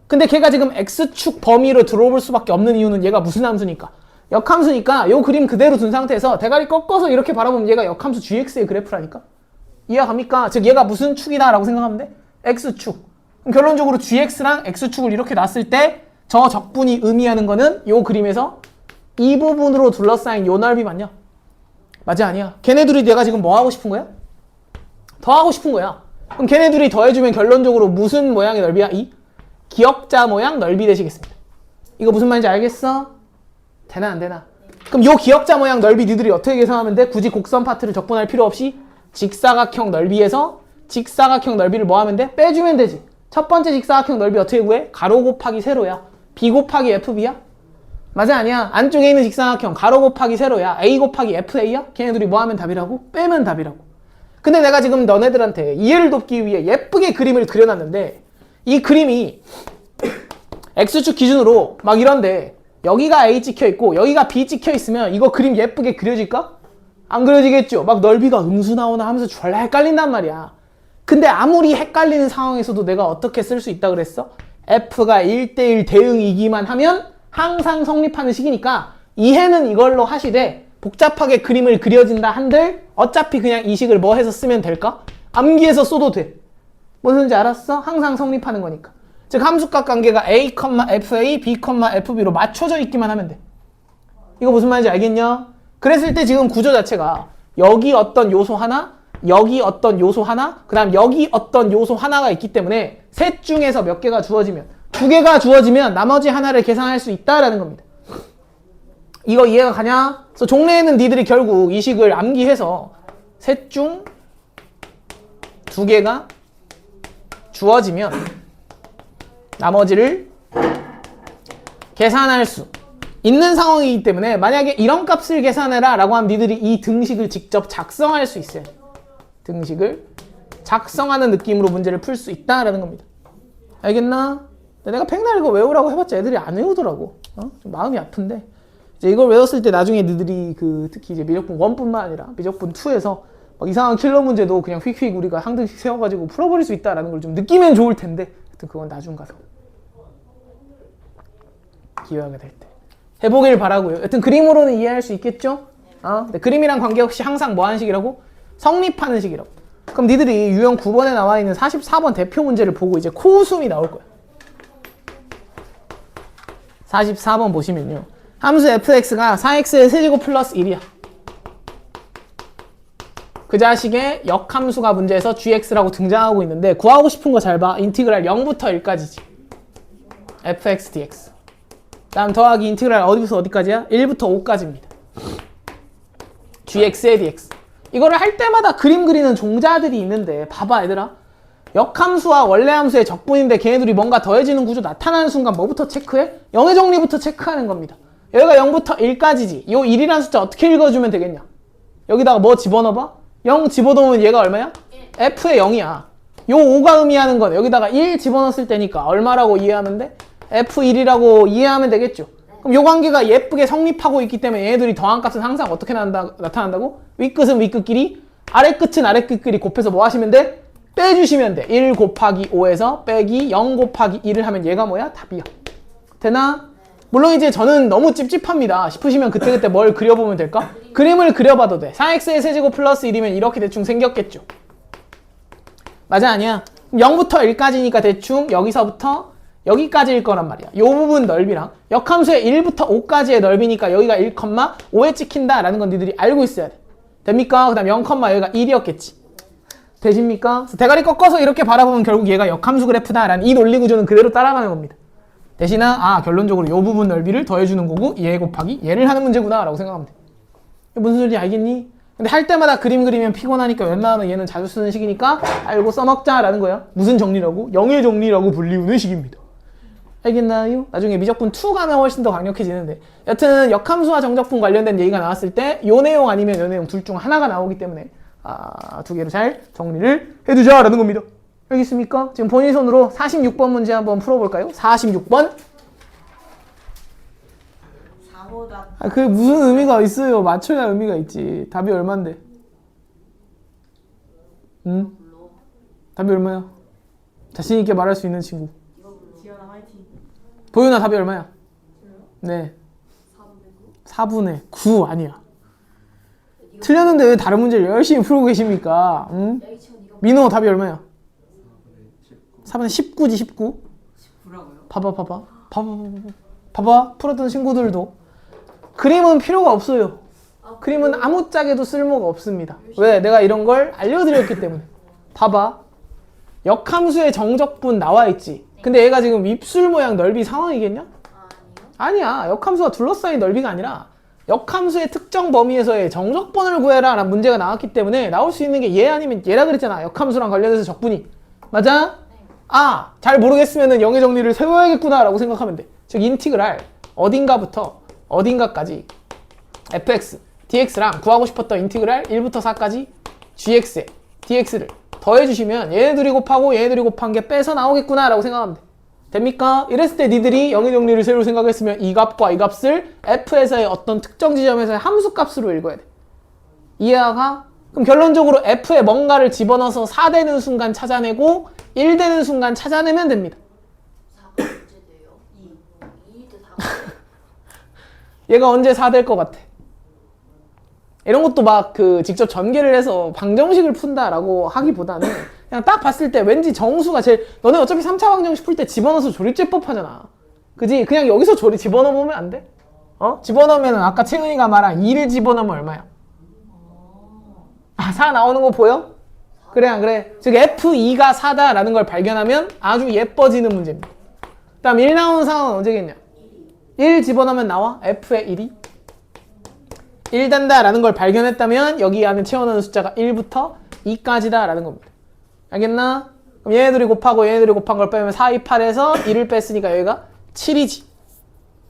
근데 걔가 지금 x축 범위로 들어올 수밖에 없는 이유는 얘가 무슨 함수니까? 역함수니까 요 그림 그대로 둔 상태에서 대가리 꺾어서 이렇게 바라보면 얘가 역함수 gx의 그래프라니까? 이해가 갑니까? 즉 얘가 무슨 축이다 라고 생각하면 돼? x축. 그럼 결론적으로 gx랑 x축을 이렇게 놨을 때 저 적분이 의미하는 거는 요 그림에서 이 부분으로 둘러싸인 요 넓이 맞냐? 맞아, 아니야? 걔네들이 내가 지금 뭐 하고 싶은 거야? 더 하고 싶은 거야. 그럼 걔네들이 더해주면 결론적으로 무슨 모양의 넓이야? 이 기역자 모양 넓이 되시겠습니다. 이거 무슨 말인지 알겠어? 되나 안 되나? 그럼 요 기역자 모양 넓이 니들이 어떻게 계산하면 돼? 굳이 곡선 파트를 적분할 필요 없이 직사각형 넓이에서 직사각형 넓이를 뭐 하면 돼? 빼주면 되지. 첫 번째 직사각형 넓이 어떻게 구해? 가로 곱하기 세로야. B 곱하기 FB야? 맞아 아니야? 안쪽에 있는 직사각형 가로 곱하기 세로야. A 곱하기 FA야? 걔네들이 뭐 하면 답이라고? 빼면 답이라고. 근데 내가 지금 너네들한테 이해를 돕기 위해 예쁘게 그림을 그려놨는데 이 그림이 X축 기준으로 막 이런데 여기가 A 찍혀있고 여기가 B 찍혀있으면 이거 그림 예쁘게 그려질까? 안 그려지겠죠? 막 넓이가 음수 나오나 하면서 졸라 헷갈린단 말이야. 근데 아무리 헷갈리는 상황에서도 내가 어떻게 쓸 수 있다 그랬어? F가 1대1 대응이기만 하면 항상 성립하는 식이니까 이해는 이걸로 하시되 복잡하게 그림을 그려진다 한들 어차피 그냥 이 식을 뭐 해서 쓰면 될까? 암기해서 써도 돼. 무슨 소리인지 알았어? 항상 성립하는 거니까. 즉 함수값 관계가 A, FA, B, FB로 맞춰져 있기만 하면 돼. 이거 무슨 말인지 알겠냐? 그랬을 때 지금 구조 자체가 여기 어떤 요소 하나, 여기 어떤 요소 하나, 그 다음 여기 어떤 요소 하나가 있기 때문에 셋 중에서 몇 개가 주어지면, 두 개가 주어지면 나머지 하나를 계산할 수 있다라는 겁니다. 이거 이해가 가냐? 그래서 종래에는 니들이 결국 이 식을 암기해서 셋 중 두 개가 주어지면 나머지를 계산할 수 있는 상황이기 때문에 만약에 이런 값을 계산해라 라고 하면 니들이 이 등식을 직접 작성할 수 있어요. 등식을 작성하는 느낌으로 문제를 풀 수 있다라는 겁니다. 알겠나? 내가 백날 이거 외우라고 해봤자 애들이 안 외우더라고. 좀 마음이 아픈데 이제 이걸 외웠을 때 나중에 니들이 특히 이제 미적분 1뿐만 아니라 미적분 2에서 막 이상한 킬러 문제도 그냥 휙휙 우리가 한 등씩 세워가지고 풀어버릴 수 있다라는 걸 좀 느끼면 좋을 텐데 하여튼 그건 나중 가서 기회가 될 때 해보길 바라고요. 여튼 그림으로는 이해할 수 있겠죠? 근데 그림이랑 관계없이 항상 뭐 하는 식이라고? 성립하는 식이라고. 그럼 니들이 유형 9번에 나와 있는 44번 대표 문제를 보고 이제 코웃음이 나올 거야. 44번 보시면요. 함수 fx가 4x의 세제곱 플러스 1이야. 그 자식의 역함수가 문제에서 gx라고 등장하고 있는데 구하고 싶은 거 잘 봐. 인티그랄 0부터 1까지지. fx dx. 다음 더하기 인티그랄 어디부터 어디까지야? 1부터 5까지입니다. gx의 dx. 이거를 할 때마다 그림 그리는 종자들이 있는데 봐봐 얘들아. 역함수와 원래함수의 적분인데 걔네들이 뭔가 더해지는 구조 나타나는 순간 뭐부터 체크해? 0의 정리부터 체크하는 겁니다. 여기가 0부터 1까지지. 요 1이라는 숫자 어떻게 읽어주면 되겠냐? 여기다가 뭐 집어넣어봐? 0 집어넣으면 얘가 얼마야? f의 0이야. 요 5가 의미하는 건 여기다가 1 집어넣었을 때니까 얼마라고 이해하면 돼? f1이라고 이해하면 되겠죠. 그럼 요 관계가 예쁘게 성립하고 있기 때문에 얘네들이 더한 값은 항상 어떻게 나타난다고? 윗끝은 윗끝끼리, 아래끝은 아래끝끼리 곱해서 뭐 하시면 돼? 빼주시면 돼. 1 곱하기 5에서 빼기 0 곱하기 1을 하면 얘가 뭐야? 답이야. 되나? 물론 이제 저는 너무 찝찝합니다 싶으시면 그때그때 뭘 그려보면 될까? 그림을 그려봐도 돼. 4x의 세제곱 플러스 1이면 이렇게 대충 생겼겠죠. 맞아 아니야? 0부터 1까지니까 대충 여기서부터 여기까지일 거란 말이야. 요 부분 넓이랑 역함수의 1부터 5까지의 넓이니까 여기가 1,5에 찍힌다 라는 건 니들이 알고 있어야 돼. 됩니까? 그 다음 0, 여기가 1이었겠지. 되십니까? 그래서 대가리 꺾어서 이렇게 바라보면 결국 얘가 역함수 그래프다 라는 이 논리 구조는 그대로 따라가는 겁니다. 대신에 결론적으로 요 부분 넓이를 더해주는 거고 얘 곱하기 얘를 하는 문제구나 라고 생각하면 돼. 무슨 소리인지 알겠니? 근데 할 때마다 그림 그리면 피곤하니까 웬만하면 얘는 자주 쓰는 식이니까 알고 써먹자 라는 거야. 무슨 정리라고? 0의 정리라고 불리우는 식입니다. 알겠나요? 나중에 미적분 2 가면 훨씬 더 강력해지는데 여튼 역함수와 정적분 관련된 얘기가 나왔을 때 요 내용 아니면 요 내용 둘 중 하나가 나오기 때문에 두 개로 잘 정리를 해두자 라는 겁니다. 알겠습니까? 지금 본인 손으로 46번 문제 한번 풀어볼까요? 46번 4보다 그게 무슨 의미가 있어요. 맞춰야 의미가 있지. 답이 얼만데? 응? 답이 얼마야? 자신 있게 말할 수 있는 친구. 지연아 화이팅. 보윤아 답이 얼마야? 네. 4분의 9 아니야. 틀렸는데 왜 다른 문제를 열심히 풀고 계십니까? 응? 민호 답이 얼마야? 4분의 19지 19. 19라고요? 봐봐. 풀었던 친구들도 그림은 필요가 없어요. 그림은 아무짝에도 쓸모가 없습니다. 왜? 내가 이런 걸 알려드렸기 때문에. 봐봐. 역함수의 정적분 나와 있지. 근데 얘가 지금 입술 모양 넓이 상황이겠냐? 아니야. 역함수가 둘러싸인 넓이가 아니라 역함수의 특정 범위에서의 정적분을 구해라 라는 문제가 나왔기 때문에 나올 수 있는 게 얘 아니면 얘라 그랬잖아. 역함수랑 관련해서 적분이. 맞아? 아, 잘 모르겠으면 영의 정리를 세워야겠구나 라고 생각하면 돼. 즉 인티그랄 어딘가부터 어딘가까지 fx, dx랑 구하고 싶었던 인티그랄 1부터 4까지 gx에 dx를 더해주시면 얘네들이 곱하고 얘네들이 곱한 게 빼서 나오겠구나 라고 생각하면 돼. 됩니까? 이랬을 때 니들이 영의 정리를 세울 생각했으면 이 값과 이 값을 f에서의 어떤 특정 지점에서의 함수 값으로 읽어야 돼. 이해가? 그럼 결론적으로 f에 뭔가를 집어넣어서 4 되는 순간 찾아내고 1 되는 순간 찾아내면 됩니다. 4가 언제 돼요? 2대 4가 얘가 언제 4 될 것 같아? 이런 것도 막 그 직접 전개를 해서 방정식을 푼다라고 하기보다는 그냥 딱 봤을 때 왠지 정수가 제일 너네 어차피 3차 방정식 풀 때 집어넣어서 조립제법 하잖아. 그지? 그냥 여기서 집어넣어 보면 안 돼? 어? 집어넣으면 아까 채은이가 말한 2를 집어넣으면 얼마야? 아, 4 나오는 거 보여? 그래 안 그래? 즉 F2가 4다라는 걸 발견하면 아주 예뻐지는 문제입니다. 그 다음 1 나오는 상황은 언제겠냐? 1 집어넣으면 나와? F의 1이 1 단다라는 걸 발견했다면 여기 안에 채워넣는 숫자가 1부터 2까지다 라는 겁니다. 알겠나? 그럼 얘네들이 곱하고 얘네들이 곱한 걸 빼면 4, 2, 8에서 1을 뺐으니까 여기가 7이지.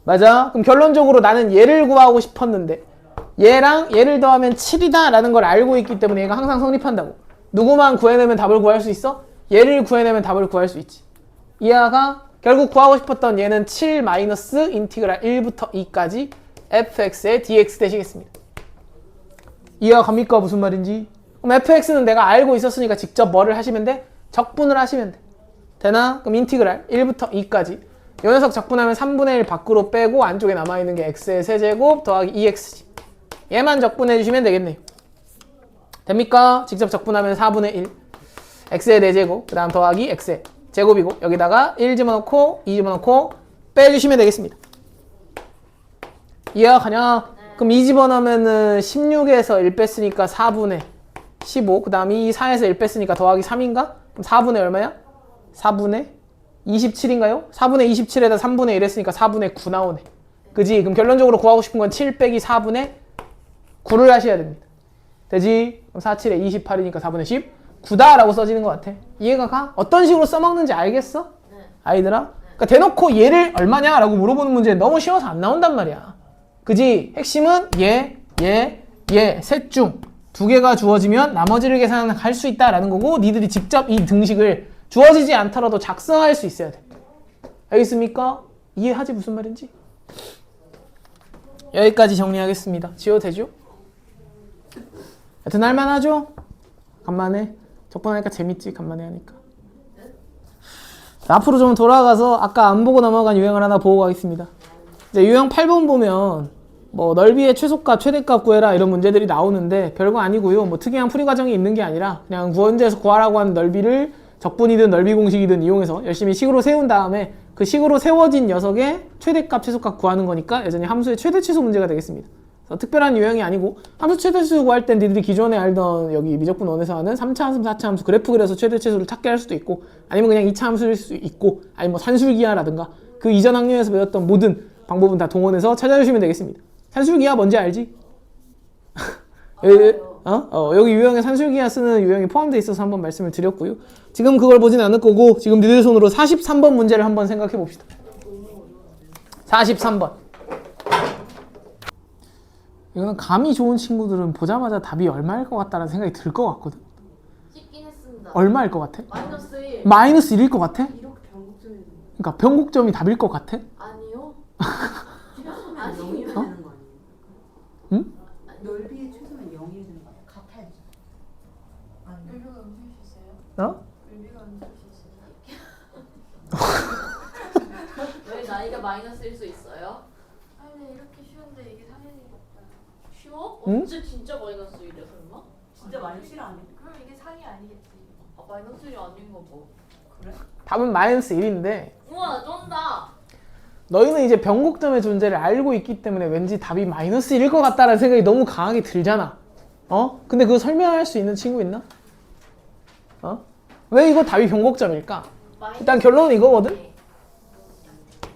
맞아? 그럼 결론적으로 나는 얘를 구하고 싶었는데 얘랑 얘를 더하면 7이다 라는 걸 알고 있기 때문에 얘가 항상 성립한다고. 누구만 구해내면 답을 구할 수 있어? 얘를 구해내면 답을 구할 수 있지. 이해가? 결국 구하고 싶었던 얘는 7 마이너스 인티그랄 1부터 2까지 fx의 dx 되시겠습니다. 이해가 갑니까? 무슨 말인지? 그럼 fx는 내가 알고 있었으니까 직접 뭐를 하시면 돼? 적분을 하시면 돼. 되나? 그럼 인티그랄 1부터 2까지 이 녀석 적분하면 3분의 1 밖으로 빼고 안쪽에 남아있는 게 x의 세제곱 더하기 2x지. 얘만 적분해 주시면 되겠네요. 됩니까? 직접 적분하면 4분의 1 x의 4제곱 그 다음 더하기 x의 제곱이고 여기다가 1 집어넣고 2 집어넣고 빼주시면 되겠습니다. 이해가 가냐? 그럼 2 집어넣으면은 16에서 1 뺐으니까 4분의 15 그 다음 4에서 1 뺐으니까 더하기 3인가? 그럼 4분의 얼마야? 4분의 27인가요? 4분의 27에다 3분의 1 했으니까 4분의 9 나오네. 그지? 그럼 결론적으로 구하고 싶은 건 7 빼기 4분의 9를 하셔야 됩니다. 되지? 그럼 4, 7에 28이니까 4분의 10 9다 라고 써지는 것 같아. 이해가 가? 어떤 식으로 써먹는지 알겠어? 네. 아이들아? 그러니까 대놓고 얘를 얼마냐 라고 물어보는 문제는 너무 쉬워서 안 나온단 말이야. 그지? 핵심은 얘 셋 중 2개가 주어지면 나머지를 계산할 수 있다라는 거고 니들이 직접 이 등식을 주어지지 않더라도 작성할 수 있어야 돼. 알겠습니까? 이해하지 무슨 말인지? 여기까지 정리하겠습니다. 지워도 되죠? 하여튼 할만하죠? 간만에 적분하니까 재밌지 간만에 하니까. 자, 앞으로 좀 돌아가서 아까 안 보고 넘어간 유형을 하나 보고 가겠습니다. 이제 유형 8번 보면 뭐 넓이의 최소값, 최대값 구해라 이런 문제들이 나오는데 별거 아니고요. 뭐 특이한 풀이 과정이 있는 게 아니라 그냥 구원제에서 구하라고 하는 넓이를 적분이든 넓이 공식이든 이용해서 열심히 식으로 세운 다음에 그 식으로 세워진 녀석의 최대값, 최소값 구하는 거니까 여전히 함수의 최대 취소 문제가 되겠습니다. 그래서 특별한 유형이 아니고 함수 최대 취소 구할 땐 니들이 기존에 알던 여기 미적분 1에서 하는 3차 함수, 4차 함수 그래프 그려서 최대 취소를 찾게 할 수도 있고 아니면 그냥 2차 함수일 수도 있고 아니면 뭐 산술기하라든가 그 이전 학년에서 배웠던 모든 방법은 다 동원해서 찾아주시면 되겠습니다. 산술기하 뭔지 알지? 여기 유형에 산술기하 쓰는 유형이 포함되어 있어서 한번 말씀을 드렸고요. 지금 그걸 보진 않을 거고 지금 니들 손으로 43번 문제를 한번 생각해 봅시다. 43번. 이거는 감이 좋은 친구들은 보자마자 답이 얼마일 것 같다는 생각이 들 것 같거든. 찍긴 했습니다. 얼마일 것 같아? 마이너스 1. 마이너스 1일 것 같아? 이렇게 변곡점이 그러니까 변곡점이 답일 것 같아? 아니요. 최소면 아니, 0이면 되는 거 아니에요? 응? 넓이의 최소면 0이 되는 거 같아야지. 의미가 움직일 수 있어요? 어? 의미가 움직일 수 있어요? 왜 나이가 마이너스일 수 있어요? 아니 이렇게 쉬운데 이게 상현이겠다. 쉬워? 응? 언제 진짜 마이너스 1이야 설마? 진짜 많이 싫어 아니야? 그럼 이게 상이 아니겠지. 아 마이너스 1이 아닌 거 뭐. 그래? 답은 마이너스 1인데 우와 쩐다. 너희는 이제 변곡점의 존재를 알고 있기 때문에 왠지 답이 마이너스 1일 것 같다는 생각이 너무 강하게 들잖아. 어? 근데 그거 설명할 수 있는 친구 있나? 어? 왜 이거 답이 변곡점일까? 일단 결론은 이거거든?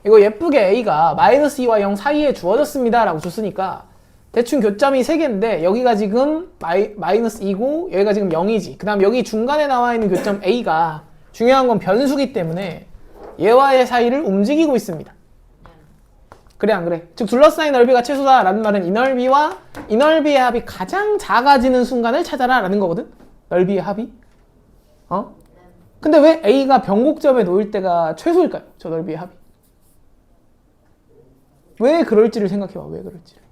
이거 예쁘게 A가 마이너스 2와 0 사이에 주어졌습니다 라고 줬으니까 대충 교점이 3개인데 여기가 지금 마이너스 2고 여기가 지금 0이지. 그 다음 여기 중간에 나와 있는 교점 A가 중요한 건 변수기 때문에 얘와 얘 사이를 움직이고 있습니다. 그래 안 그래? 즉 둘러싸인 넓이가 최소다 라는 말은 이 넓이와 이 넓이의 합이 가장 작아지는 순간을 찾아라 라는 거거든. 넓이의 합이. 근데 왜 A가 변곡점에 놓일 때가 최소일까요? 저 넓이의 합이. 왜 그럴지를 생각해봐. 왜 그럴지를.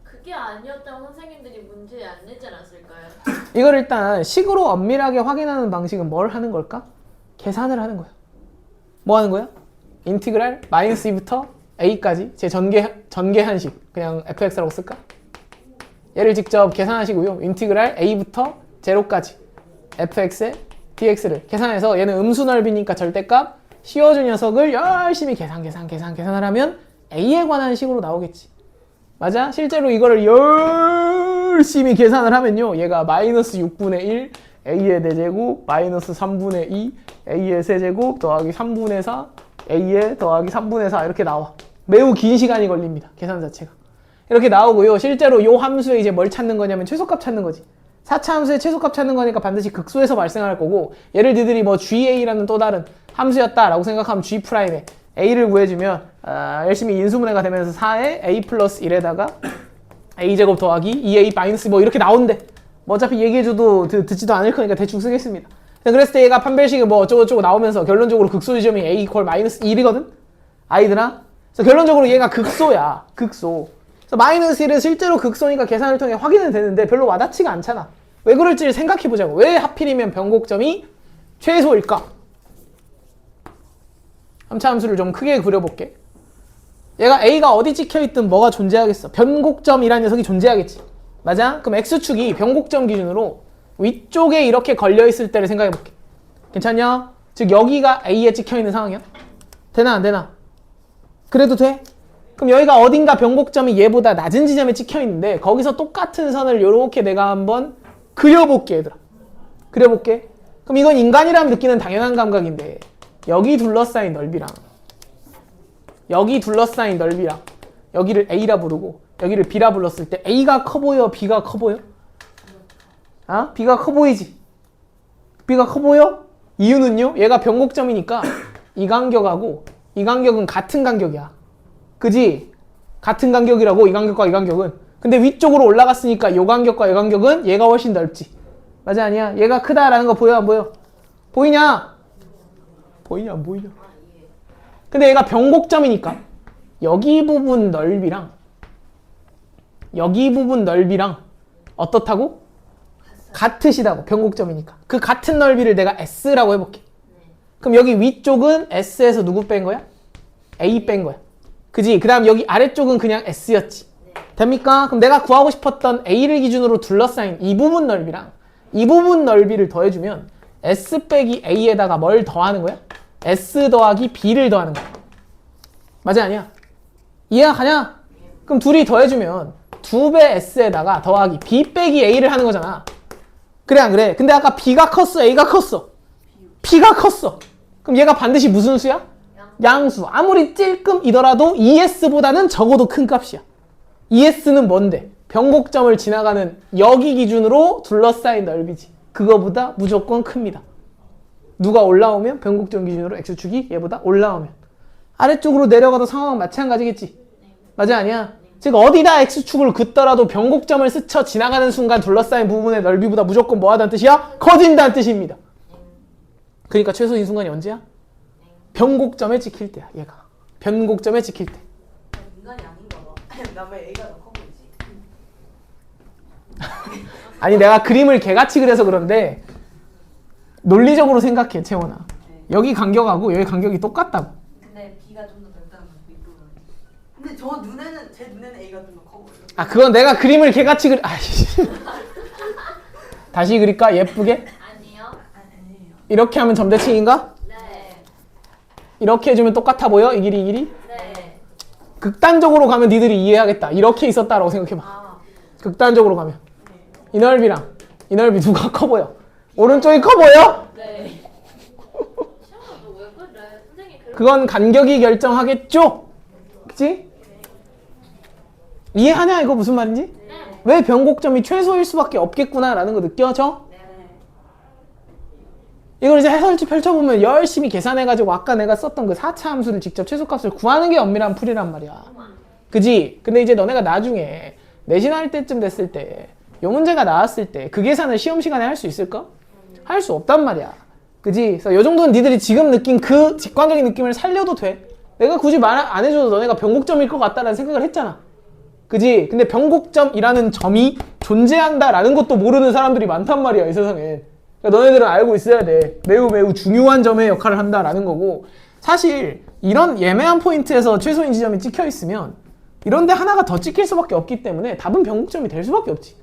그게 아니었다면 선생님들이 문제 안 내지 않았을까요? 이걸 일단 식으로 엄밀하게 확인하는 방식은 뭘 하는 걸까? 계산을 하는 거야. 뭐 하는 거야? 인티그랄 마이너스 2부터 a까지 제 전개한식 그냥 fx라고 쓸까? 얘를 직접 계산하시고요. 인티그랄 a부터 제로까지 fx의 dx를 계산해서 얘는 음수 넓이니까 절대값 씌워준 녀석을 열심히 계산을 하면 a에 관한 식으로 나오겠지. 맞아? 실제로 이거를 열심히 계산을 하면요. 얘가 마이너스 6분의 1 a의 4제곱 마이너스 3분의 2 a의 세제곱 더하기 3분의 4 a의 더하기 3분의 4 이렇게 나와. 매우 긴 시간이 걸립니다. 계산 자체가. 이렇게 나오고요. 실제로 이 함수에 이제 뭘 찾는 거냐면 최소값 찾는 거지. 4차 함수의 최소값 찾는 거니까 반드시 극소에서 발생할 거고 얘를 니들이 뭐 GA라는 또 다른 함수였다라고 생각하면 G'에 A를 구해주면 열심히 인수분해가 되면서 4에 A 플러스 1에다가 A제곱 더하기 2A 마이너스 뭐 이렇게 나온대. 뭐 어차피 얘기해줘도 듣지도 않을 거니까 대충 쓰겠습니다. 그랬을 때 얘가 판별식이 뭐 어쩌고저쩌고 나오면서 결론적으로 극소 지점이 A 이퀄 마이너스 1이거든? 아이들아? 그래서 결론적으로 얘가 극소야. 극소. 그래서 마이너스 1은 실제로 극소니까 계산을 통해 확인은 되는데 별로 와닿지가 않잖아. 왜 그럴지를 생각해보자고. 왜 하필이면 변곡점이 최소일까? 3차 함수를 좀 크게 그려볼게. 얘가 A가 어디 찍혀있든 뭐가 존재하겠어. 변곡점이라는 녀석이 존재하겠지. 맞아? 그럼 X축이 변곡점 기준으로 위쪽에 이렇게 걸려있을 때를 생각해볼게. 괜찮냐? 즉 여기가 A에 찍혀있는 상황이야. 되나 안 되나? 그래도 돼? 그럼 여기가 어딘가 변곡점이 얘보다 낮은 지점에 찍혀있는데 거기서 똑같은 선을 이렇게 내가 한번 그려볼게 얘들아. 그려볼게. 그럼 이건 인간이라면 느끼는 당연한 감각인데 여기 둘러싸인 넓이랑 여기 둘러싸인 넓이랑 여기를 A라 부르고 여기를 B라 불렀을 때 A가 커 보여? B가 커 보여? B가 커 보이지? B가 커 보여? 이유는요? 얘가 변곡점이니까 이 간격하고 이 간격은 같은 간격이야. 그지? 같은 간격이라고 이 간격과 이 간격은. 근데 위쪽으로 올라갔으니까 이 간격과 이 간격은 얘가 훨씬 넓지. 맞아 아니야? 얘가 크다라는 거 보여 안 보여? 보이냐? 보이냐 안 보이냐? 근데 얘가 변곡점이니까 여기 부분 넓이랑 여기 부분 넓이랑 어떻다고? 같으시다고. 변곡점이니까. 그 같은 넓이를 내가 S라고 해볼게. 그럼 여기 위쪽은 S에서 누구 뺀 거야? A 뺀 거야. 그지? 그 다음 여기 아래쪽은 그냥 S였지. 됩니까? 그럼 내가 구하고 싶었던 A를 기준으로 둘러싸인 이 부분 넓이랑 이 부분 넓이를 더해주면 S 빼기 A에다가 뭘 더하는 거야? S 더하기 B를 더하는 거야. 맞아 아니야? 이해가 가냐? 그럼 둘이 더해주면 2배 S에다가 더하기 B 빼기 A를 하는 거잖아. 그래 안 그래? 근데 아까 B가 컸어? A가 컸어? B가 컸어. 그럼 얘가 반드시 무슨 수야? 양수. 아무리 찔끔이더라도 ES보다는 적어도 큰 값이야. ES는 뭔데? 변곡점을 지나가는 여기 기준으로 둘러싸인 넓이지. 그거보다 무조건 큽니다. 누가 올라오면 변곡점 기준으로 X축이 얘보다 올라오면 아래쪽으로 내려가도 상황은 마찬가지겠지. 맞아 아니야? 즉 어디다 X축을 긋더라도 변곡점을 스쳐 지나가는 순간 둘러싸인 부분의 넓이보다 무조건 뭐하다는 뜻이야? 커진다는 뜻입니다. 그러니까 최소인 순간이 언제야? 변곡점에 찍힐 때야. 얘가 변곡점에 찍힐 때. 인간이 아닌가 봐. 나왜 A가 더 커 보이지? 아니 내가 그림을 개같이 그려서 그런데 논리적으로 생각해 채원아. 여기 간격하고 여기 간격이 똑같다고. 근데 B가 좀 더 넓다는 건 윗부분. 근데 저 눈에는 제 눈에는 A가 좀 더 커 보여. 아 그건 내가 그림을 개같이 다시 그릴까? 예쁘게? 아니요. 아니에요. 이렇게 하면 점대칭인가? 네. 이렇게 해주면 똑같아 보여? 이 길이 이 길이? 네. 극단적으로 가면 니들이 이해하겠다. 이렇게 있었다라고 생각해봐. 아. 극단적으로 가면 이 넓이랑 이 넓이 누가 커 보여? 오른쪽이 커 보여? 네. 시험아 너왜 그래? 선생님 그건 간격이 결정하겠죠? 그치? 이해하냐 이거 무슨 말인지? 왜 변곡점이 최소일 수밖에 없겠구나 라는 거 느껴져? 이걸 이제 해설지 펼쳐보면 열심히 계산해가지고 아까 내가 썼던 그 4차 함수를 직접 최소값을 구하는 게 엄밀한 풀이란 말이야. 그지? 근데 이제 너네가 나중에 내신할 때쯤 됐을 때 이 문제가 나왔을 때 그 계산을 시험 시간에 할 수 있을까? 할 수 없단 말이야. 그지? 그래서 이 정도는 니들이 지금 느낀 그 직관적인 느낌을 살려도 돼. 내가 굳이 말 안 해줘도 너네가 변곡점일 것 같다라는 생각을 했잖아. 그지? 근데 변곡점이라는 점이 존재한다라는 것도 모르는 사람들이 많단 말이야, 이 세상에. 그러니까 너네들은 알고 있어야 돼. 매우 매우 중요한 점의 역할을 한다라는 거고. 사실 이런 예매한 포인트에서 최소인 지점이 찍혀 있으면 이런데 하나가 더 찍힐 수밖에 없기 때문에 답은 변곡점이 될 수밖에 없지.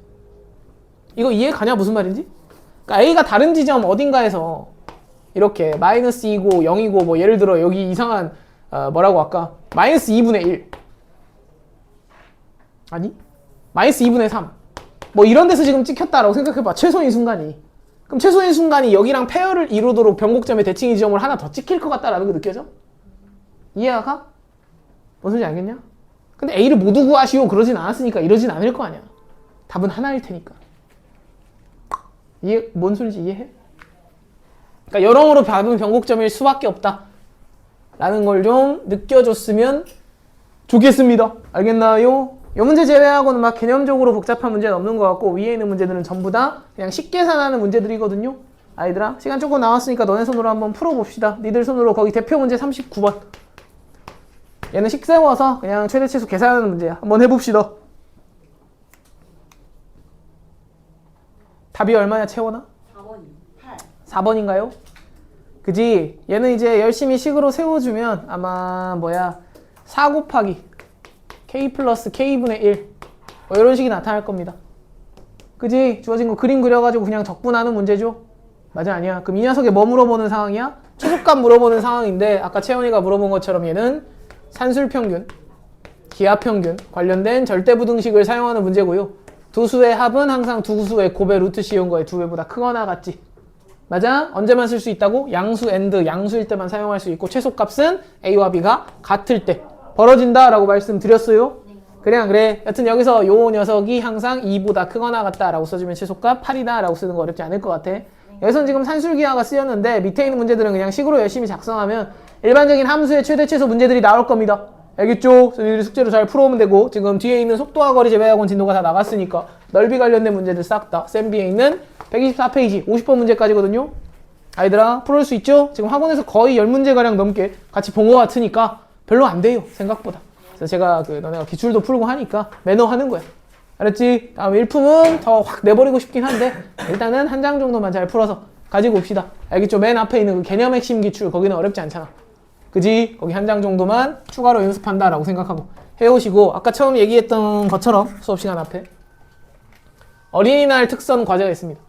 이거 이해 가냐 무슨 말인지? 그러니까 A가 다른 지점 어딘가에서 이렇게 마이너스 2고 0이고 뭐 예를 들어 여기 이상한 뭐라고 할까? 마이너스 2분의 1 아니? 마이너스 2분의 3 뭐 이런 데서 지금 찍혔다라고 생각해봐. 최소인 순간이. 그럼 최소인 순간이 여기랑 페어를 이루도록 변곡점의 대칭 지점을 하나 더 찍힐 것 같다라는 거 느껴져? 이해가 가? 무슨 소리인지 알겠냐? 근데 A를 모두 구하시오 그러진 않았으니까 이러진 않을 거 아니야. 답은 하나일 테니까. 이해, 뭔 소리인지 이해해? 그러니까 여러모로 답은 변곡점일 수밖에 없다 라는 걸 좀 느껴줬으면 좋겠습니다. 알겠나요? 이 문제 제외하고는 막 개념적으로 복잡한 문제는 없는 것 같고 위에 있는 문제들은 전부 다 그냥 쉽게 계산하는 문제들이거든요. 아이들아 시간 조금 남았으니까 너네 손으로 한번 풀어봅시다. 니들 손으로 거기 대표 문제 39번 얘는 식 세워서 그냥 최대 최소 계산하는 문제야. 한번 해봅시다. 답이 얼마냐 채원아? 4번이 8 4번인가요? 그지? 얘는 이제 열심히 식으로 세워주면 아마 뭐야 4 곱하기 k 플러스 k분의 1 뭐 이런 식이 나타날 겁니다. 그지? 주어진 거 그림 그려가지고 그냥 적분하는 문제죠? 맞아 아니야? 그럼 이 녀석에 뭐 물어보는 상황이야? 최소값 물어보는 상황인데 아까 채원이가 물어본 것처럼 얘는 산술평균, 기하평균 관련된 절대부등식을 사용하는 문제고요. 두 수의 합은 항상 두 수의 곱의 루트 씌운 거에 두 배보다 크거나 같지? 맞아? 언제만 쓸 수 있다고? 양수 and 양수일 때만 사용할 수 있고 최소값은 A와 B가 같을 때 벌어진다 라고 말씀드렸어요. 그냥 그래. 여튼 여기서 요 녀석이 항상 2보다 크거나 같다 라고 써주면 최소값 8이다 라고 쓰는 거 어렵지 않을 것 같아. 여기서는 지금 산술기하가 쓰였는데 밑에 있는 문제들은 그냥 식으로 열심히 작성하면 일반적인 함수의 최대 최소 문제들이 나올 겁니다. 알겠죠? 너희들이 숙제로 잘 풀어오면 되고 지금 뒤에 있는 속도와 거리 제외학원 진도가 다 나갔으니까 넓이 관련된 문제들 싹 다 쌤비에 있는 124페이지 50번 문제까지거든요. 아이들아 풀을 수 있죠? 지금 학원에서 거의 10문제가량 넘게 같이 본 것 같으니까 별로 안 돼요 생각보다. 그래서 제가 너네가 기출도 풀고 하니까 매너 하는 거야. 알았지? 다음 일품은 더 확 내버리고 싶긴 한데 일단은 한 장 정도만 잘 풀어서 가지고 옵시다. 알겠죠? 맨 앞에 있는 그 개념 핵심 기출 거기는 어렵지 않잖아. 그지? 거기 한 장 정도만 추가로 연습한다 라고 생각하고 해오시고 아까 처음 얘기했던 것처럼 수업시간 앞에 어린이날 특선 과제가 있습니다.